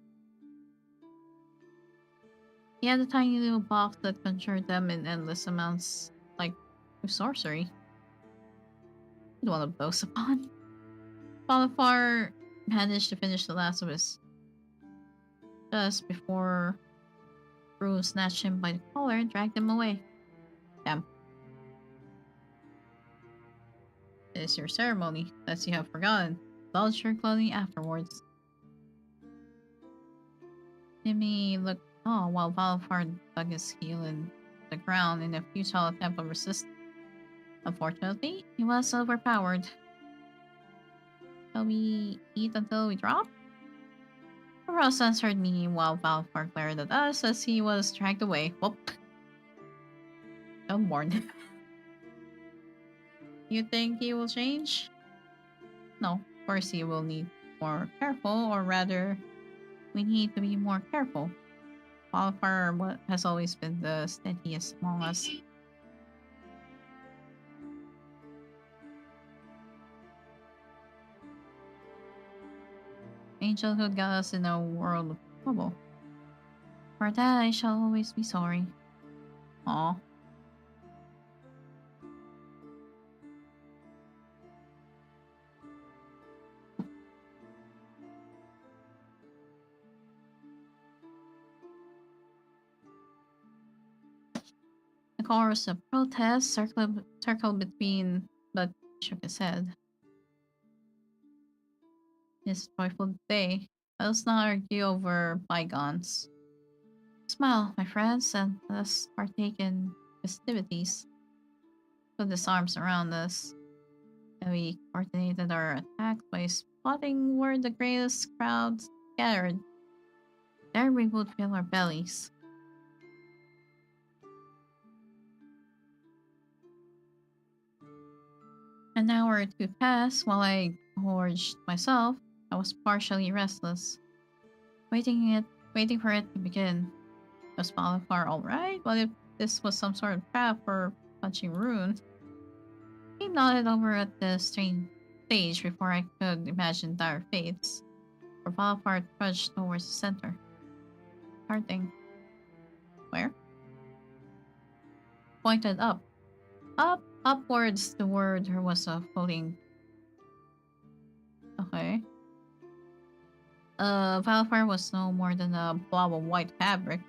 He had a tiny little box that conjured them in endless amounts, like through sorcery. He'd one of those upon. Valefar managed to finish the last of his just before Brew snatched him by the collar and dragged him away. Damn. It is your ceremony, lest you have forgotten. Indulge your clothing afterwards. Timmy looked while Valefar dug his heel in the ground in a futile attempt of resistance. Unfortunately, he was overpowered. Shall we eat until we drop? Ross answered me while Valefar glared at us as he was dragged away. Whoop. Don't warn him. You think he will change? No, of course he will need more careful, or rather, we need to be more careful. Valefar has always been the steadiest among us. Angelhood got us in a world of trouble. For that, I shall always be sorry. Aw. The chorus of protest circled between, but shook his head. It's a joyful day. Let us not argue over bygones. Smile, my friends, and let us partake in festivities. Put his arms around us, and we coordinated our attack by spotting where the greatest crowds gathered. There we would fill our bellies. An hour or two passed while I gorged myself. I was partially restless, waiting for it to begin. Was Valefar alright? What if this was some sort of trap or punching rune? He nodded over at the stage before I could imagine dire fates. For Valefar trudged towards the center. Starting. Where? Pointed up. Upwards toward there was a floating. Okay. Valefar was no more than a blob of white fabric.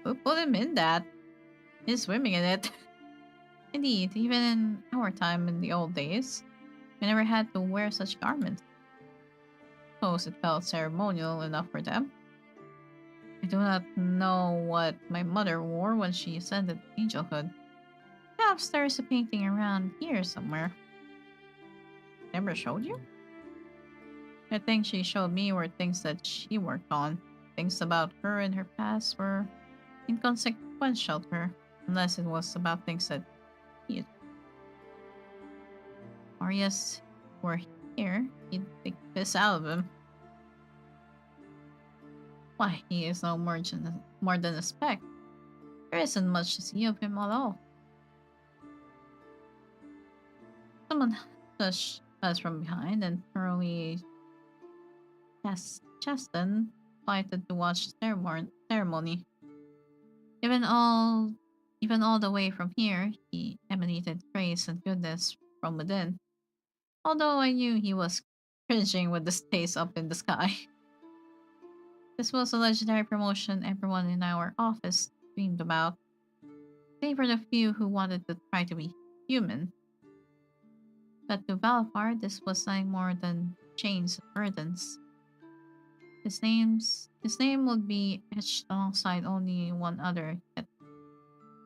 Who put him in that? He's swimming in it. Indeed, even in our time in the old days, we never had to wear such garments. Suppose it felt ceremonial enough for them. I do not know what my mother wore when she ascended angelhood. Perhaps there's a painting around here somewhere. Never showed you? The things she showed me were things that she worked on. Things about her and her past were inconsequential to her, unless it was about things that he ARIES were here, he'd pick this out of him. Why, he is no more than a speck. There isn't much to see of him at all. Someone touched us from behind and thoroughly Chaston fighted to watch the ceremony. Even all even all the way from here, he emanated grace and goodness from within. Although I knew he was cringing with the stays up in the sky. This was a legendary promotion everyone in our office dreamed about. They were the few who wanted to try to be human. But to Valefar, this was nothing more than chains and burdens. His name would be etched alongside only one other, yet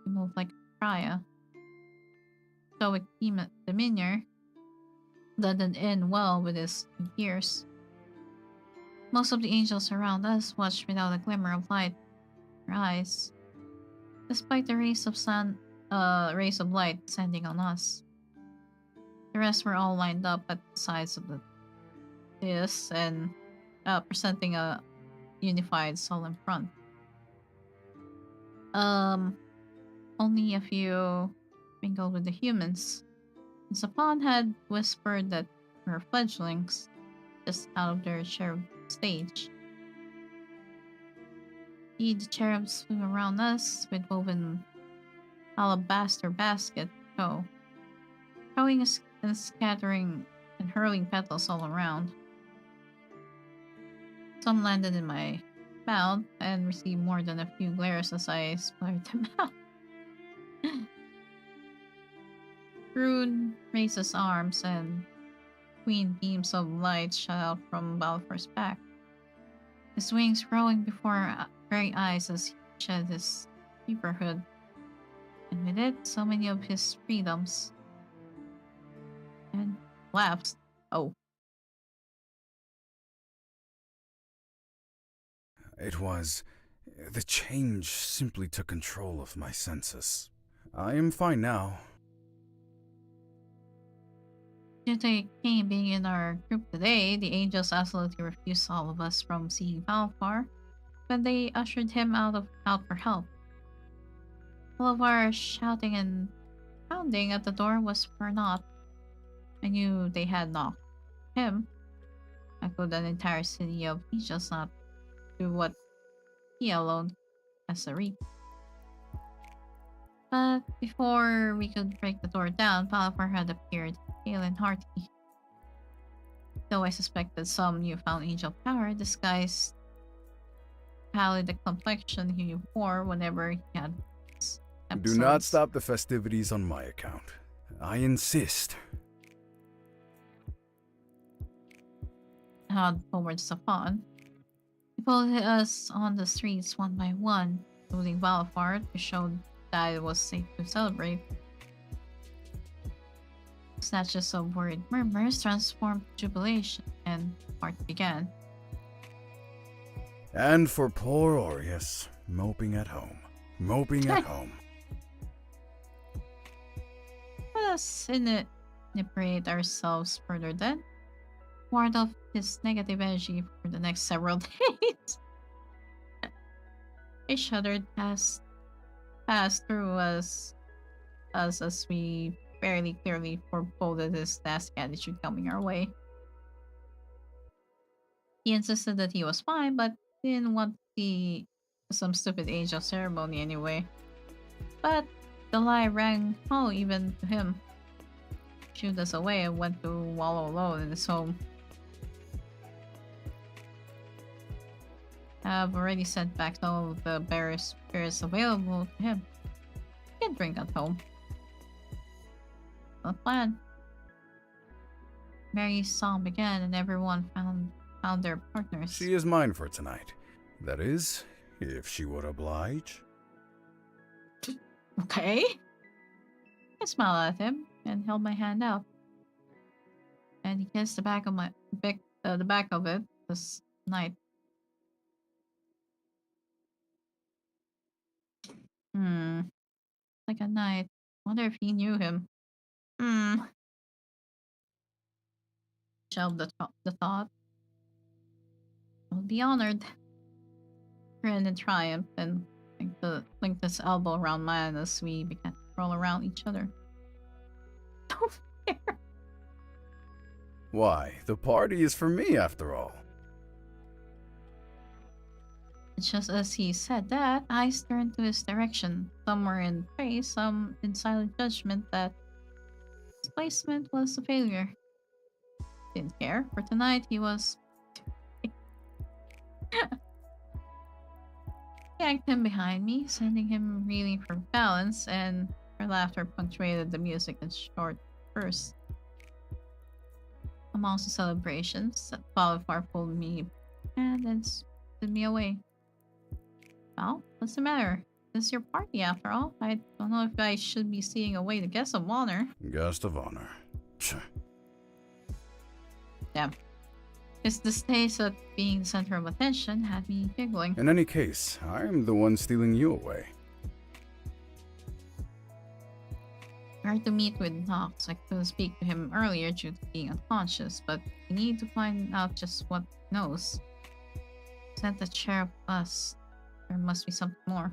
he moved like a pariah. Stoic demeanor blended in well with his years. Most of the angels around us watched without a glimmer of light in their eyes, despite the rays of light descending on us. The rest were all lined up at the sides of the dais and presenting a unified solemn front. Only a few mingled with the humans. And Sapon had whispered that her fledglings just out of their cherub stage. The cherubs flew around us with woven alabaster basket, throwing and scattering and hurling petals all around. Some landed in my mouth and received more than a few glares as I splattered them out. Rune raised his arms and twin beams of light shot out from Balfour's back, his wings growing before our very eyes as he shed his reaperhood, and with it, so many of his freedoms. And collapsed. Oh. It was... the change simply took control of my senses. I am fine now. Due to Kane being in our group today, the angels absolutely refused all of us from seeing Valefar when they ushered him out for help. All of our shouting and pounding at the door was for naught. I knew they had knocked him. I could an entire city of angels not do what he alone has a reap. But before we could break the door down, Valefar had appeared, pale and hearty. Though I suspected some newfound angel power disguised pallid the complexion he wore whenever he had episodes. Do not stop the festivities on my account. I insist. Had towards Sapon. He pulled us on the streets one by one, including Valefar, to show that it was safe to celebrate. Snatches of worried murmurs transformed to jubilation, and the party began. And for poor ARIES, moping at home. Moping at home. Let us inebriate ourselves further then. Ward off his negative energy for the next several days. I shuddered passed through us as we fairly clearly foreboded his nasty attitude coming our way. He insisted that he was fine, but didn't want to see some stupid angel ceremony anyway. But the lie rang hollow even to him. He shooed us away and went to wallow alone in his home. I've already sent back some of the barest spirits available to him. He can drink at home. No plan. Mary's song began and everyone found their partners. She is mine for tonight. That is, if she would oblige. Okay. I smiled at him and held my hand out. And he kissed the back of the back of it this night. Like a night. Wonder if he knew him. Shelved the thought. I would be honored. Grin in triumph and linked his elbow around mine as we began to roll around each other. Don't care. Why, the party is for me after all. Just as he said that, eyes turned to his direction, some were in praise, some in silent judgment that his placement was a failure. Didn't care. For tonight, he was... yanked him behind me, sending him reeling for balance, and her laughter punctuated the music in short bursts. Amongst the celebrations, Valefar pulled me and then stood me away. Well, what's the matter? This is your party after all. I don't know if I should be seeing away the guest of honor. Guest of honor. Damn. His distaste at being the center of attention had me giggling. In any case, I'm the one stealing you away. Hard to meet with Knox. I couldn't speak to him earlier due to being unconscious, but we need to find out just what he knows. Sent the chair of us. There must be something more.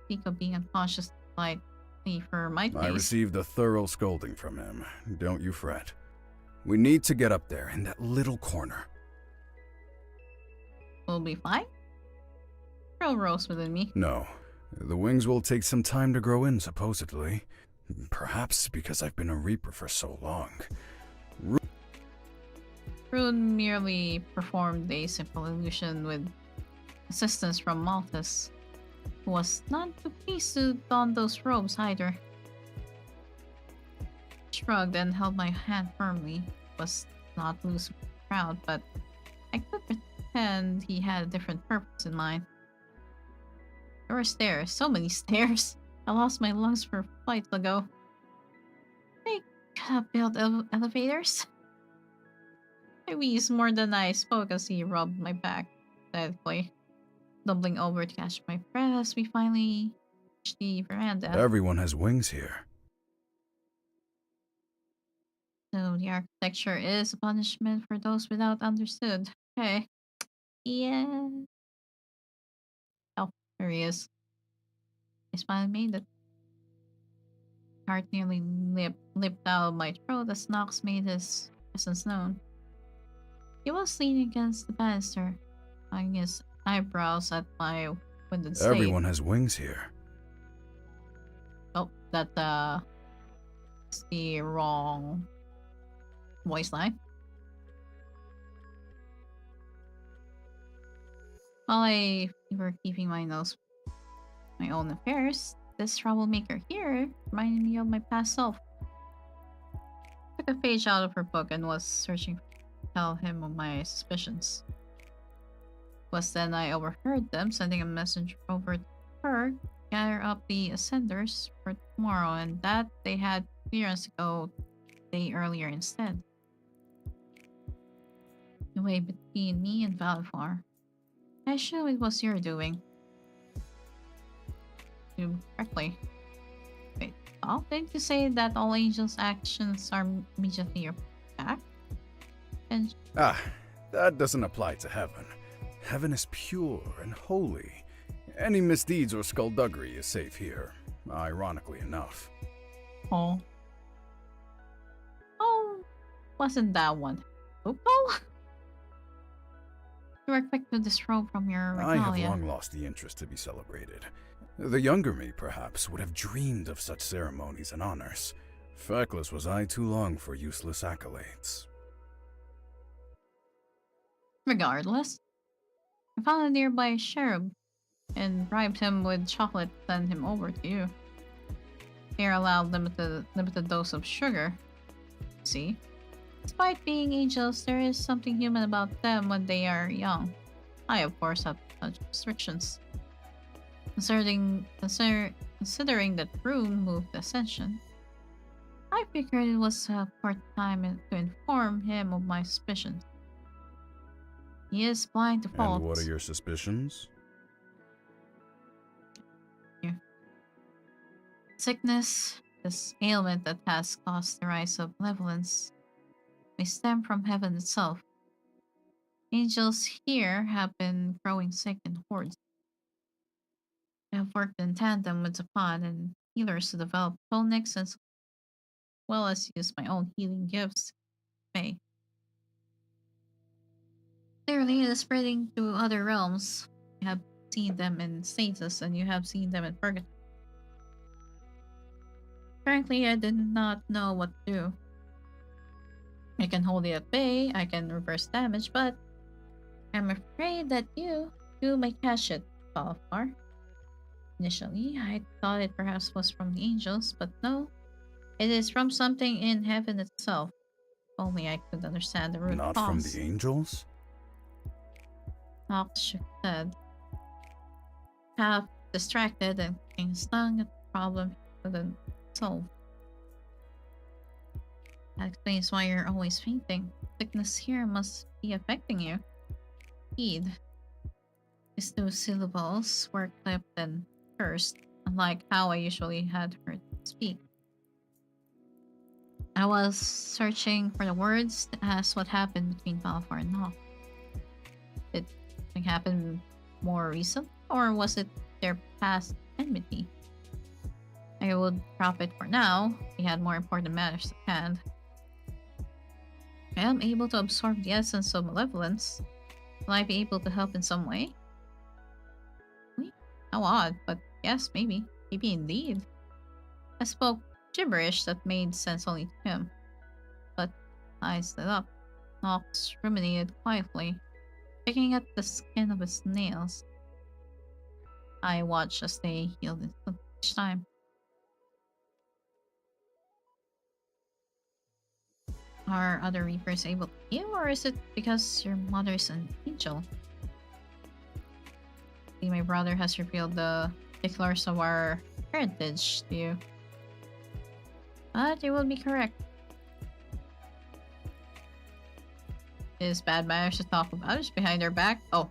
Speak of being unconscious lightly for my taste. I received a thorough scolding from him. Don't you fret. We need to get up there in that little corner. We'll be fine? Thrill rose within me. No. The wings will take some time to grow in, supposedly. Perhaps because I've been a Reaper for so long. Rune merely performed a simple illusion with assistance from Malthus, who was none too pleased to don those robes either. Shrugged and held my hand firmly. Was not loose or proud, but I could pretend he had a different purpose in mind. There were stairs, so many stairs. I lost my lungs for flights ago. They could have built elevators. I wheezed more than I spoke as he rubbed my back steadily. Doubling over to catch my breath as we finally reached the veranda. Everyone has wings here. So the architecture is a punishment for those without understood. Okay. Yeah. Oh, there he is. I smiled and made it. Heart nearly leaped out of my throat as Knox made his presence known. He was leaning against the banister, hanging his eyebrows at my winded state. Everyone has wings here. Oh, that's the wrong voice line. While we were keeping my nose my own affairs, this troublemaker here reminded me of my past self. Took a page out of her book and was searching to tell him of my suspicions. Was then I overheard them sending a message over to her, gather up the ascenders for tomorrow, and that they had clearance to go a day earlier instead. The way between me and Valefar. I assume it was your doing. You correctly. Wait, oh, didn't you say that all angels' actions are immediately your back? And That doesn't apply to heaven. Heaven is pure and holy. Any misdeeds or skullduggery is safe here, ironically enough. oh, wasn't that one? Oh, you were quick to disrobe from your I have regalia. long lost the interest to be celebrated. The younger me, perhaps, would have dreamed of such ceremonies and honors. Feckless was I too long for useless accolades. Regardless, I found a nearby cherub and bribed him with chocolate to send him over to you. They are allowed limited dose of sugar. See? Despite being angels, there is something human about them when they are young. I, of course, have such restrictions. Considering that room moved Ascension, I figured it was a part time to inform him of my suspicions. He is blind to And what are faults. your suspicions? Here. Sickness, this ailment that has caused the rise of malevolence, may stem from heaven itself. Angels here have been growing sick in hordes. I have worked in tandem with the pod and healers to develop tonics as well as use my own healing gifts. May. Clearly, it is spreading to other realms. I have seen them in stasis, and you have seen them in purgatory. Frankly, I did not know what to do. I can hold it at bay, I can reverse damage, but I'm afraid that you may catch it, Valefar. Initially, I thought it perhaps was from the angels, but no, it is from something in heaven itself. If only I could understand the root Not from cause. the angels? Nox shook his head, half distracted and getting stung at the problem he couldn't solve. That explains why you're always fainting. Sickness here must be affecting you. Indeed. These two syllables were clipped and cursed, unlike how I usually had heard them speak. I was searching for the words to ask what happened between Valefar and Nox. Did something happen more recent, or was it their past enmity? I would drop it for now. We had more important matters at hand. I am able to absorb the essence of malevolence. Will I be able to help in some way? Wait, how odd, but yes, maybe. Maybe indeed. I spoke gibberish that made sense only to him. But eyes lit up. Nox ruminated quietly, picking at the skin of his nails. I watched as they healed each time. Are other Reapers able to heal, or is it because your mother is an angel? See, my brother has revealed the particulars of our heritage to you. But you will be correct. It is bad manners to talk about others behind their back. Oh.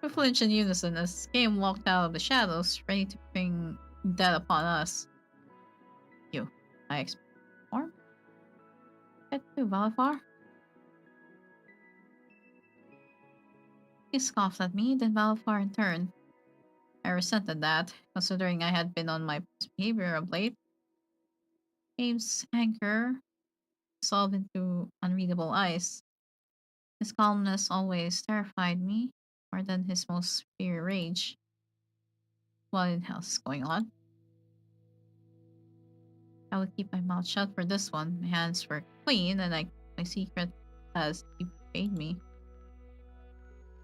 We flinched in unison as Game walked out of the shadows, ready to bring death upon us. You, I expect more. Get to Valefar. He scoffed at me, then Valefar in turn. I resented that, considering I had been on my best behavior of late. Game's anger dissolved into unreadable eyes. His calmness always terrified me more than his most fierce rage. What in hell is going on? I would keep my mouth shut for this one. My hands were clean, and my secret has betrayed me.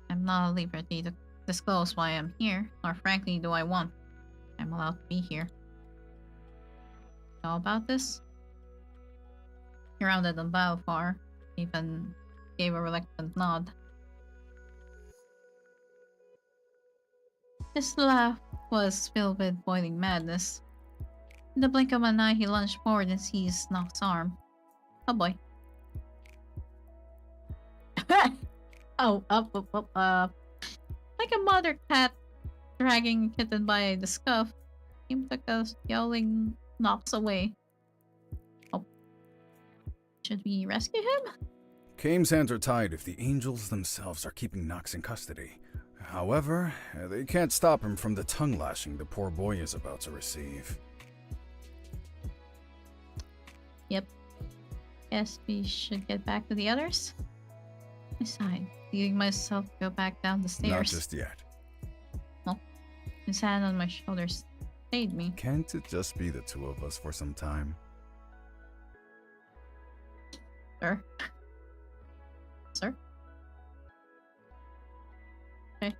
I'm not at liberty to disclose why I'm here, nor frankly do I want. I'm allowed to be here. Know about this? He rounded on Valefar, even gave a reluctant nod. His laugh was filled with boiling madness. In the blink of an eye, he lunged forward and seized Nox's arm. Oh boy. Oh, up. Like a mother cat dragging a kitten by the scuff, Kim took us yowling Nox away. Oh. Should we rescue him? Kame's hands are tied if the angels themselves are keeping Nox in custody. However, they can't stop him from the tongue lashing the poor boy is about to receive. Yep. Guess we should get back to the others. I sighed, leaving myself to go back down the stairs. Not just yet. Well, his hand on my shoulder stayed me. Can't it just be the two of us for some time? Sir? Sir? Okay.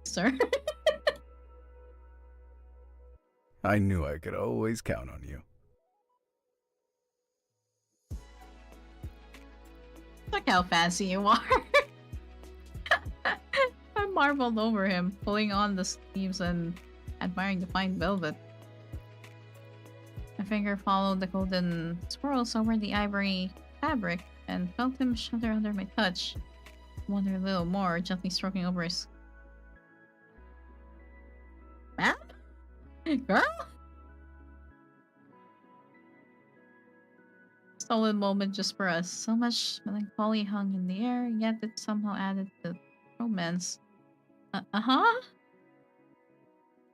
Sir? I knew I could always count on you. Look how fancy you are. I marveled over him, pulling on the sleeves and admiring the fine velvet. My finger followed the golden swirls over the ivory fabric and felt him shudder under my touch. Wondered a little more, gently stroking over his... Ma'am? Girl? Solid moment just for us. So much melancholy hung in the air, yet it somehow added to romance. Uh-huh?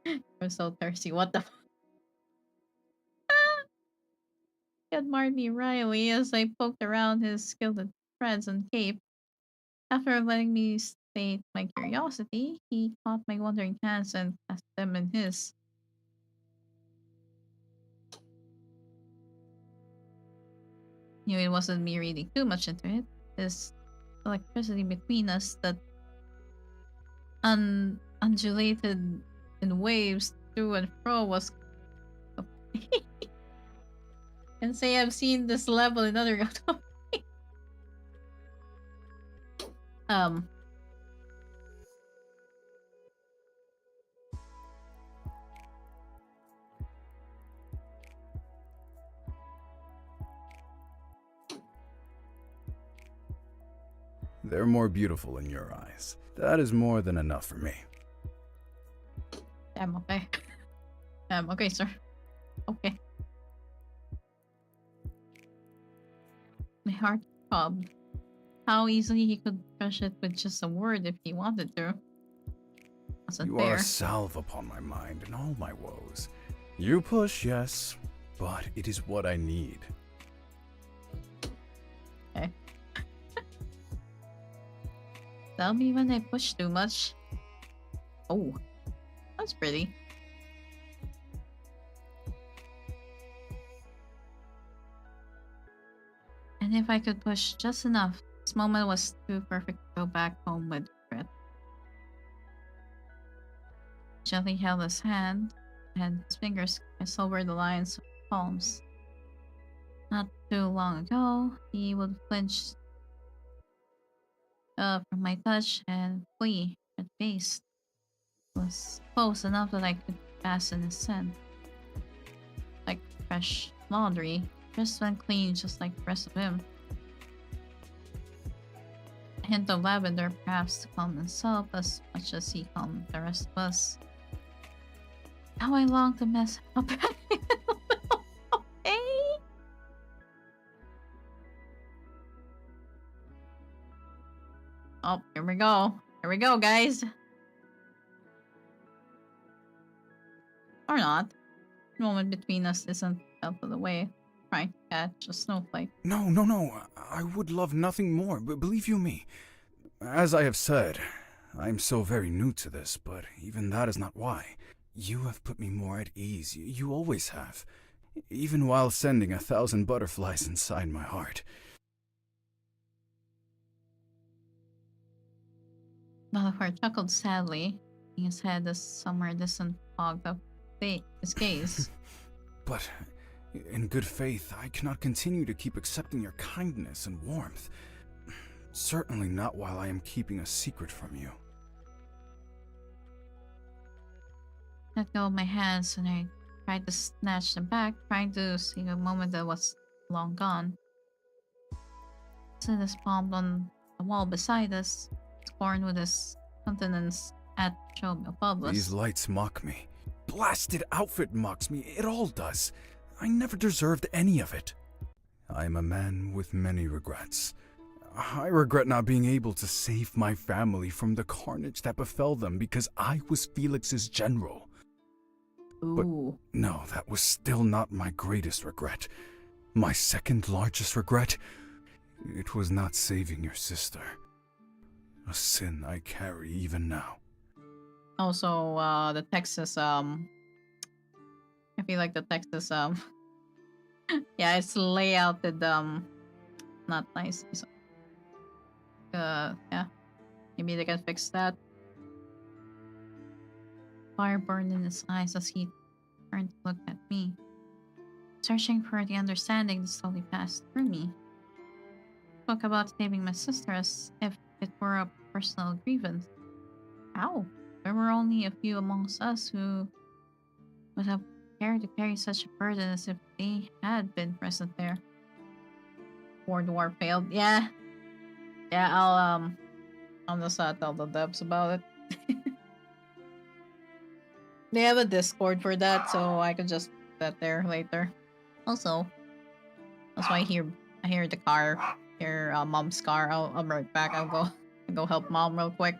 I'm so thirsty. What the... He admired me wryly as I poked around his gilded threads and cape. After letting me state my curiosity, he caught my wandering hands and cast them in his. Knew it wasn't me reading too much into it. This electricity between us that undulated in waves to and fro was... And say I've seen this level in other They're more beautiful in your eyes. That is more than enough for me. okay. Okay, sir. Okay. My heart throbbed. How easily he could crush it with just a word if he wanted to. Wasn't You fair. are a salve upon my mind and all my woes. You push, yes, but it is what I need. Okay. Tell me when I push too much. Oh, that's pretty. And if I could push just enough, this moment was too perfect to go back home with regret. Gently held his hand, and his fingers caressed over the lines of his palms. Not too long ago, he would flinch from my touch and flee at base. It was close enough that I could fasten his scent. Like fresh laundry, just went clean just like the rest of him. A hint of lavender perhaps to calm himself as much as he calmed the rest of us. How I long to mess up. Okay. Oh, here we go. Here we go, guys. Or not. The moment between us isn't out of the way. Trying to catch a snowflake. No. I would love nothing more, but believe you me. As I have said, I am so very new to this, but even that is not why. You have put me more at ease. You always have. Even while sending 1,000 butterflies inside my heart. Valefar chuckled sadly, laying his head as somewhere distant fogged up his gaze. But in good faith, I cannot continue to keep accepting your kindness and warmth. Certainly not while I am keeping a secret from you. Let go of my hands and I tried to snatch them back, trying to save a moment that was long gone. Sid palmed on the wall beside us, scorned with his countenance at show above us. These lights mock me. Blasted outfit mocks me. It all does. I never deserved any of it. I am a man with many regrets. I regret not being able to save my family from the carnage that befell them because I was Felix's general. Ooh. But no, that was still not my greatest regret. My second largest regret, it was not saving your sister. A sin I carry even now. Also, the text is, I feel like the text is, yeah, it's layouted, not nice. So, yeah, maybe they can fix that. Fire burned in his eyes as he turned to look at me, searching for the understanding that slowly passed through me. Spoke about saving my sister as if it were a personal grievance. How? There were only a few amongst us who would have cared to carry such a burden as if they had been present there. World War failed. Yeah. Yeah, I'll just tell the devs about it. They have a Discord for that, so I could just put that there later. Also, that's why I hear the car, hear mom's car. I'll be right back. I'll go help mom real quick.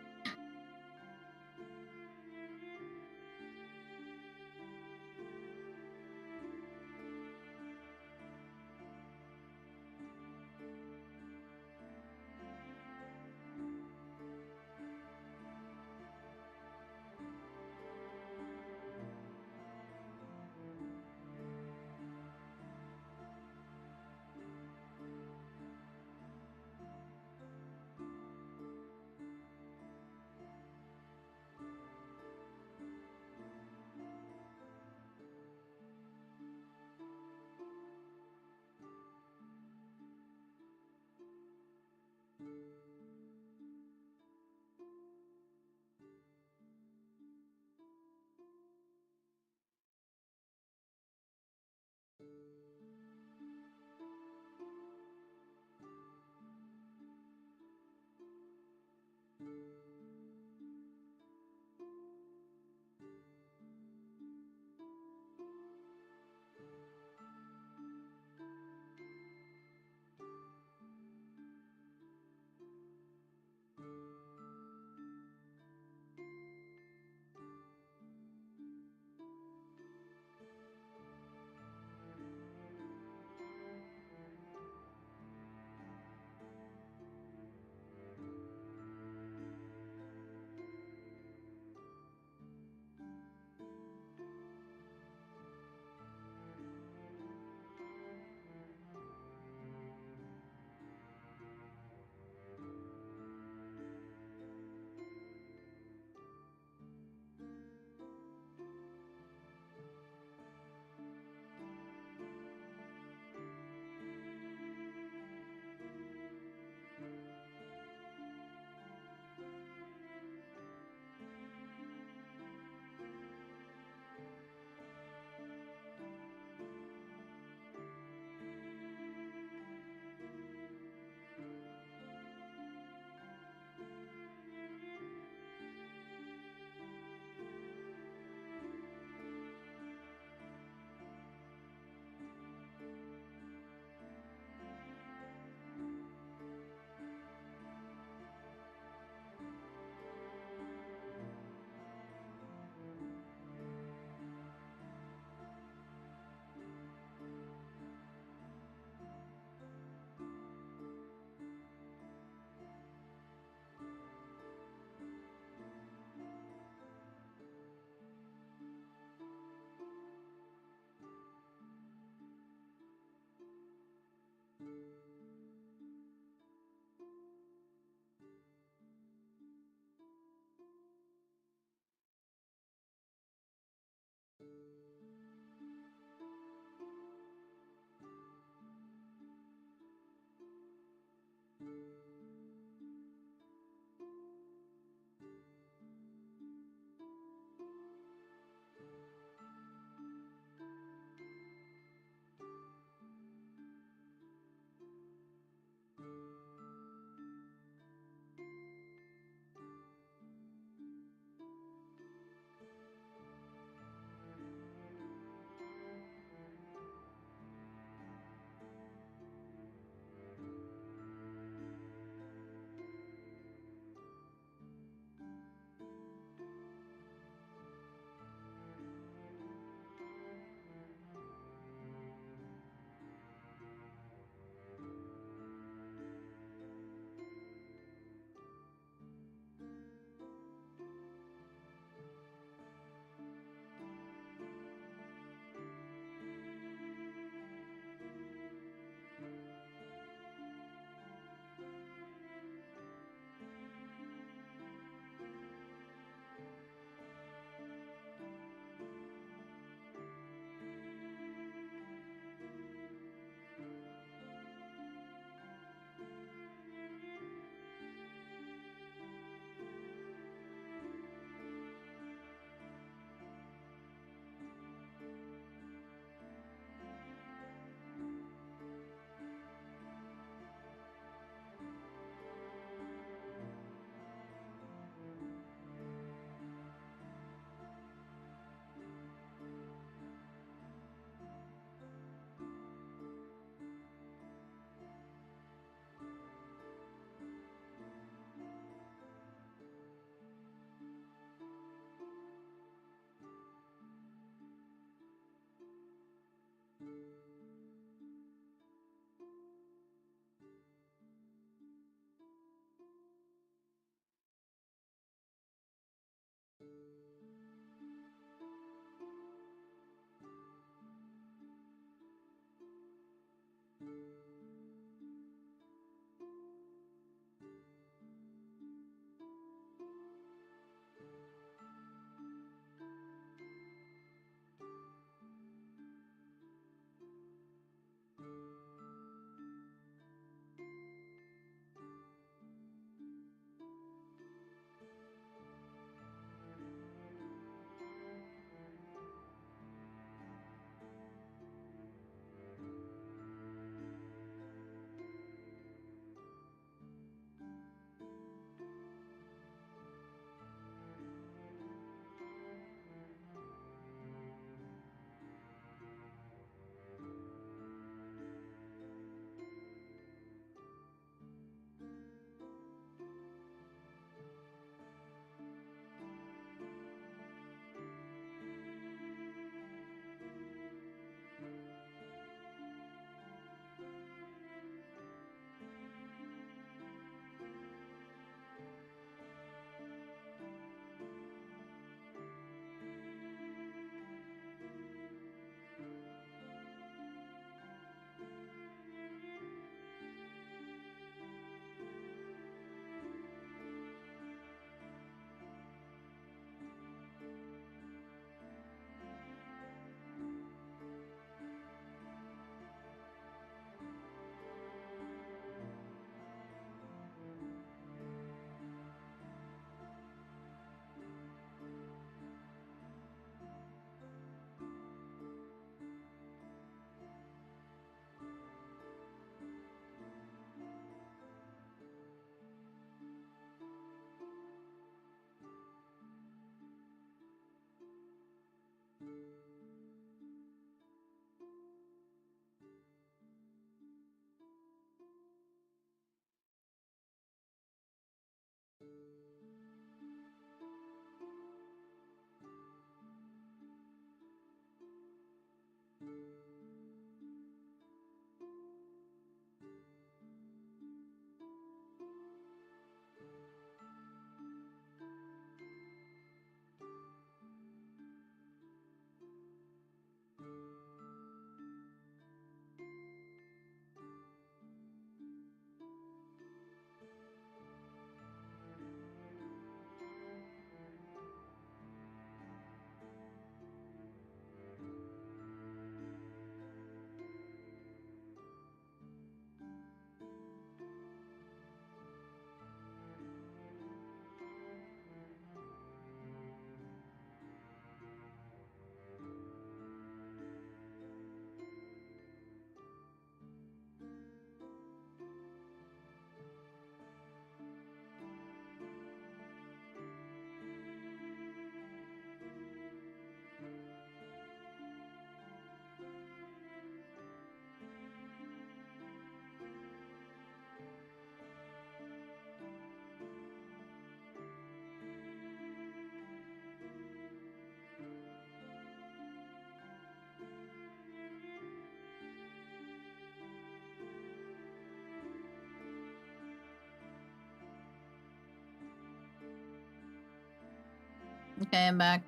Okay, I'm back.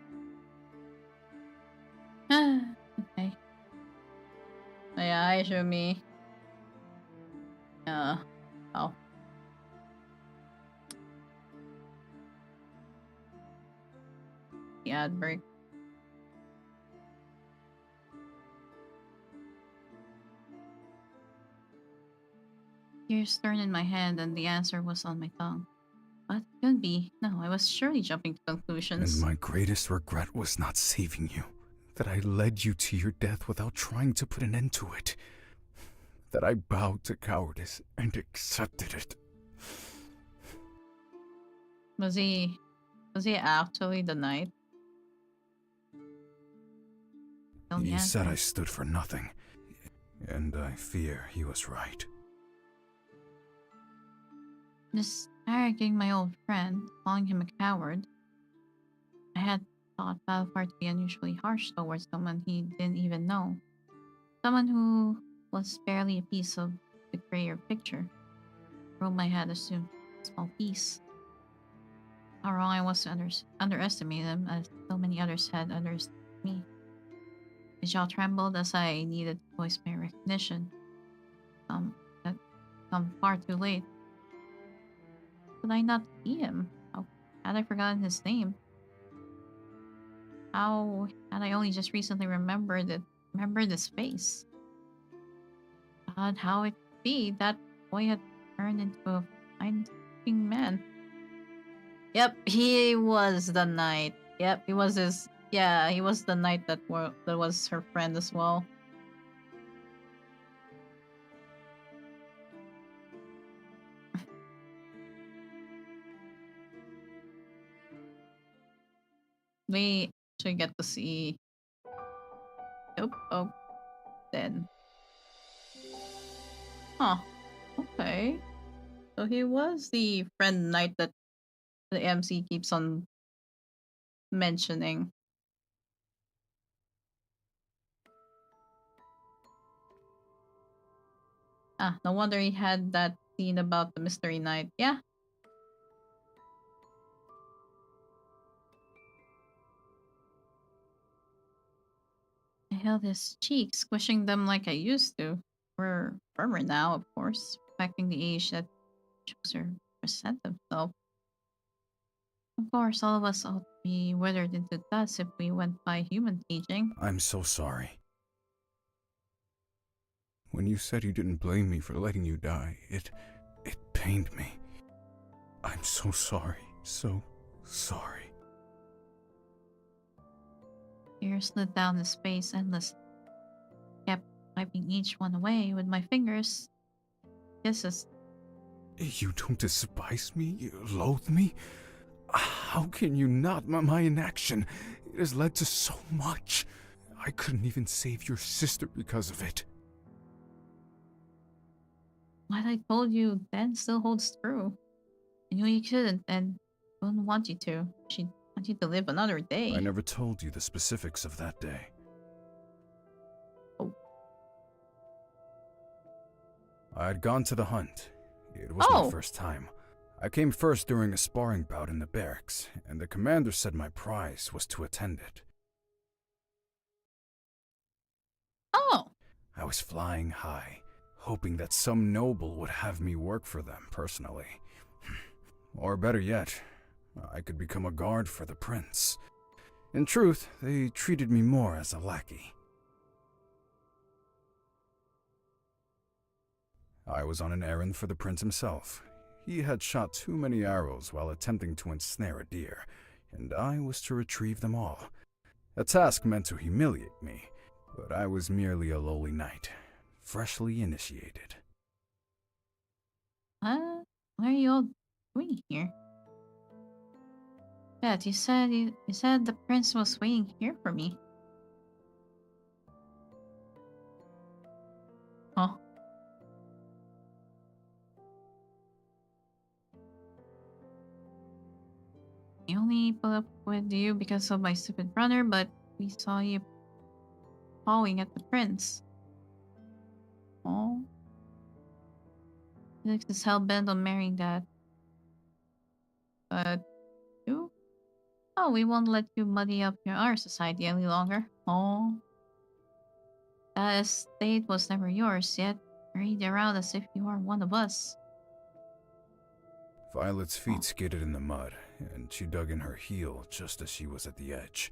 Okay. Oh, yeah, I show me. Oh. The ad break. Tears turned in my hand and the answer was on my tongue. But it couldn't be. No, I was surely jumping to And conclusions. my greatest regret was not saving you. That I led you to your death without trying to put an end to it. That I bowed to cowardice and accepted it. Was he actually the knight? Tell the He said I answer. stood for nothing. And I fear he was right. Disparaging my old friend, calling him a coward. I had thought Valefar to be unusually harsh towards someone he didn't even know. Someone who was barely a piece of the grayer picture. Rome I had assumed a small piece. How wrong I was to underestimate him, as so many others had underestimated me. My jaw trembled as I needed to voice my recognition. That come far too late. Could I not see him? How had I forgotten his name? How had I only just recently remembered his face? God, how it could be that boy had turned into a fine-looking man. Yep, he was the knight. Yep, he was his. Yeah, he was the knight that was her friend as well. We should get to see. Nope. Oh, then. Huh. Okay. So he was the friend knight that the MC keeps on mentioning. Ah, no wonder he had that scene about the mystery knight. Yeah. I held his cheeks, squishing them like I used to. We're firmer now, of course, reflecting the age that shows her present himself. Of course, all of us ought to be withered into dust if we went by human aging. I'm so sorry. When you said you didn't blame me for letting you die, it pained me. I'm so sorry. So sorry. Tears slid down his face endlessly. Kept wiping each one away with my fingers. Kisses. You don't despise me? You loathe me? How can you not? My inaction, it has led to so much. I couldn't even save your sister because of it. What I told you then still holds true. I knew you couldn't and wouldn't want you to. She'd want you to live another I day. never told you the specifics of that day. Oh. I had gone to the hunt. It was my Oh! first time. I came first during a sparring bout in the barracks, and the commander said my prize was to attend it. Oh! I was flying high, hoping that some noble would have me work for them personally. Or better yet, I could become a guard for the prince. In truth, they treated me more as a lackey. I was on an errand for the prince himself. He had shot too many arrows while attempting to ensnare a deer, and I was to retrieve them all. A task meant to humiliate me, but I was merely a lowly knight, freshly initiated. What are you all doing here? Beth, you said the prince was waiting here for me. Huh? I only put up with you because of my stupid brother, but we saw you pawing at the prince. Oh. Felix is hell bent on marrying that. But you? Oh, we won't let you muddy up our society any longer. Oh, that estate was never yours, yet parade around as if you are one of us. Violet's Oh, feet skidded in the mud, and she dug in her heel just as she was at the edge.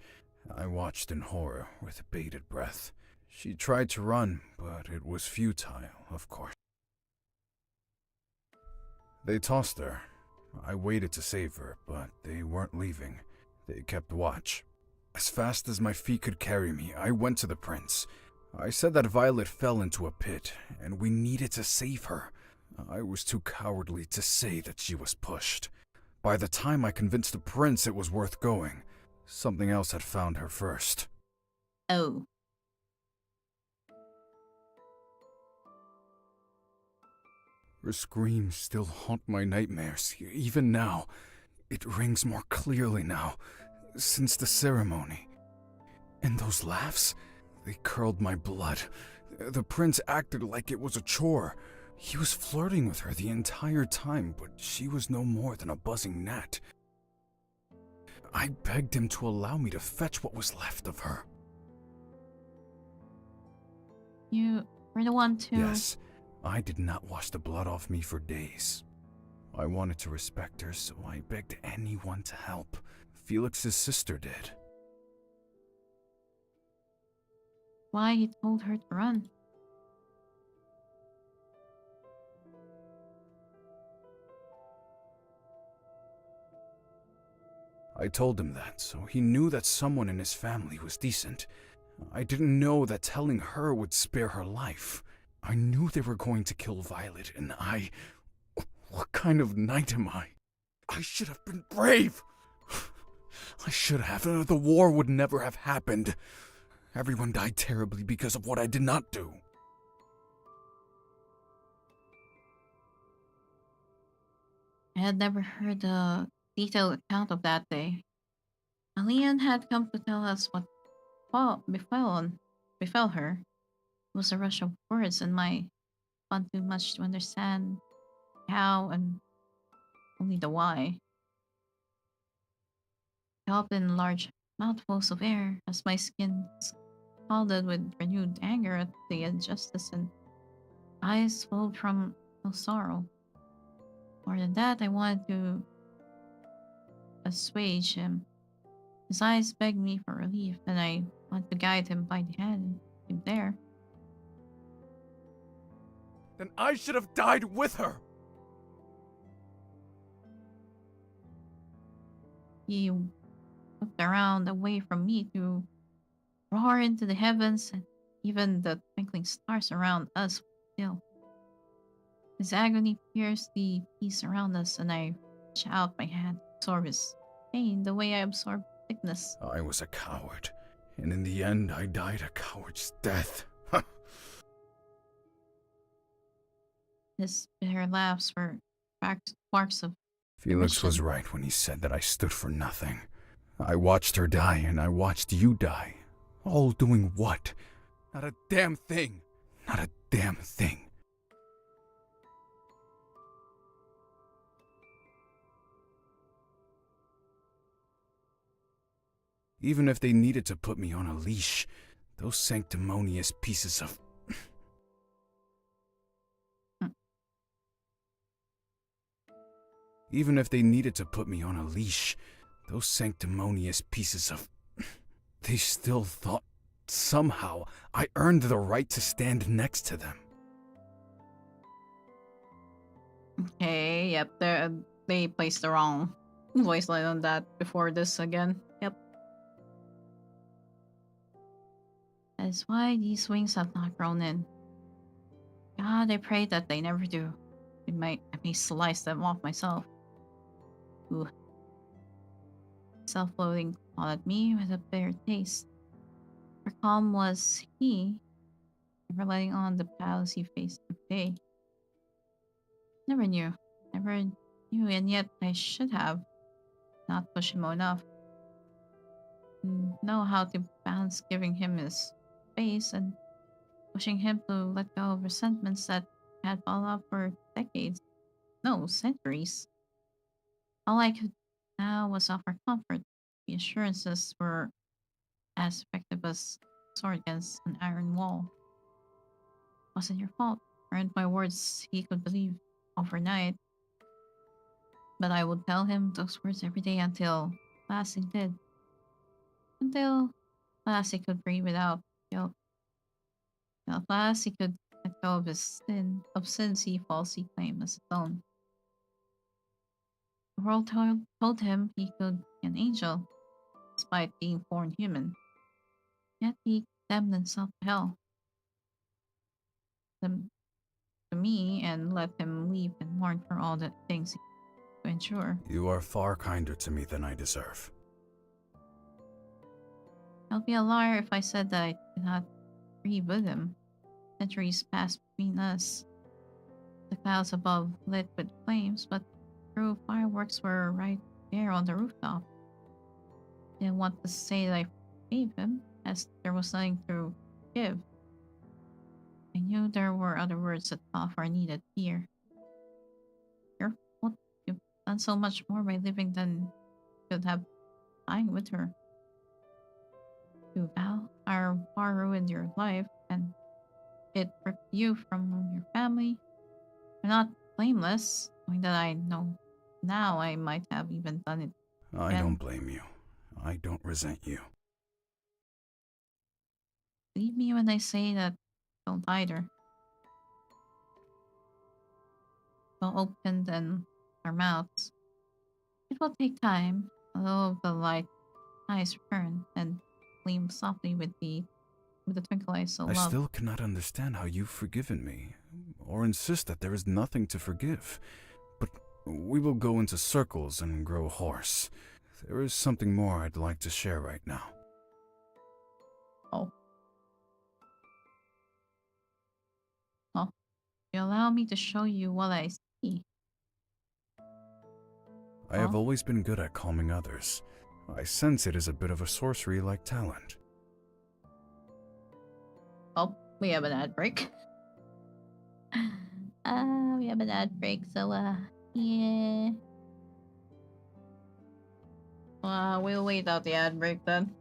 I watched in horror with bated breath. She tried to run, but it was futile, of course. They tossed her. I waited to save her, but they weren't leaving. They kept watch. As fast as my feet could carry me, I went to the prince. I said that Violet fell into a pit, and we needed to save her. I was too cowardly to say that she was pushed. By the time I convinced the prince it was worth going, something else had found her first. oh. Her screams still haunt my nightmares, even now. It rings more clearly now, since the ceremony. And those laughs, they curled my blood. The prince acted like it was a chore. He was flirting with her the entire time, but she was no more than a buzzing gnat. I begged him to allow me to fetch what was left of her. You were the one to... Yes, I did not wash the blood off me for days. I wanted to respect her, so I begged anyone to help. Felix's sister did. Why you told her to run? I told him that, so he knew that someone in his family was decent. I didn't know that telling her would spare her life. I knew they were going to kill Violet, and what kind of knight am I? I should have been brave! I should have. The war would never have happened. Everyone died terribly because of what I did not do. I had never heard a detailed account of that day. Alian had come to tell us what befell her. It was a rush of words and my fun too much to understand how and only the why. I gulped in large mouthfuls of air as my skin scalded with renewed anger at the injustice and eyes flowed from no sorrow. More than that, I wanted to assuage him. His eyes begged me for relief, and I wanted to guide him by the hand and keep him there. Then I should have died with her! He looked around away from me to roar into the heavens, and even the twinkling stars around us were still. His agony pierced the peace around us, and I reached out my hand to absorb his pain the way I absorb sickness. I was a coward, and in the end I died a coward's death. His bitter laughs were sparks of Felix was derision. right when he said that I stood for nothing. I watched her die, and I watched you die. All doing what? Not a damn thing. Not a damn thing. Even if they needed to put me on a leash, those sanctimonious pieces of... Even if they needed to put me on a leash, those sanctimonious pieces of... They still thought somehow I earned the right to stand next to them. Okay, yep, they placed the wrong voice line on that before this again. Yep. That's why these wings have not grown in. God, I pray that they never do. I may slice them off myself. Ooh. Self-loathing clawed at me with a bitter taste. How calm was he, never letting on the battles he faced today? Never knew. Never knew, and yet I should have not pushed him enough. Know how to balance giving him his space and pushing him to let go of resentments that had built up for decades. No, centuries. All I could now was offer comfort. The assurances were as effective as a sword against an iron wall. Wasn't your fault. Weren't my words he could believe overnight. But I would tell him those words every day until last he did. Until last he could breathe without guilt. At last he could let go of his sins he falsely claimed as his own. The world told him he could be an angel, despite being born human. Yet he condemned himself to hell, them to me, and let him weep and mourn for all the things he had to endure. You are far kinder to me than I deserve. I'd be a liar if I said that I did not grieve with him. Centuries passed between us. The clouds above lit with flames, but true fireworks were right there on the rooftop. Didn't want to say that I forgave him, as there was nothing to forgive. I knew there were other words that Valefar needed here. Your fault. You've done so much more by living than you could have dying with her. You, Val, our war ruined your life, and it ripped you from your family. You're not blameless, knowing that I know now I might have even done it I again. don't blame you. I don't resent you. Believe me when I say that I don't either. We'll open then our mouths. It will take time, although the light eyes return and gleam softly with the twinkle eyes so I love. still cannot understand how you've forgiven me, or insist that there is nothing to forgive. But we will go into circles and grow hoarse. There is something more I'd like to share right now. Oh. Oh. You allow me to show you what I see. I have always been good at calming others. I sense it is a bit of a sorcery-like talent. Oh, we have an ad break. We have an ad break, so yeah. We'll wait out the ad break then.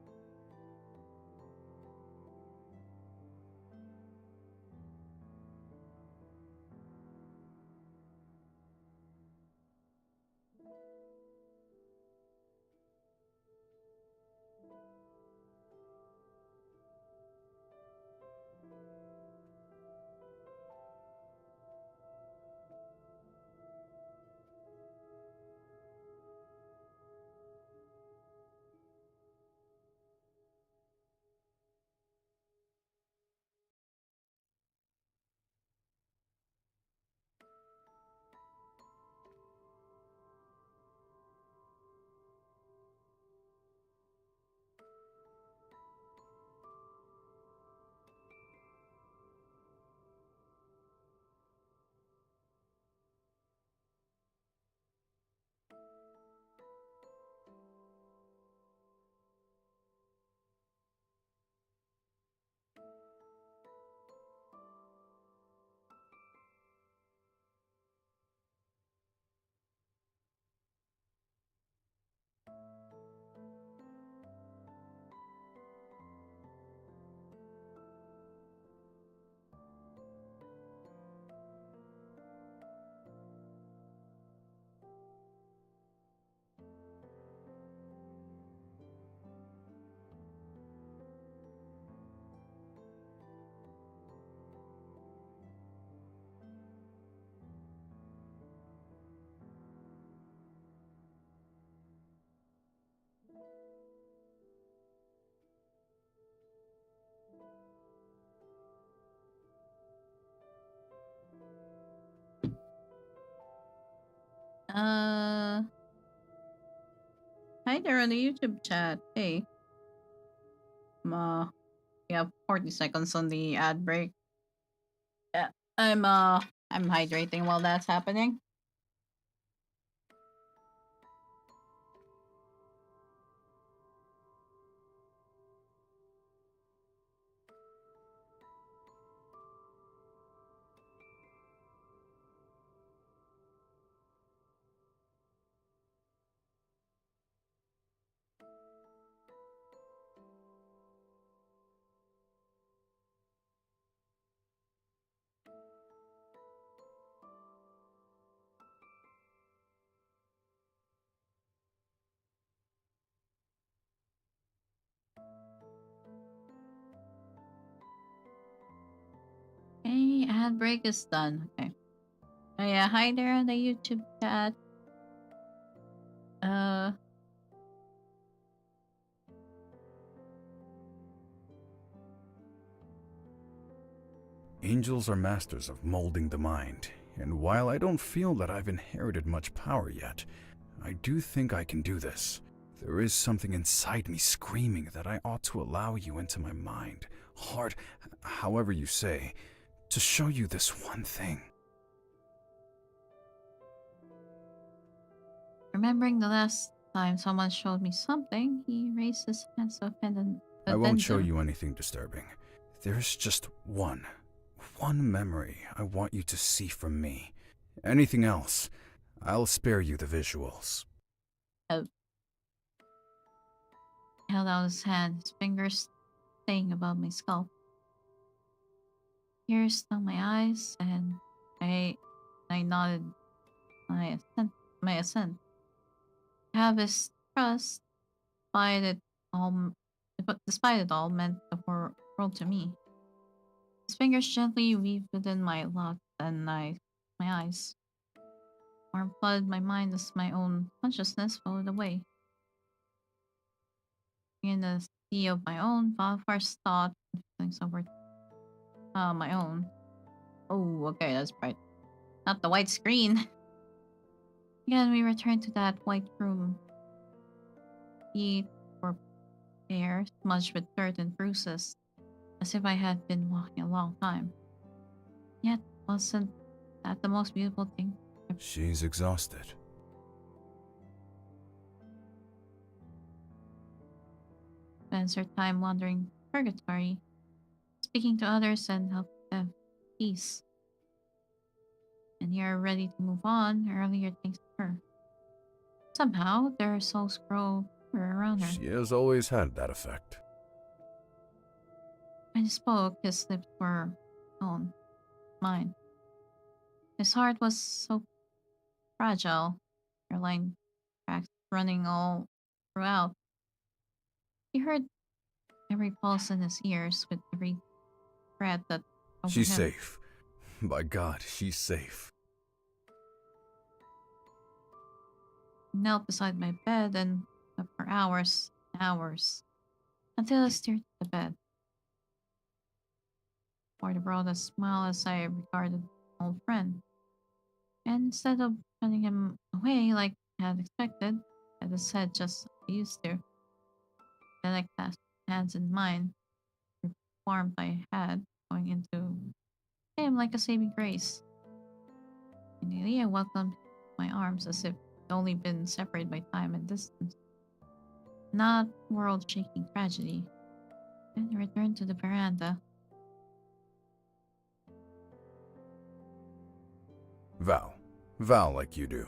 Hi there on the YouTube chat. Hey. We have 40 seconds on the ad break. Yeah. I'm hydrating while that's happening. Ad break is done. Okay. Oh yeah, hi there on the YouTube chat. Uh, Angels are masters of molding the mind, and while I don't feel that I've inherited much power yet, I do think I can do this. There is something inside me screaming that I ought to allow you into my mind, heart, however you say, to show you this one thing. remembering the last time someone showed me something, he raised his hands to offend I won't show you anything disturbing. There's just one memory I want you to see from me. Anything else, I'll spare you the visuals. He held out his hand, his fingers staying above my scalp. Tears stung my eyes, and I nodded my assent. To have his trust, despite it all, despite it all, meant the world to me. His fingers gently weaved within my locks and my eyes. Warmth flooded my mind as my own consciousness floated away. In the sea of my own, Valfar's thought and feelings over my own. Oh, okay, that's bright. Not the white screen. Again, we returned to that white room. Feet were bare, smudged with dirt and bruises, as if I had been walking a long time. Yet, wasn't that the most beautiful thing? She's exhausted. Spends her time wandering purgatory, speaking to others and helping them peace. And you're ready to move on earlier thanks to her. Somehow, their souls grow around her. She has always had that effect. When he spoke, his lips were on mine. His heart was so fragile, hairline cracks running all throughout. He heard every pulse in his ears with every breath that over She's him. safe. By God, she's safe. He knelt beside my bed and wept for hours and hours until I stared at the bed. For the world a smile as I regarded an old friend. And instead of turning him away like I had expected, I just said just like I used to. Then I clasped his hands in mine, the warmth I had going into him like a saving grace. And Elia welcomed my arms as if we'd only been separated by time and distance. Not world-shaking tragedy. And I returned to the veranda. Val like you do.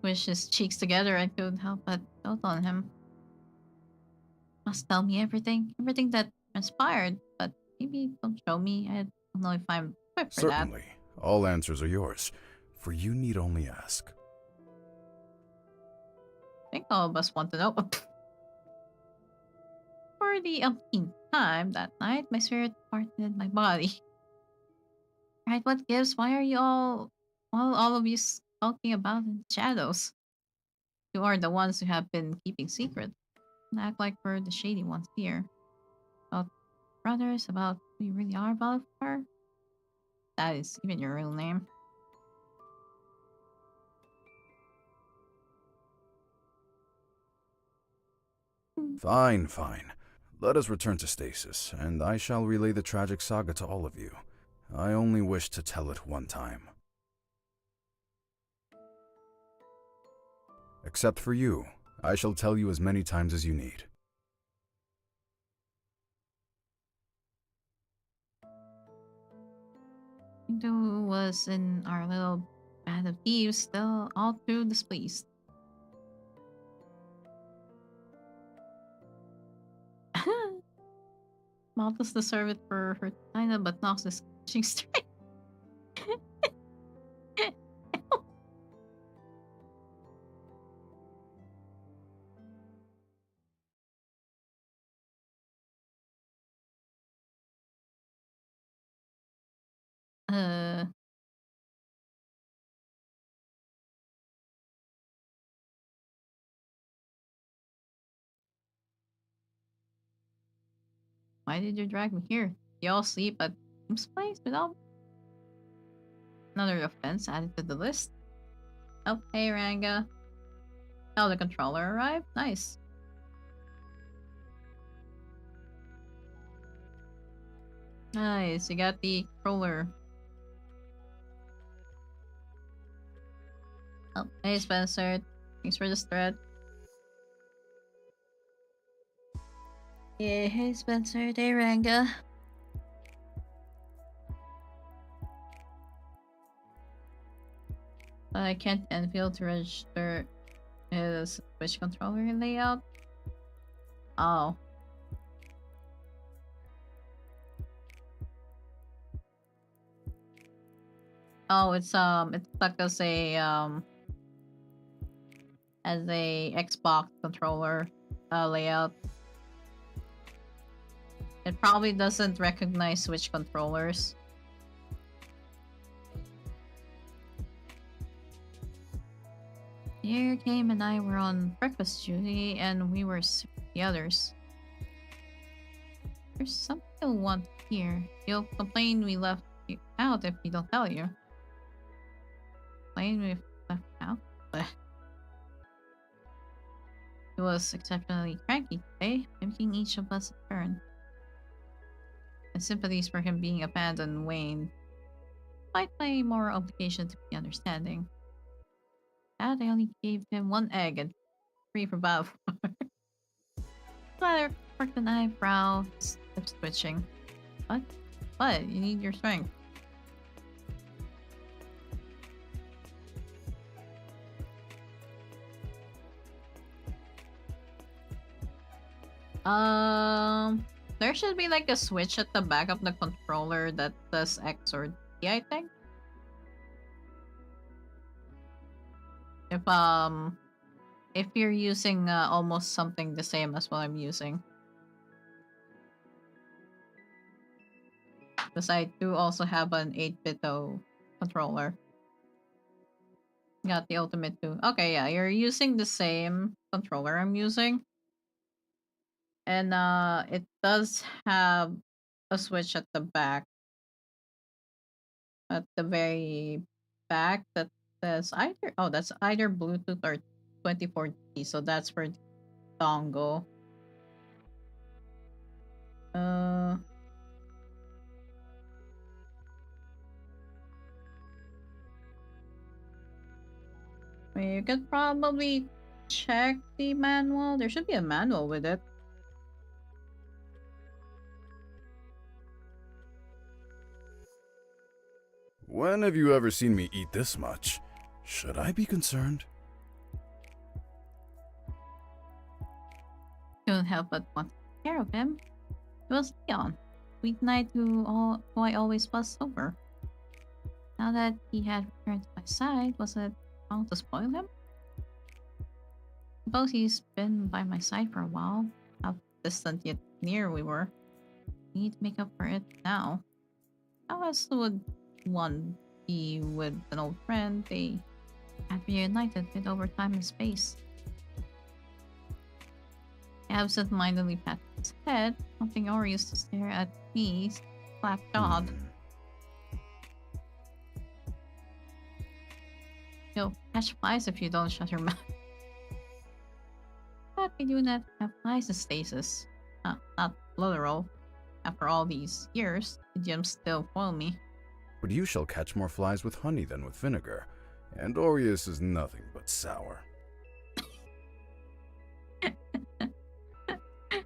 Squished his cheeks together and couldn't help but dote on him. Must tell me everything that transpired, but maybe don't show me. I don't know if I'm equipped for that. Certainly, all answers are yours, for you need only ask. I think all of us want to know. For the umpteenth time that night, my spirit departed my body. Right, what gives? Why are you all of you skulking about in the shadows? You are the ones who have been keeping secret. And act like we're the shady ones here. About brothers, about who you really are, Valefar. That is even your real name. Fine. Let us return to stasis, and I shall relay the tragic saga to all of you. I only wish to tell it one time. Except for you, I shall tell you as many times as you need. Who was in our little band of thieves, still all too displeased. Malthus deserved it for her China, but Nox is catching straight. Uh, why did you drag me here? Y'all sleep at Tim's place without another offense added to the list? Oh, hey, Ranga. Oh, the controller arrived? Nice. Nice, you got the controller. Oh, hey, Spencer. Thanks for this thread. Yeah, hey, Spencer. Hey, Ranga. I can't enfield to register his Switch controller layout. Oh. Oh, it's stuck as a Xbox controller layout. It probably doesn't recognize Switch controllers. Here, Game and I were on breakfast duty, and we were the others. There's something you'll want here. You'll complain we left you out if we don't tell you. Complain we left out? Blech. He was exceptionally cranky today, making each of us a turn. My sympathies for him being abandoned waned, despite my moral obligation to be understanding. Dad, I only gave him one egg and 3 for Valefar. Tyler perked an eyebrow, his lips twitching. What? What? You need your strength. There should be like a switch at the back of the controller that does X or D, I think. If you're using almost something the same as what I'm using. Because I do also have an 8-bit controller. Got the ultimate too. Okay, yeah, you're using the same controller I'm using. And it does have a switch at the back. At the very back that says that's either Bluetooth or 24T, so that's for the dongle. You could probably check the manual. There should be a manual with it. When have you ever seen me eat this much? Should I be concerned? Couldn't help but want to take care of him. It was Leon, sweet knight who I always fussed over. Now that he had returned to my side, was it wrong to spoil him? Suppose he's been by my side for a while. How distant yet near we were. We need to make up for it now. How else would one be with an old friend they had reunited with over time and space? I absent-mindedly patted his head, prompting Arius to stare at me, slack-jawed. You'll catch flies if you don't shut your mouth. But we do not have flies in stasis. Not literal. After all these years, the gems still foil me. But you shall catch more flies with honey than with vinegar, and Aureus is nothing but sour.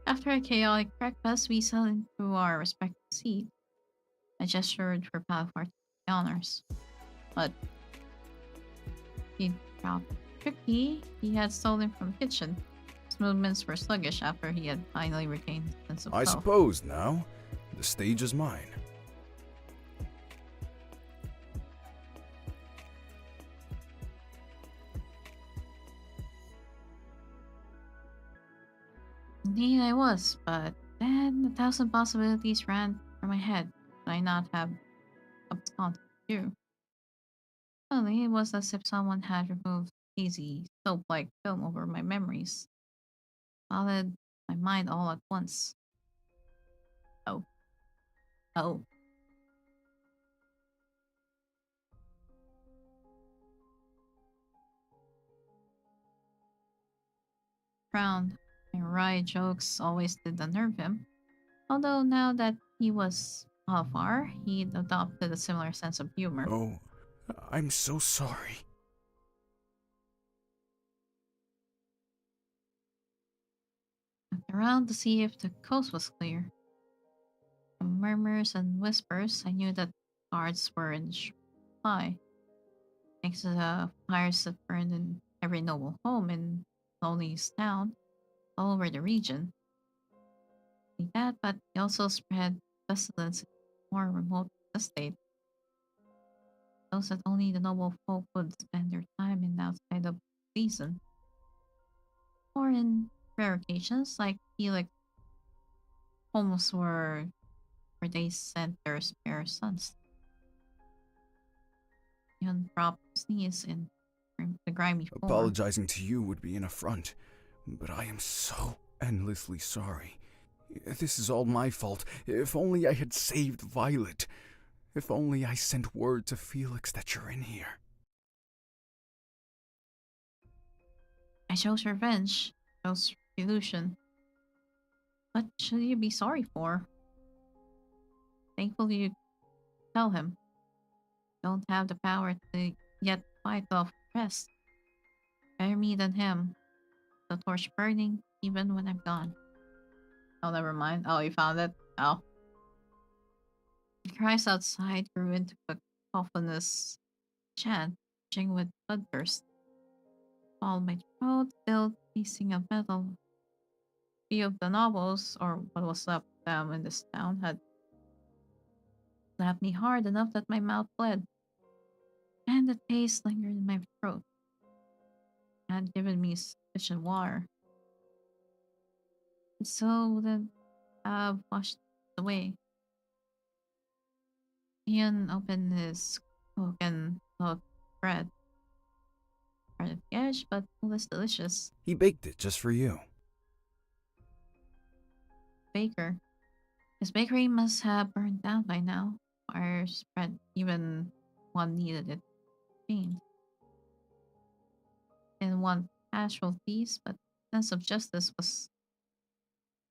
After a chaotic breakfast, we settled into our respective seats. I gestured for Valefar to the honors. But he dropped tricky. He had stolen from the kitchen. His movements were sluggish after he had finally regained his sense of self. I suppose now, the stage is mine. Indeed I was, but then 1,000 possibilities ran through my head. Could I not have absconded too. Suddenly, it was as if someone had removed hazy, soap-like film over my memories, clouded my mind all at once. Oh, oh. Frowned. My wry jokes always did unnerve him. Although now that he was Valefar, he'd adopted a similar sense of humor. Oh, I'm so sorry. Looked around to see if the coast was clear. From murmurs and whispers, I knew that guards were in supply, thanks to the fires that burned in every noble home in Lonely's town, all over the region. Like that, but they also spread pestilence in more remote estate, those that only the noble folk would spend their time in outside of season, or in rare occasions like Felix homes where they sent their spare sons. And dropped his knees in the grimy floor. Apologizing to you would be an affront, but I am so endlessly sorry. This is all my fault. If only I had saved Violet. If only I sent word to Felix that you're in here. I chose revenge, chose illusion. What should you be sorry for? Thankfully, you tell him. Don't have the power to yet fight off the rest. Better me than him. The torch burning even when I'm gone. Oh, never mind. Oh, you found it? Oh. The cries outside grew into a cacophonous chant, pitching with bloodthirst. While my throat still tasting of metal. Few of the novels, or what was left of them in this town, had slapped me hard enough that my mouth bled, and the taste lingered in my throat. It had given me sufficient water, so wouldn't have washed it away. Ian opened his cook and looked bread. Hard at the edge, but it was delicious. He baked it just for you. Baker. His bakery must have burned down by now. Fire spread even one needed it cleaned. Didn't want casualties, but sense of justice was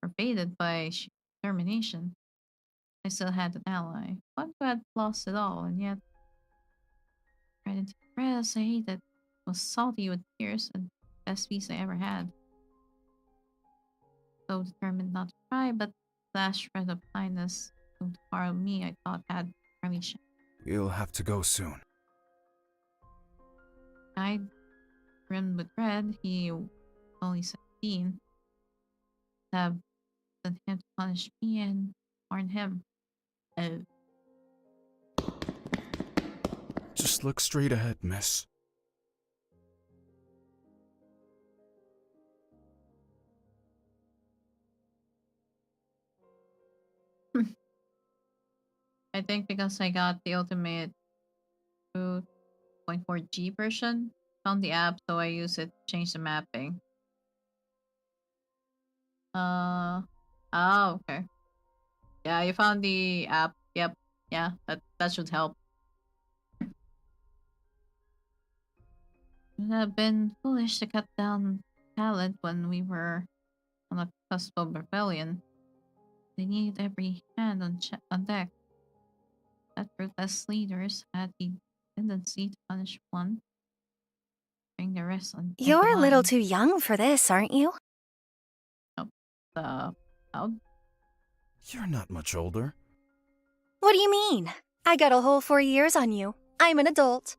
pervaded by determination. I still had an ally, one who had lost it all, and yet right into the bread as I ate it was salty with tears and best piece I ever had. So determined not to cry, but the last shred of kindness to part of me I thought had barely shed. You'll have to go soon. I brimmed with dread. He was only 17. Have sent him to punish me and warn him. Oh. Just look straight ahead, miss. I think because I got the ultimate 2.4G version on the app, so I use it to change the mapping. Oh, okay. Yeah, you found the app. Yep. Yeah, that should help. It would have been foolish to cut down talent when we were on the cusp of rebellion. They needed every hand on deck. That ruthless leaders had the tendency to punish one, bring the rest on into You're a little line. too young for this, aren't you? Cloud. You're not much older. What do you mean? I got a whole 4 years on you. I'm an adult.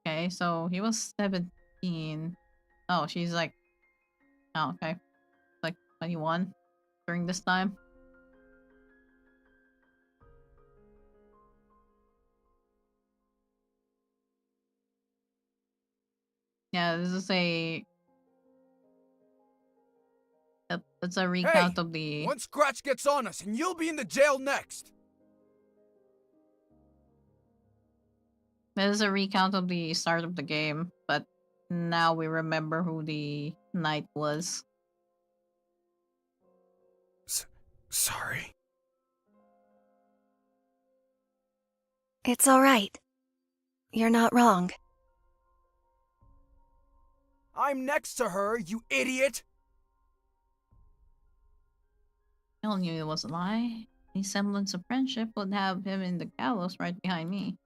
Okay, so he was 17. Oh, she's like, oh, okay, like 21 during this time. Yeah, this is a. It's a recount of the. One scratch gets on us and you'll be in the jail next. There's a recount of the start of the game, but now we remember who the knight was. Sorry. It's alright. You're not wrong. I'm next to her, you idiot! I all knew it was a lie. Any semblance of friendship would have him in the gallows right behind me.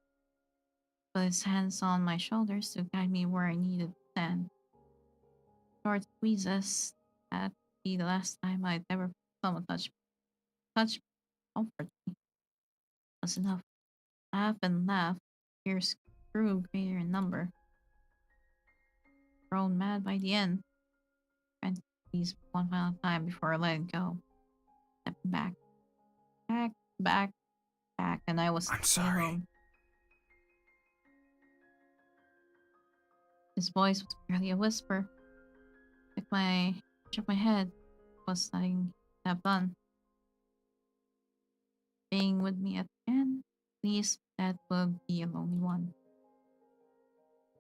Put his hands on my shoulders to guide me where I needed to stand. Short squeezes. That'd be the last time I'd ever felt someone touch, comfort me. Was enough. Laugh and laugh. Tears grew greater in number. Grown mad by the end. Trying to squeeze one final time before letting go. Stepping back, back, back, back, and I was I'm sorry. alone. His voice was barely a whisper. Shook my head. Was nothing to have done. Being with me at the end, at least that would be a lonely one.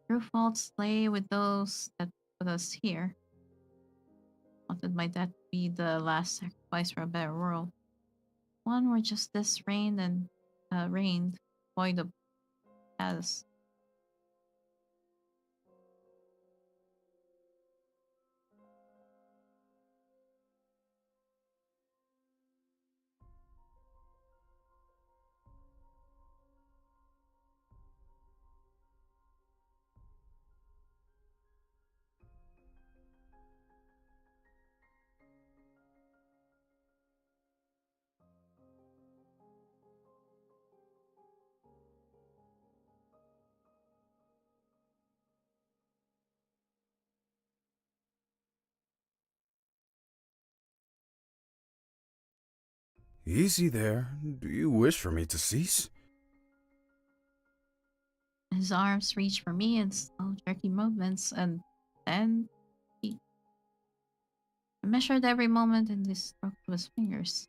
True faults lay with those that put us here. Wanted my death to be the last sacrifice for a better world. One where justice reigned, void of as. Easy there. Do you wish for me to cease? His arms reached for me in slow, jerky movements, and then he measured every moment in the stroke of his fingers.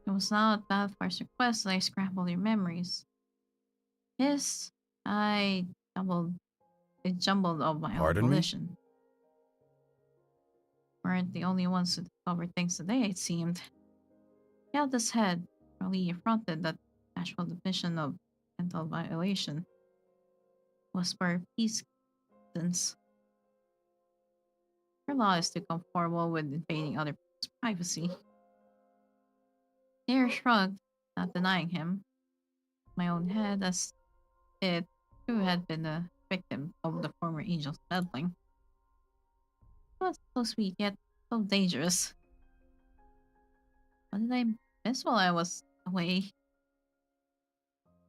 It was not Valfar's request that I scrambled your memories. His, I jumbled of my own Pardon me? volition. Weren't the only ones who discovered things today, it seemed. He held his head, really affronted that natural admission of mental violation was for peace reasons. Your law is too comfortable with invading other people's privacy. Near shrugged, not denying him. My own head, as it too had been a victim of the former angel's meddling. It was so sweet yet so dangerous. What did I miss while I was away?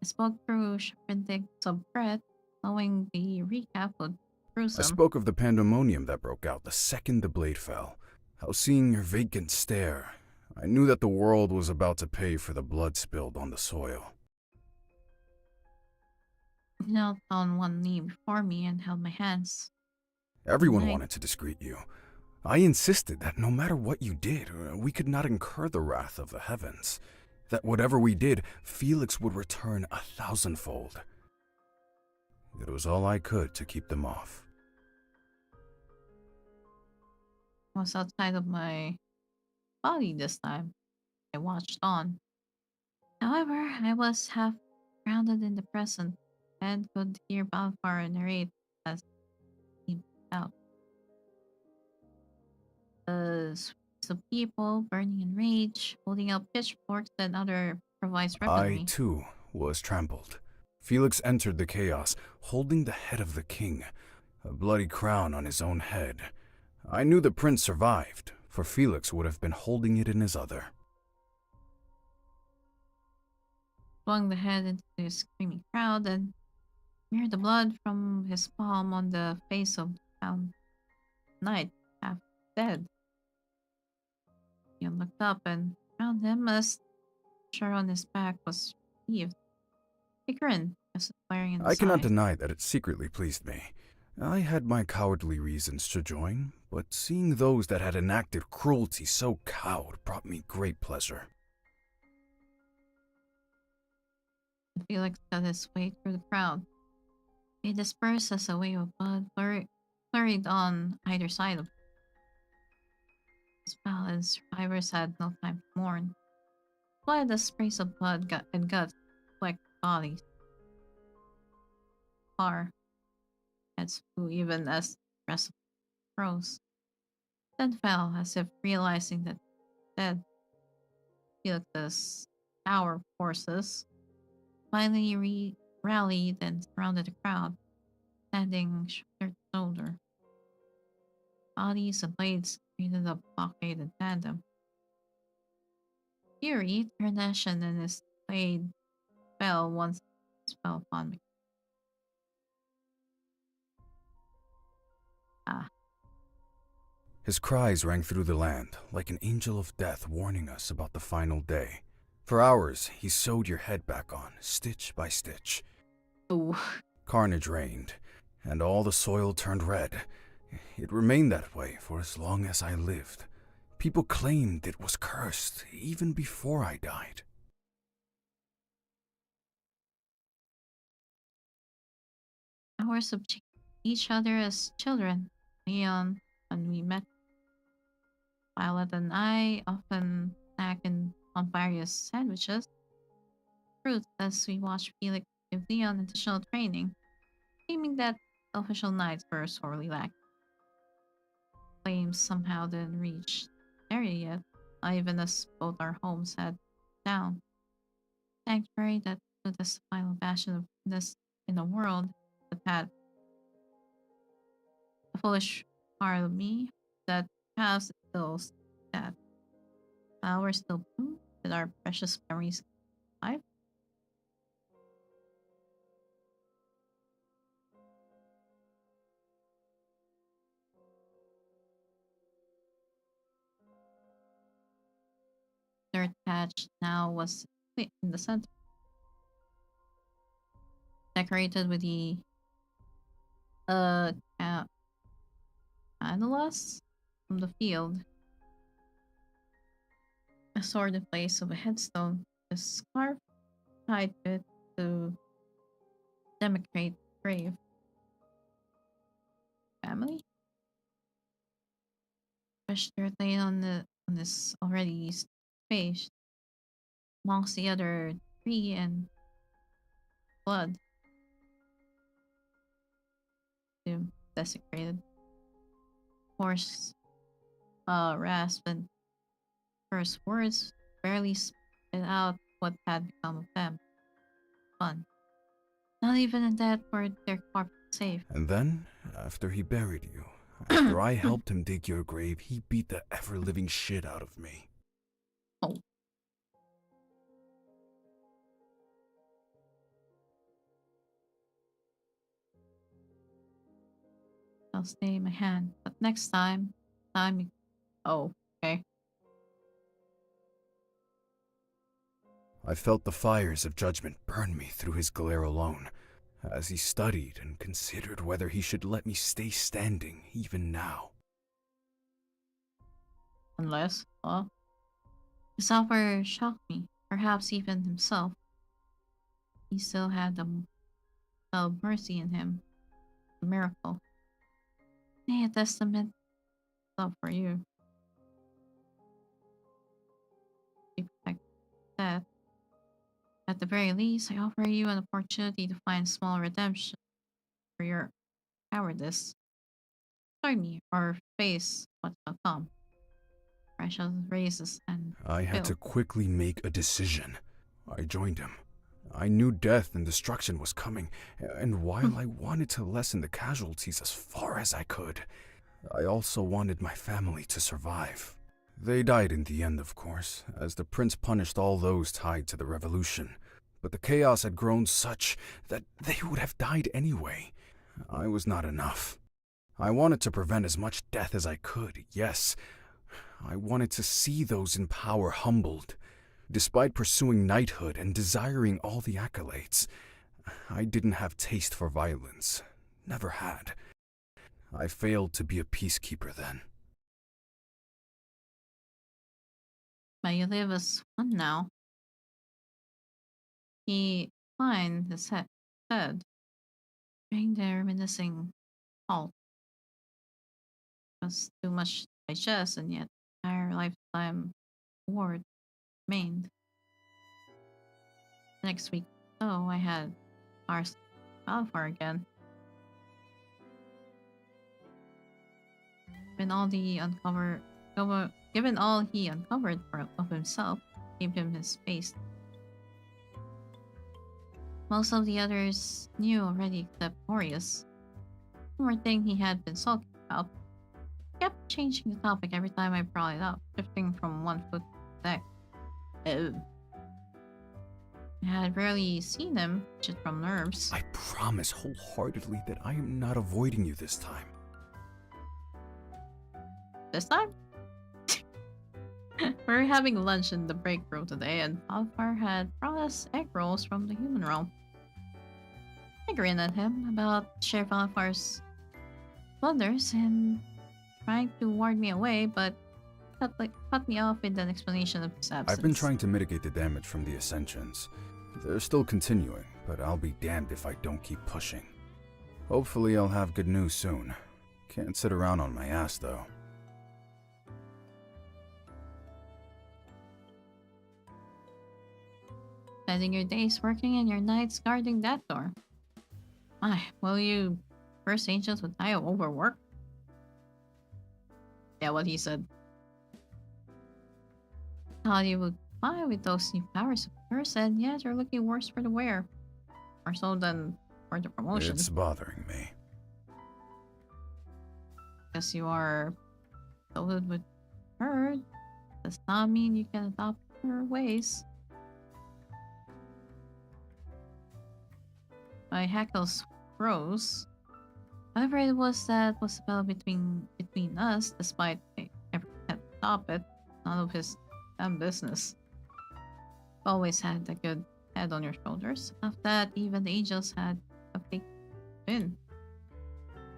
I spoke through shrinking of breath, knowing the recap would I gruesome. spoke of the pandemonium that broke out the second the blade fell. How seeing your vacant stare, I knew that the world was about to pay for the blood spilled on the soil. He knelt on one knee before me and held my hands. Everyone Night. wanted to discreet you. I insisted that no matter what you did, we could not incur the wrath of the heavens. That whatever we did, Felix would return 1,000-fold. It was all I could to keep them off. I was outside of my body this time. I watched on. However, I was half grounded in the present and could hear Balfar narrate as he out. The sweeps of people burning in rage, holding up pitchforks and other improvised I, weaponry. too, was trampled. Felix entered the chaos, holding the head of the king, a bloody crown on his own head. I knew the prince survived, for Felix would have been holding it in his other. Flung the head into the screaming crowd and smeared the blood from his palm on the face of the found knight, half dead. He looked up and found him as the shirt on his back was relieved. He grinned, as wearing in the I cannot side. deny that it secretly pleased me. I had my cowardly reasons to join, but seeing those that had enacted cruelty so cowed brought me great pleasure. Felix got his way through the crowd. They dispersed as a wave of blood flurried on either side of him. As well as survivors had no time to mourn. Blood as sprays of blood and guts flecked bodies. Far heads flew even as the rest of them froze. Then fell as if realizing that dead Felix's power forces finally rallied and surrounded the crowd, standing shoulder to shoulder. Bodies and blades created a blockade in tandem. Fury turned ashen and his blade fell once it fell upon me. Ah, His cries rang through the land like an angel of death warning us about the final day. For hours, he sewed your head back on, stitch by stitch. ooh. Carnage reigned, and all the soil turned red. It remained that way for as long as I lived. People claimed it was cursed even before I died. Hours subject each other as children. Leon, when we met, Violet and I often on various sandwiches, fruits as we watched Felix give Leon additional training, claiming that official nights were sorely lacking. Flames somehow didn't reach the area yet, not even as both our homes had down. Sanctuary that stood as the final bastion of goodness in a world that had a foolish part of me that has still that flowers still bloom with our precious memories alive. Their patch now was in the center, decorated with the uh candelas from the field, a sword in place of a headstone, a scarf tied to it to demarcate grave. Family? Fresh dirt laid on this already face amongst the other tree and blood desecrated. Horse rasp and first words barely spit out what had become of them. Fun. Not even in that were their corpse safe. And then, after he buried you, after I helped him dig your grave, he beat the ever-living shit out of me. Oh. I'll stay in my hand, but next time, oh, okay. I felt the fires of judgment burn me through his glare alone, as he studied and considered whether he should let me stay standing even now. Unless, well, his offer shocked me, perhaps even himself. He still had the mercy in him, a miracle. Nay, a testament love for you. He protected that. At the very least, I offer you an opportunity to find small redemption for your cowardice. Join me or face what's to come. Precious raises and I had to Phil. quickly make a decision. I joined him. I knew death and destruction was coming, and while I wanted to lessen the casualties as far as I could, I also wanted my family to survive. They died in the end, of course, as the prince punished all those tied to the revolution. But the chaos had grown such that they would have died anyway. I was not enough. I wanted to prevent as much death as I could, yes. I wanted to see those in power humbled. Despite pursuing knighthood and desiring all the accolades, I didn't have taste for violence. Never had. I failed to be a peacekeeper then. But you live as one now. He inclined his head, during the reminiscing halt. It was too much to digest, and yet entire lifetime award remained. Next week, so I had our Valefar again. Given all he uncovered of himself, gave him his space. Most of the others knew already except ARIES. One more thing he had been sulking about. He kept changing the topic every time I brought it up, shifting from one foot to the next. I had rarely seen him, just from nerves. I promise wholeheartedly that I am not avoiding you this time. This time? We were having lunch in the break room today, and Valefar had brought us egg rolls from the human realm. I grinned at him about Sheriff Valefar's blunders and trying to ward me away, but cut me off with an explanation of his absence. I've been trying to mitigate the damage from the ascensions. They're still continuing, but I'll be damned if I don't keep pushing. Hopefully I'll have good news soon. Can't sit around on my ass, though. Spending your days working and your nights guarding that door. My, will you first angels would die of overwork? Yeah, what he said. Thought you would fly with those new powers of yours, and yet you're looking worse for the wear. More so than for the promotion. It's bothering me. Because you are loaded with her, does not mean you can adopt her ways. My hackles froze. Whatever it was that was about between us, despite I never had to stop it, none of his damn business. Always had a good head on your shoulders. After that, even the angels had a fake fin.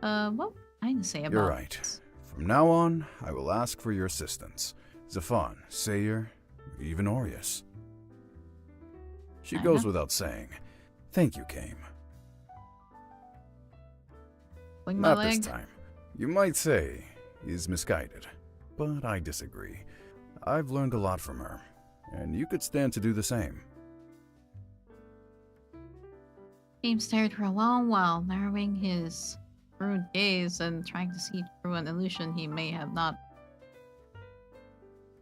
What can I say about You're right. this? From now on, I will ask for your assistance. Zafan, Sayer, even Aureus. She goes without saying. Thank you, Kame. Wing my Not leg. this time. You might say he's misguided, but I disagree. I've learned a lot from her, and you could stand to do the same. James stared for a long while, narrowing his shrewd gaze and trying to see through an illusion he may have not.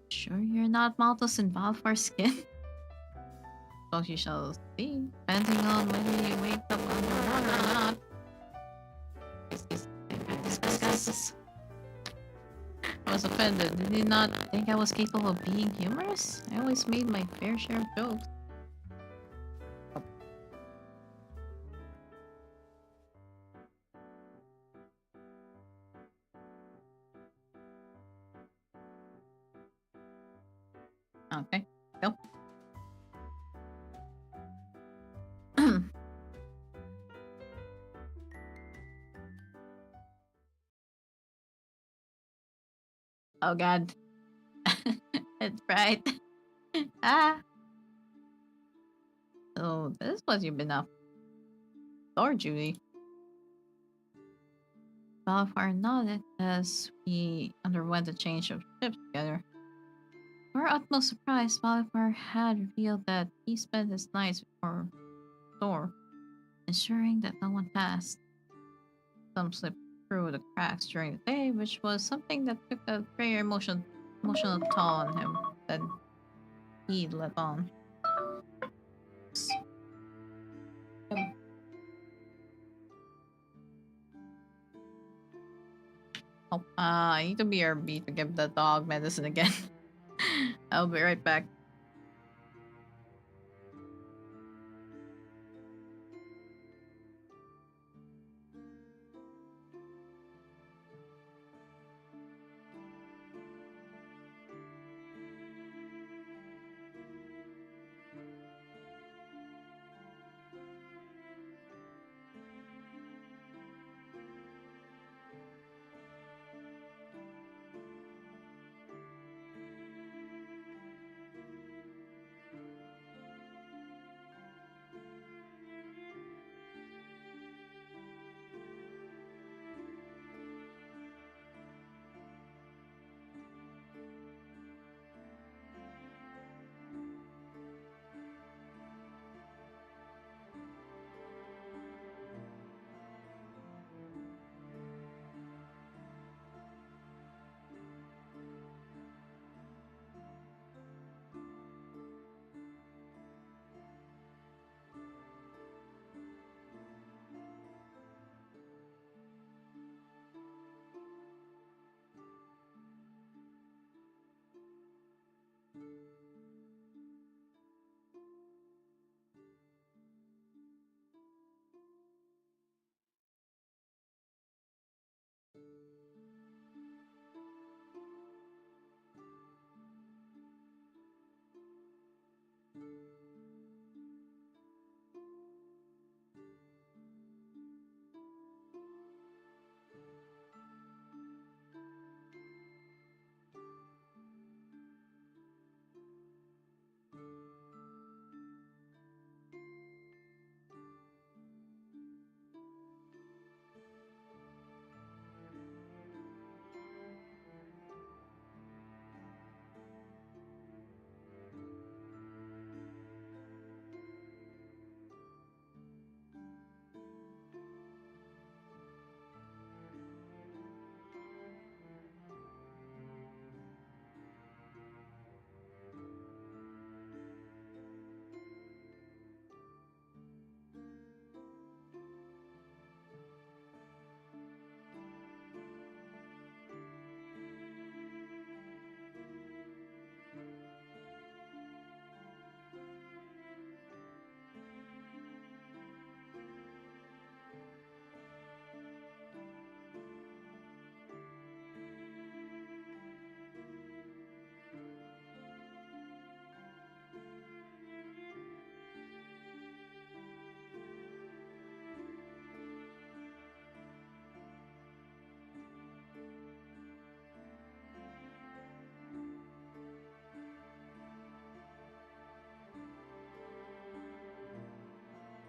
Sure you're not Malthus in Valfar's skin? Well, you shall see, depending on whether you wake up underwater or not. I was offended. Did he not think I was capable of being humorous? I always made my fair share of jokes. Okay, go. Oh god. It's right. Ah. So this is what you've been up. Lord Judy. Valefar nodded as we underwent a change of ships together. To our utmost surprise, Valefar had revealed that he spent his nights before the door, ensuring that no one passed. Some slipped through the cracks during the day, which was something that took a greater emotional toll on him than he let on. Oh, I need to BRB to give the dog medicine again. I'll be right back.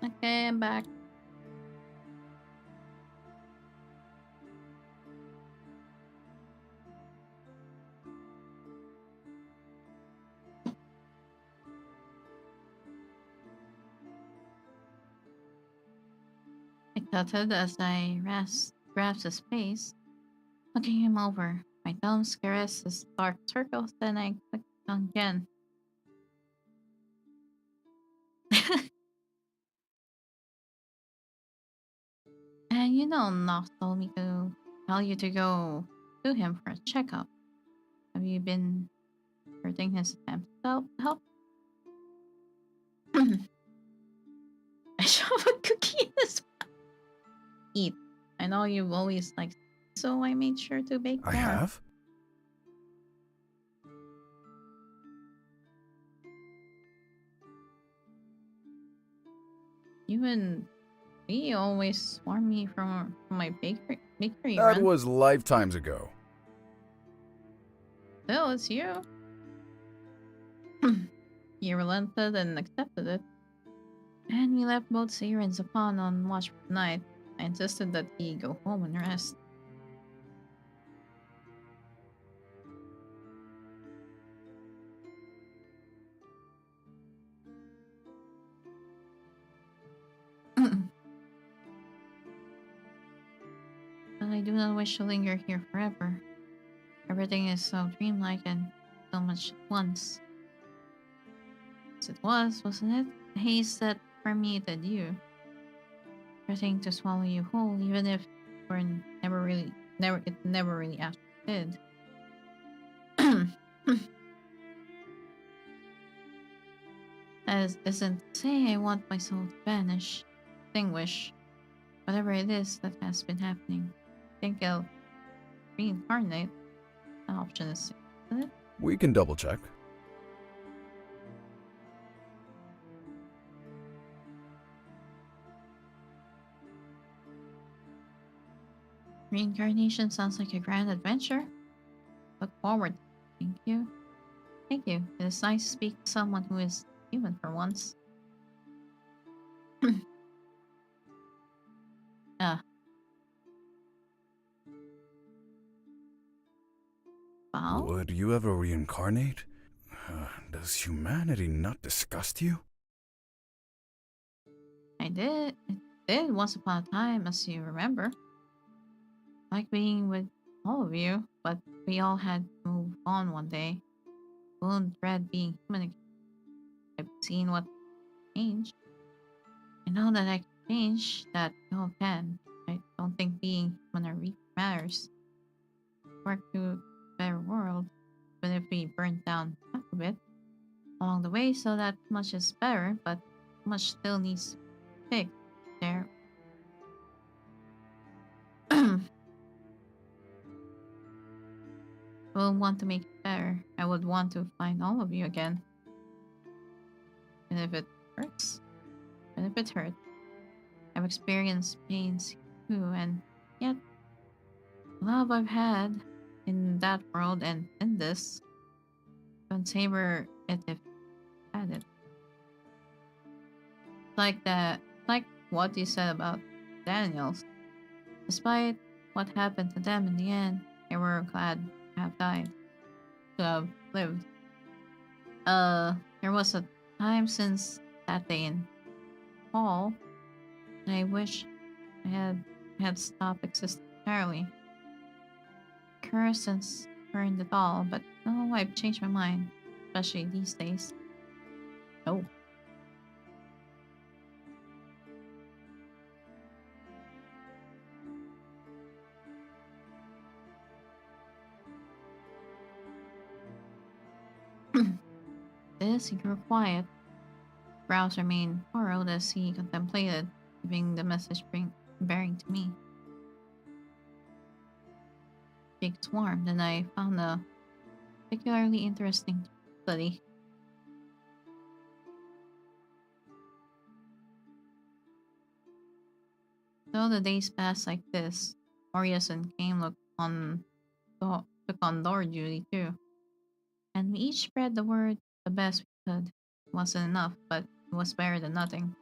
Okay, I'm back. I tutted as I grasped his face, looking him over. My thumbs caressed his dark circles, then I clicked on again. And you know, Nox told me to tell you to go to him for a checkup. Have you been hurting his attempts to help? I shove a cookie in his eat. I know you've always liked, so I made sure to bake I more. have? You and we always swarm me from my bakery That run. was lifetimes ago. Still, it's you. You relented and accepted it. And we left both sirens upon on watch for the night. I insisted that he go home and rest. But I do not wish to linger here forever. Everything is so dreamlike and so much at once. As it was, wasn't it? The haze that permeated you. Everything to swallow you whole, even if we're never really actually did. As isn't to say I want my soul to vanish, extinguish, whatever it is that has been happening. I think I'll reincarnate. An option is, isn't it? We can double check. Reincarnation sounds like a grand adventure. Look forward. Thank you. Thank you. It is nice to speak to someone who is human for once. Ah, Val? Would you ever reincarnate? Does humanity not disgust you? I did. It did once upon a time, as you remember. Like being with all of you, but we all had to move on one day. Won't dread being human again. I've seen what changed. I know that I can change, that we all can. I don't think being human or weak matters. Work to a better world, even if we burn down half of it along the way, so that much is better, but much still needs to be fixed there. Will want to make it better. I would want to find all of you again. And if it hurts, and if it hurts, I've experienced pains too, and yet the love I've had in that world and in this, don't savor it if I had it. Like what you said about Daniels. Despite what happened to them in the end, they were glad to have died, to have lived. There was a time since that day in fall, and I wish I had stopped existing entirely. Cursed and burned it all, but no, I've changed my mind, especially these days. Oh. This he grew quiet. Brows remained furrowed as he contemplated, giving the message bearing to me. Cheeks warmed, and I found a particularly interesting study. So the days passed like this. Orias and Kame took on door duty too, and we each spread the word the best we could. It wasn't enough, but it was better than nothing.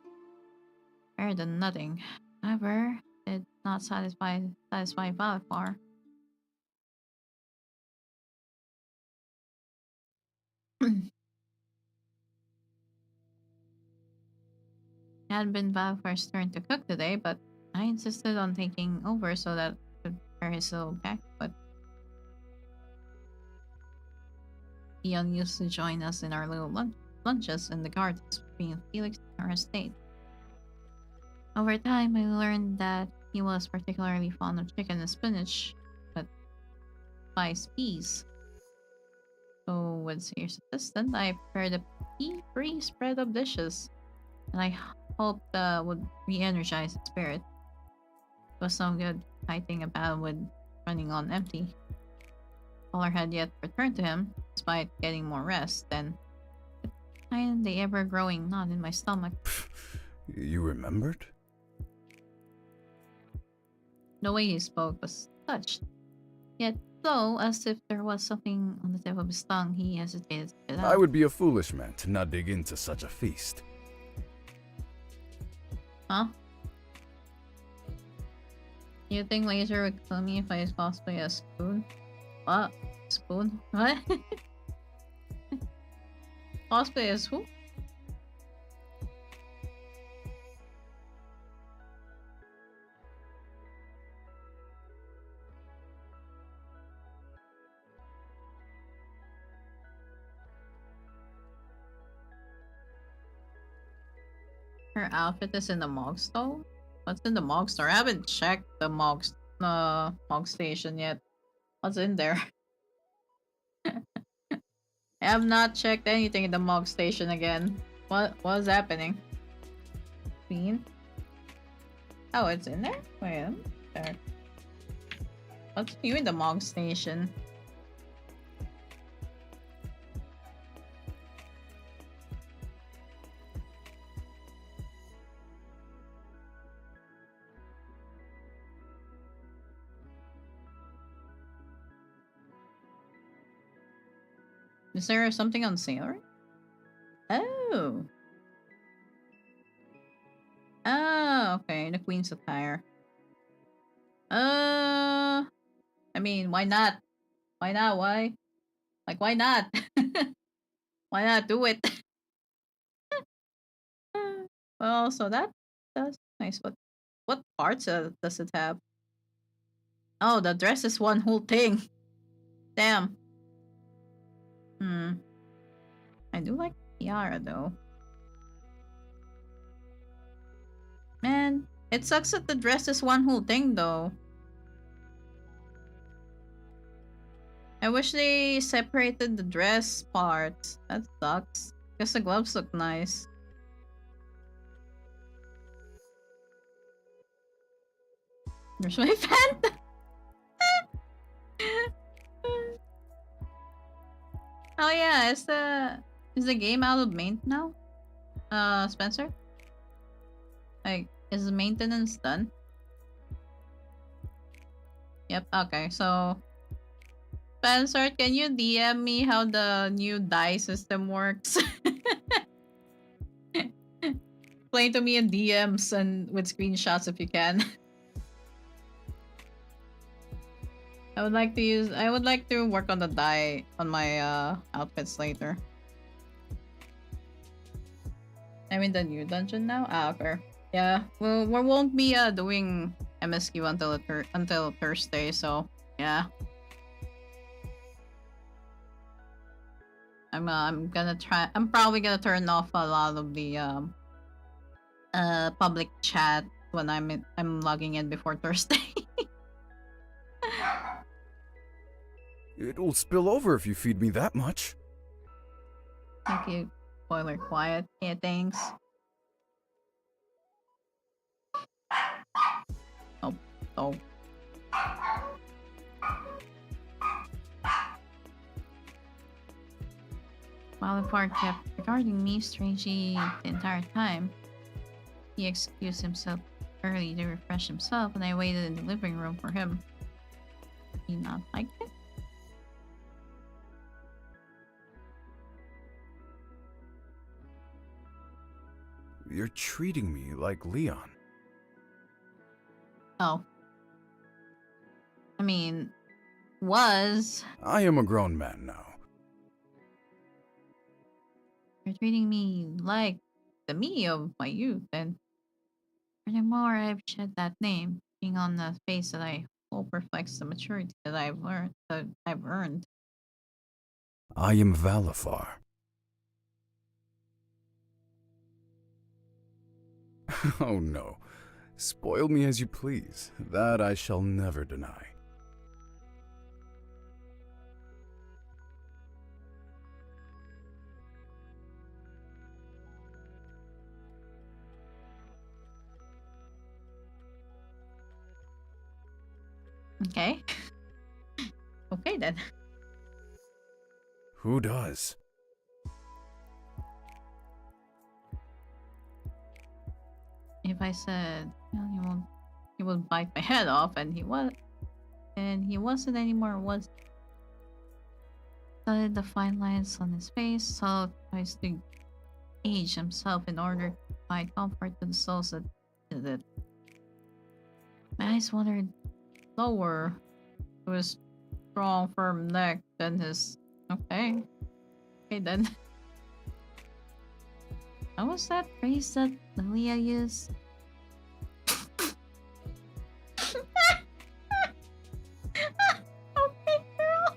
better than nothing. However, it did not satisfy Valefar. It had been Valfar's turn to cook today, but I insisted on taking over so that I could prepare his little back. But Dion used to join us in our little lunches in the gardens between Felix and our estate. Over time, I learned that he was particularly fond of chicken and spinach, but spiced peas. So, with Sayer's assistant, I prepared a pea-free spread of dishes, and I hoped would re-energize the spirit. It was no good fighting a battle with running on empty. Color had yet returned to him, despite getting more rest, then and the ever-growing knot in my stomach. You remembered? The way he spoke was touched. Yet, though, as if there was something on the tip of his tongue, he hesitated to spit out. I would be a foolish man to not dig into such a feast. Huh? You think Laser would kill me if I cosplay as Spoon? What? Spoon? What? Cosplay as who? Her outfit is in the Mog store? What's in the Mog store? I haven't checked the Mog station yet. What's in there? I have not checked anything in the Mog station again. What's happening? Queen? Oh, it's in there? Wait, let me check. What's new in the Mog station? Is there something on sale? Oh. Oh, okay. The Queen's attire. I mean, why not? Why not? Why? Like, why not? Why not do it? Well, so that's nice. What parts does it have? Oh, the dress is one whole thing. Damn. I do like tiara though. Man, it sucks that the dress is one whole thing though. I wish they separated the dress parts. That sucks. Because the gloves look nice. There's my Fanta! Oh yeah, is the game out of main now? Spencer? Like, is the maintenance done? Yep, okay, so Spencer, can you DM me how the new die system works? Explain to me in DMs and with screenshots if you can. I would like to work on the dye on my outfits later. I'm in the new dungeon now? Ah, okay. Yeah, well, we won't be doing MSQ until Thursday, so yeah. I'm probably gonna turn off a lot of the public chat when I'm logging in before Thursday. It will spill over if you feed me that much. Thank you. Spoiler quiet. Yeah, thanks. Oh. Valefar kept regarding me strangely the entire time. He excused himself early to refresh himself, and I waited in the living room for him. Did he not like it? You're treating me like Leon. Oh. I mean, was. I am a grown man now. You're treating me like the me of my youth, and furthermore, I've shed that name, being on the face that I hope reflects the maturity that I've earned. I am Valefar. Oh no. Spoil me as you please. That I shall never deny. Okay. Okay then. Who does? If I said, well, he would bite my head off, and he wasn't anymore. Was studied the fine lines on his face, so tries to age himself in order to provide comfort to the souls that did it. My eyes wandered lower to his strong, firm neck, then his. Okay then. What was that phrase that Leah used? Okay, girl.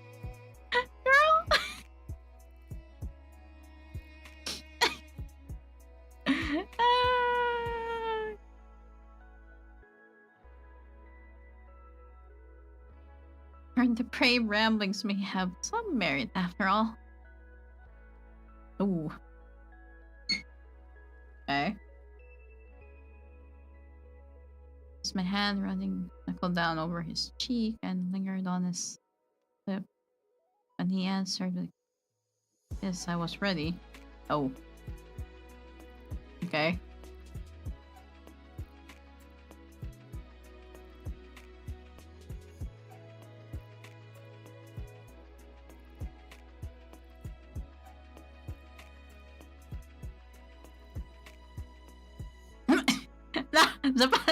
Her depraved ramblings may have some merit after all. Ooh. Okay. It's my hand running knuckle down over his cheek and lingered on his lip. And he answered with, yes, I was ready. Oh. Okay.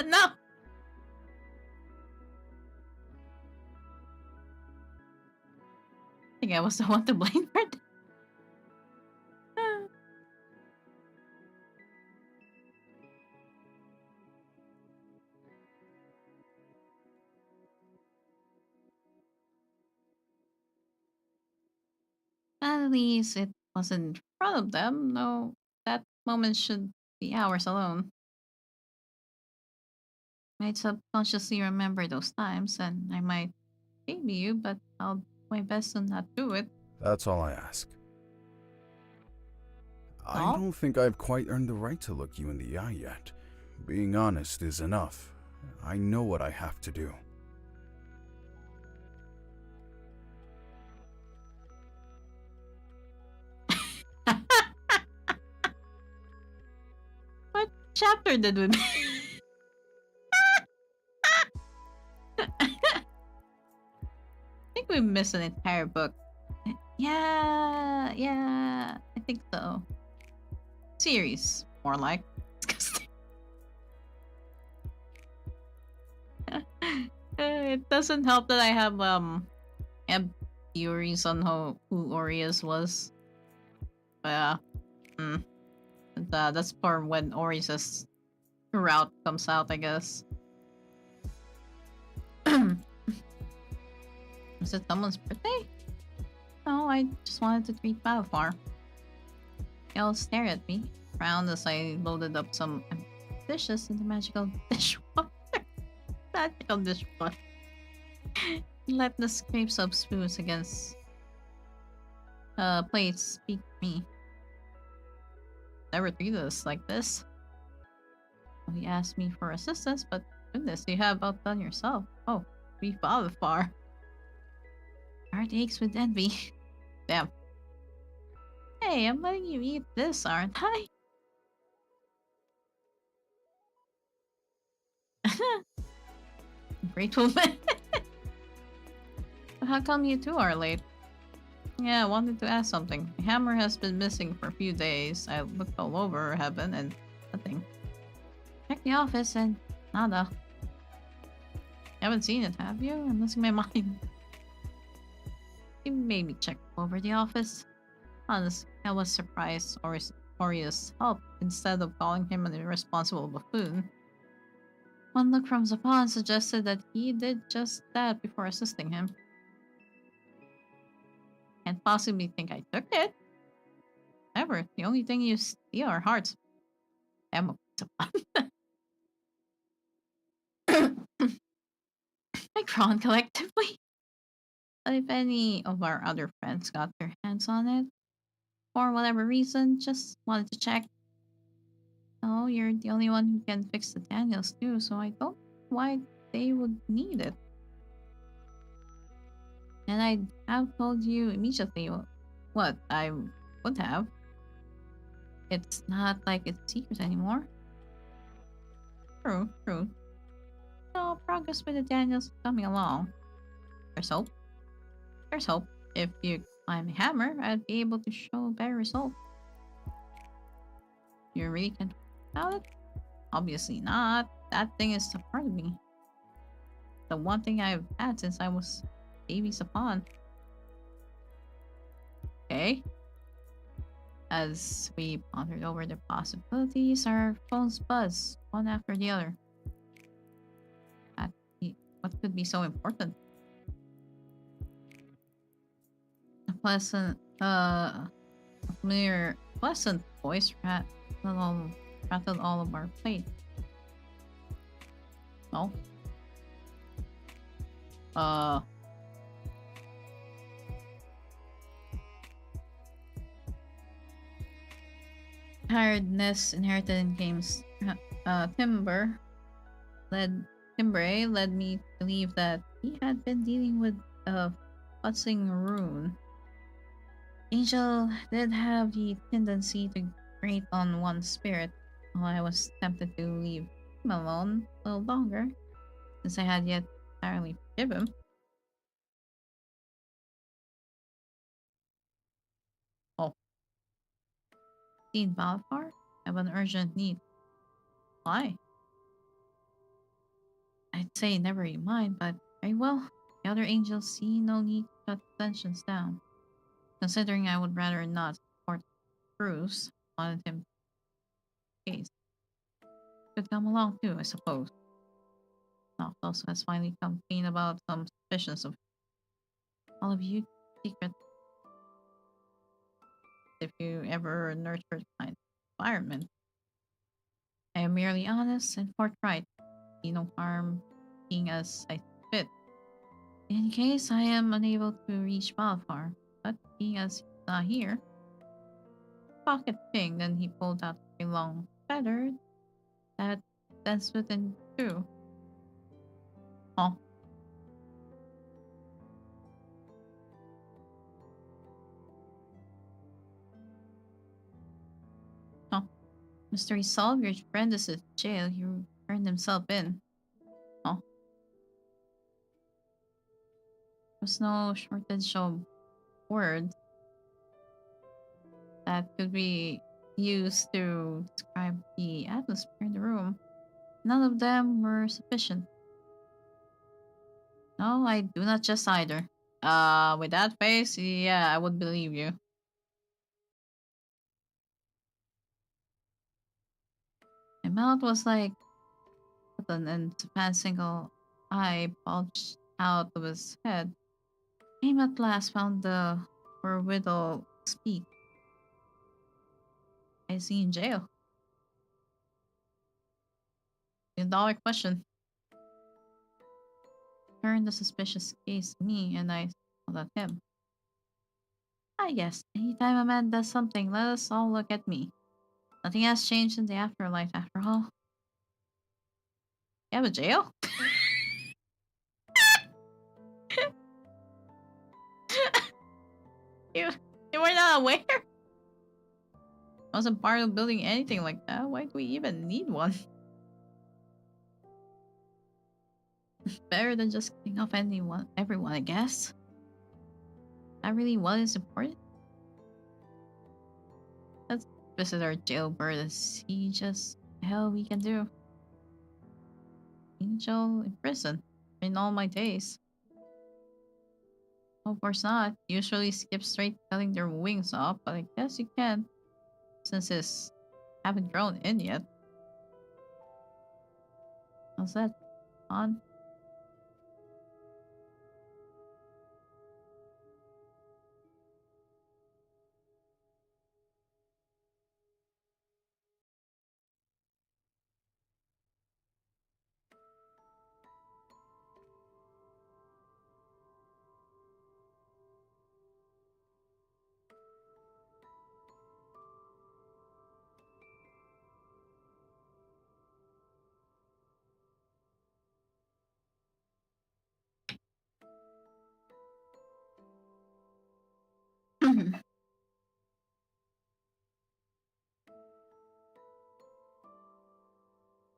No! I think I was the one to blame for it. At least it wasn't in front of them. No, that moment should be ours alone. Might subconsciously remember those times, and I might baby you, but I'll do my best to not do it. That's all I ask. I Oh? don't think I've quite earned the right to look you in the eye yet. Being honest is enough. I know what I have to do. What chapter did we I think we missed an entire book. Yeah, I think so. Series, more like. It doesn't help that I have theories on who ARIES was. Yeah. That's for when ARIES' route comes out, I guess. Was it someone's birthday? No, I just wanted to treat Valefar. They all stare at me, frowned as I loaded up some dishes in the magical dishwasher. Magical dishwasher. Let the scrapes of spoons against plates speak to me. Never treated us like this. He asked me for assistance, but goodness, you have outdone yourself. Oh, we Valefar. Heart aches with envy. Damn. Hey, I'm letting you eat this, aren't I? Grateful man. But how come you two are late? Yeah, I wanted to ask something. My hammer has been missing for a few days. I looked all over heaven and Nothing. Check the office and nada. You haven't seen it, have you? I'm losing my mind. You made me check over the office. Honestly, I was surprised Orius helped instead of calling him an irresponsible buffoon. One look from Zapan suggested that he did just that before assisting him. Can't possibly think I took it. Never. The only thing you steal are hearts. Damn, Zapan. I groan collectively. But if any of our other friends got their hands on it, for whatever reason, just wanted to check. Oh, you're the only one who can fix the Daniels too, so I don't know why they would need it. And I'd have told you immediately what I would have. It's not like it's secret anymore. True, true. No, progress with the Daniels is coming along. There's hope. There's hope. If you climb a hammer, I'd be able to show a better result. You really can't about it? Obviously not. That thing is a part of me. The one thing I've had since I was baby Sapan. Okay. As we pondered over the possibilities, our phones buzz one after the other. What could be so important? A pleasant, familiar, pleasant voice rattled all of our plate. No. Tiredness inherited in games. Timbre led me to believe that he had been dealing with a fussing rune. Angel did have the tendency to grate on one's spirit, while I was tempted to leave him alone a little longer, since I had yet entirely forgive him. Oh, seen Valefar? I have an urgent need. Why? I'd say never you mind, but very well. The other angels see no need to cut tensions down. Considering I would rather not support Bruce, wanted him to case. Could come along too, I suppose. Knox also has finally come clean about some suspicions of all of you secret if you ever nurtured kind environment. I am merely honest and forthright. See no harm being as I fit. In case I am unable to reach Balfar, but being as he's not here, pocket pinged and he pulled out a long feather that then split in two. Oh. Oh. Mystery solved, your friend is in jail. He turned himself in. Oh. There's no shortage of words that could be used to describe the atmosphere in the room. None of them were sufficient. No, I do not just either. With that face, yeah, I would believe you. My mouth was like button and Japan's single eye bulged out of his head. Aim at last found the wherewithal to speak. I see in jail. $1 question. Turned the suspicious gaze to me and I smiled at him. I guess anytime a man does something, let us all look at me. Nothing has changed in the afterlife after all. You have a jail? you, you were not aware? I wasn't part of building anything like that. Why do we even need one? Better than just cutting off everyone, I guess. That really what is important? Let's visit our jailbird as he just The hell we can do? Angel in prison in all my days. Of course not. Usually skip straight cutting their wings off, but I guess you can, since his haven't grown in yet. How's that on?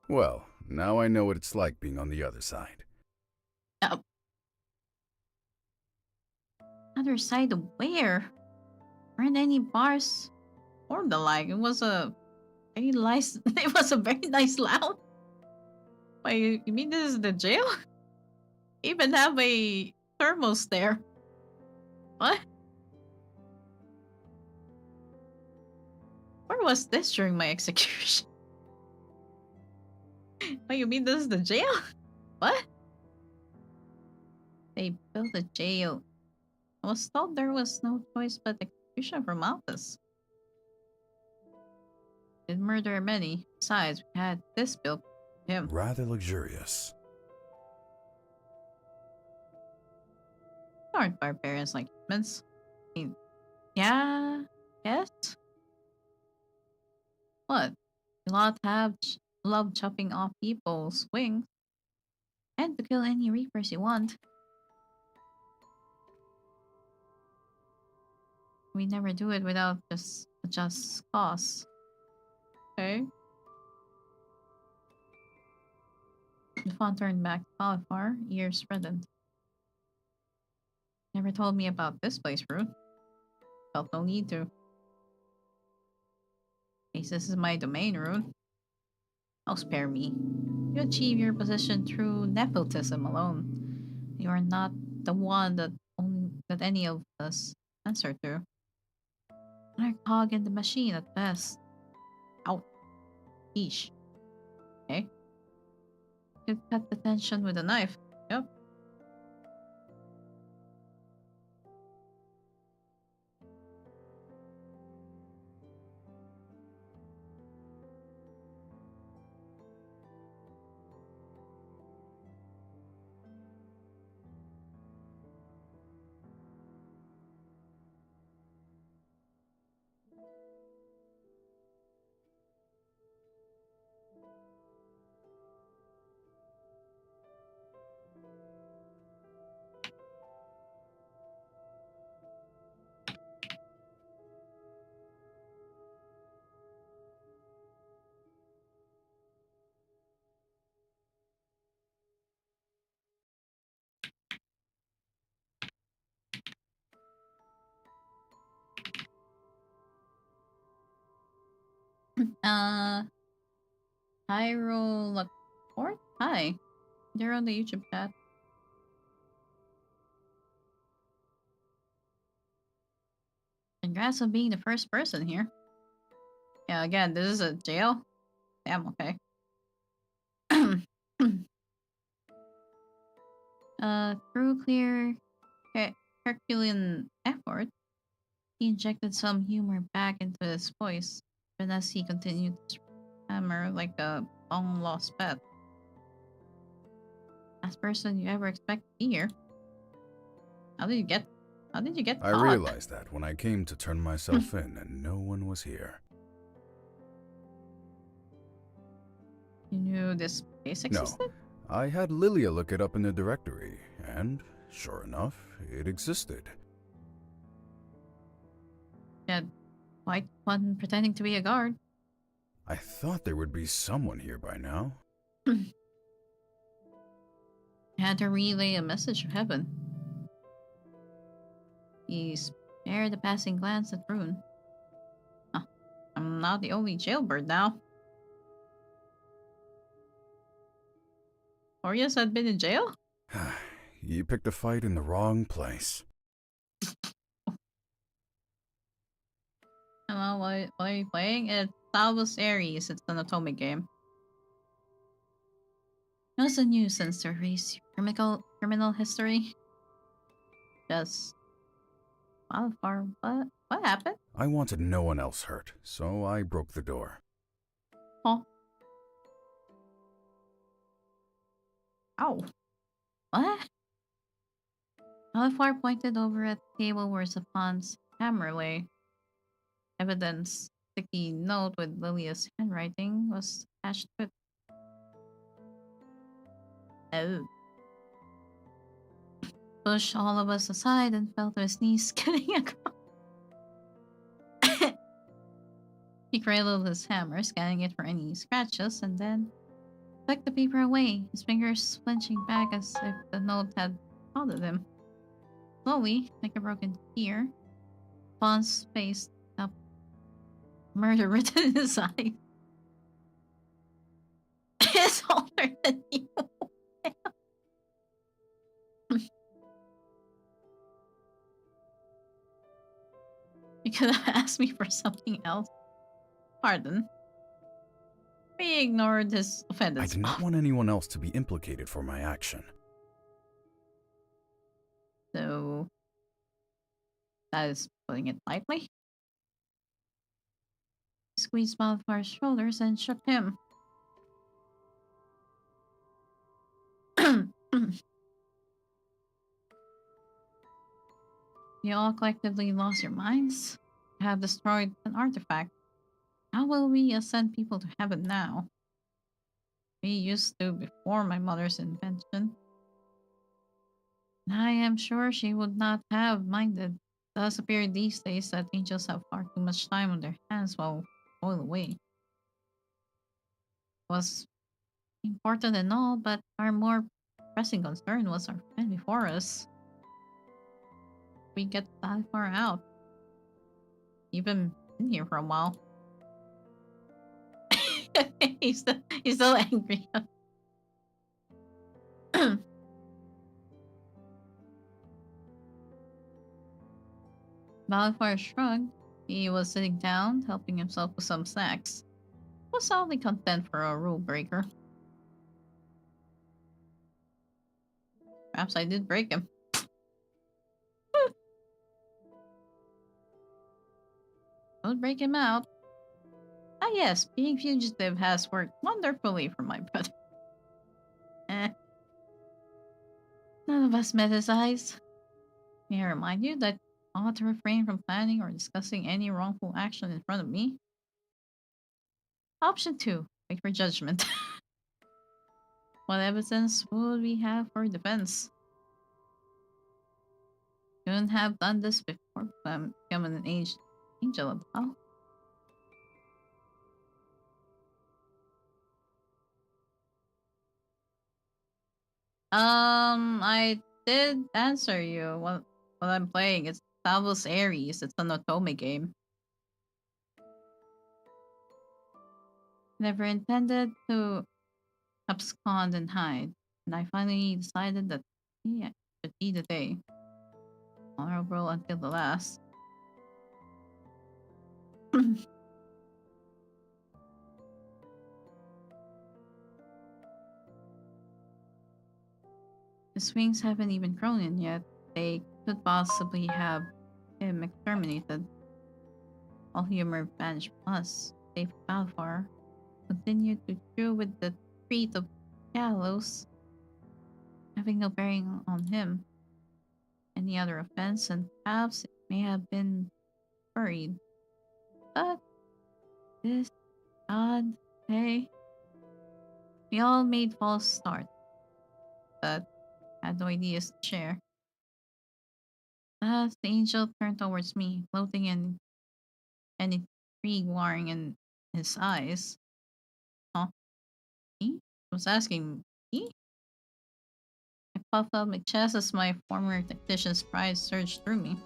Well, now I know what it's like being on the other side. Other side of where? Weren't any bars or the like. It was a very nice. It was a very nice lounge. Wait, you mean this is the jail? Even have a thermos there. What? Where was this during my execution? Wait, you mean this is the jail? What? They built a jail. I was told there was no choice but execution from office. Did murder many. Besides, we had this built for him. Rather luxurious. Aren't barbarians like humans? I mean, yeah, yes. What? You lot have love chopping off people's wings and to kill any reapers you want. We never do it without just a just cause. Okay. The fawn turned back to Valefar, ears reddened. Never told me about this place, Rune. Felt no need to. This is my domain, Rune. Oh, spare me. You achieve your position through nepotism alone. You are not the one that any of us answer to. Another cog in the machine at best. Out. Eesh. Okay. Could cut the tension with a knife. Yep. Uh, Hyrule Lacourt? Hi. They're on the YouTube chat. Congrats on being the first person here. Yeah, again, this is a jail? Damn, okay. Through clear Herculean effort, he injected some humor back into his voice, even as he continued to hammer like a long lost pet. Last person you ever expect to be here. How did you get I caught? realized that when I came to turn myself in and no one was here. You knew this place No, existed? I had Lilia look it up in the directory, and sure enough, it existed. Yeah, quite fun pretending to be a guard. I thought there would be someone here by now. Had to relay a message of heaven. He spared a passing glance at Rune. Huh, I'm not the only jailbird now. Arias had been in jail? You picked a fight in the wrong place. Hello, what are you playing? It's SALVUS ARIES. It's an otome game. No, it's a nuisance to erase your criminal history. Just Valefar, what happened? I wanted no one else hurt, so I broke the door. Oh. Ow. What? Valefar pointed over at the table where Zapon's hammer lay. Evidence. Sticky note with Lilia's handwriting was attached to it. Oh. Pushed all of us aside and fell to his knees, getting across. He cradled his hammer, scanning it for any scratches, and then tucked the paper away, his fingers flinching back as if the note had prodded him. Slowly, like a broken tear, Fawn's face up, murder written in his eyes. It's older than you. You could have asked me for something else. Pardon. We ignored his offended I did not want anyone else to be implicated for my action. So, that is putting it lightly. He squeezed Valfar's shoulders and shook him. You all collectively lost your minds. You have destroyed an artifact. How will we ascend people to heaven now? We used to before my mother's invention. I am sure she would not have minded. It does appear these days that angels have far too much time on their hands while toil away. Was important and all, but our more pressing concern was our friend before us. We get that far out. Even been here for a while. he's still angry. Valefar shrugged. He was sitting down, helping himself with some snacks. He was solidly content for a rule breaker. Perhaps I did break him. Don't break him out. Ah yes, being fugitive has worked wonderfully for my brother. None of us met his eyes. May I remind you that you ought to refrain from planning or discussing any wrongful action in front of me. Option 2. Wait for judgment. What evidence would we have for defense? Couldn't have done this before becoming an angel of hell. I did answer you. What I'm playing is SALVUS ARIES. It's an otome game. Never intended to abscond and hide, and I finally decided that yeah, should be the day. Honorable until the last. His wings haven't even grown in yet. They could possibly have him exterminated. All humor vanished from us. Safe Valefar continued to chew with the treat of gallows, having no bearing on him. Any other offense, and perhaps it may have been buried. But this God, hey, we all made false starts, but had no ideas to share. As the angel turned towards me, floating in and intrigue glaring in his eyes. Huh? He was asking me? I puffed out my chest as my former tactician's pride surged through me.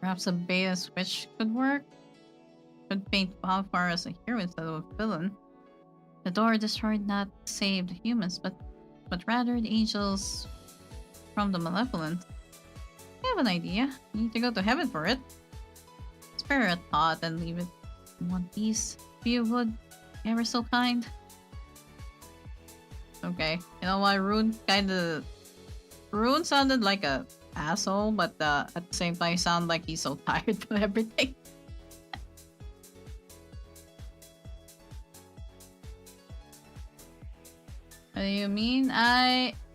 Perhaps a beta switch could work? Could paint Valefar as a hero instead of a villain. The door destroyed not save the humans, but rather the angels from the malevolent. I have an idea. You need to go to heaven for it. Spare a thought and leave it in one piece. If you would, ever so kind. Okay. You know what? Rune sounded like a asshole, but at the same time, sound like he's so tired from everything. What do you mean?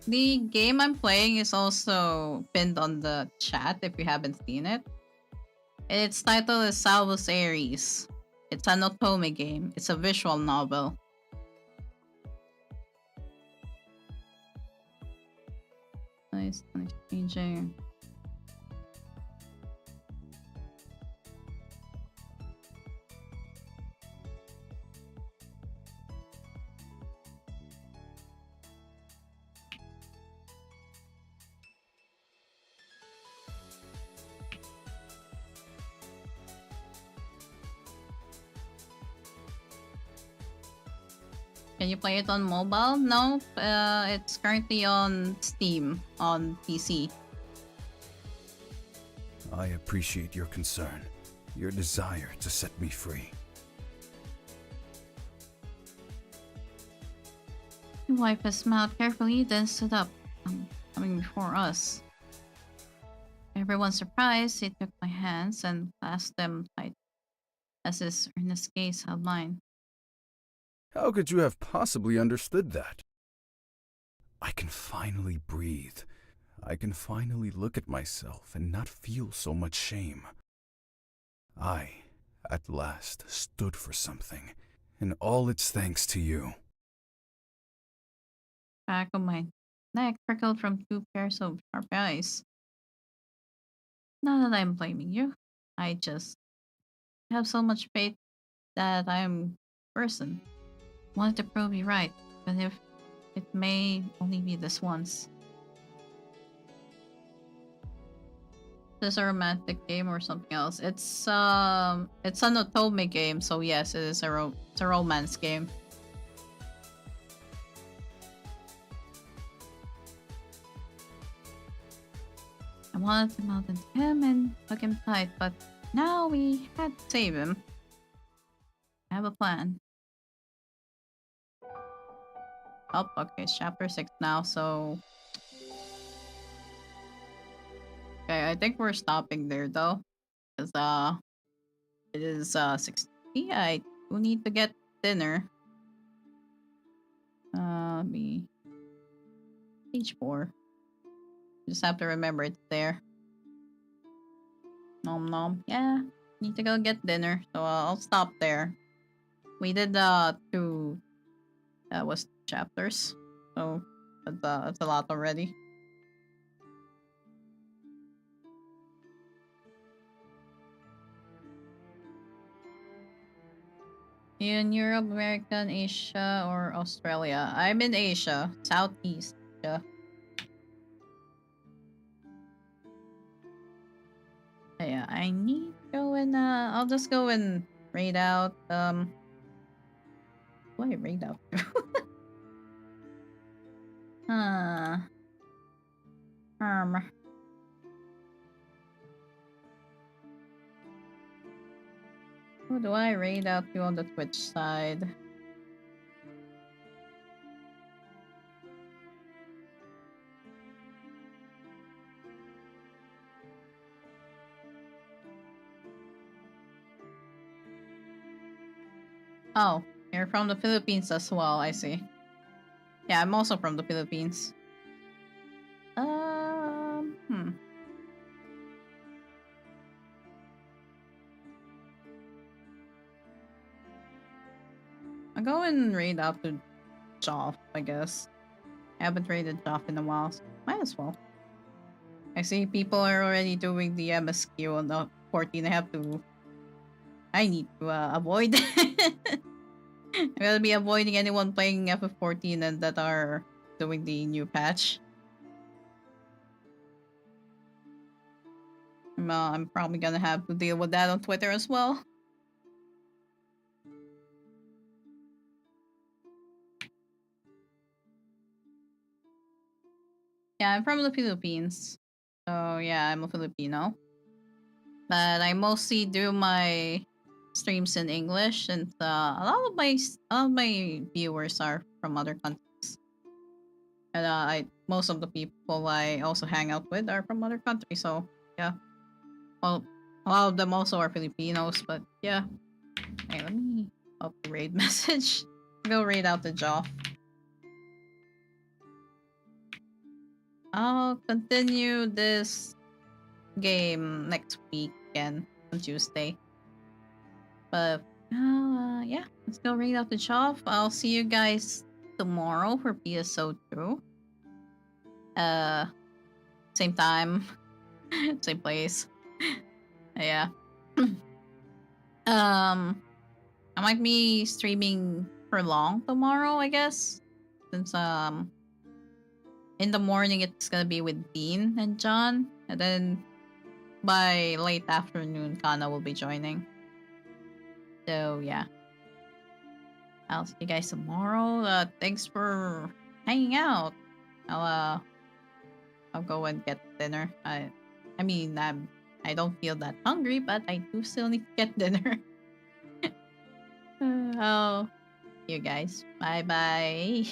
The game I'm playing is also pinned on the chat if you haven't seen it. Its title is SALVUS ARIES. It's an otome game. It's a visual novel. Nice, changing. Can you play it on mobile? No, it's currently on Steam on PC. I appreciate your concern, your desire to set me free. He wiped his mouth carefully, then stood up, coming before us. Everyone surprised, he took my hands and clasped them tight, as his earnest gaze held mine. How could you have possibly understood that? I can finally breathe. I can finally look at myself and not feel so much shame. I, at last, stood for something, and all it's thanks to you. Back of my neck prickled from 2 pairs of sharp eyes. Not that I'm blaming you. I just have so much faith that I'm a person. Wanted to prove you right, but if it may only be this once. Is this a romantic game or something else? It's an otome game, so yes, it is it's a romance game. I wanted to melt into him and hug him tight, but now we had to save him. I have a plan. Oh, okay, it's chapter 6 now, so... Okay, I think we're stopping there, though. Because, it is, 6:30. I do need to get dinner. Me... Page 4. Just have to remember it's there. Nom nom. Yeah, need to go get dinner, so I'll stop there. We did, 2... was chapters, so that's a lot already. In Europe, America, Asia, or Australia? I'm in Asia, Southeast Asia. Yeah, I need to go and I'll just go and raid out. What do I raid out? Who do I raid out to on the Twitch side? Oh, you're from the Philippines as well, I see. Yeah, I'm also from the Philippines. I'll go and raid out to Joff, I guess. I haven't raided Joff in a while, so might as well. I see people are already doing the MSQ on the 14. I need to avoid. I'm gonna be avoiding anyone playing FF14 and that are doing the new patch. I'm probably gonna have to deal with that on Twitter as well. Yeah, I'm from the Philippines. So yeah, I'm a Filipino. But I mostly do my streams in English, and a lot of my viewers are from other countries. And I most of the people I also hang out with are from other countries. So yeah, well, a lot of them also are Filipinos. But yeah, hey, let me up the raid message. Go raid out the jaw. I'll continue this game next week again on Tuesday. But yeah, let's go raid out the jaw. I'll see you guys tomorrow for PSO2. Uh, same time, same place. Yeah. I might be streaming for long tomorrow, I guess. Since in the morning it's gonna be with Dean and John, and then by late afternoon, Kana will be joining. So yeah, I'll see you guys tomorrow. Thanks for hanging out. I'll go and get dinner. I mean, I don't feel that hungry, but I do still need to get dinner. Oh, you guys. Bye bye.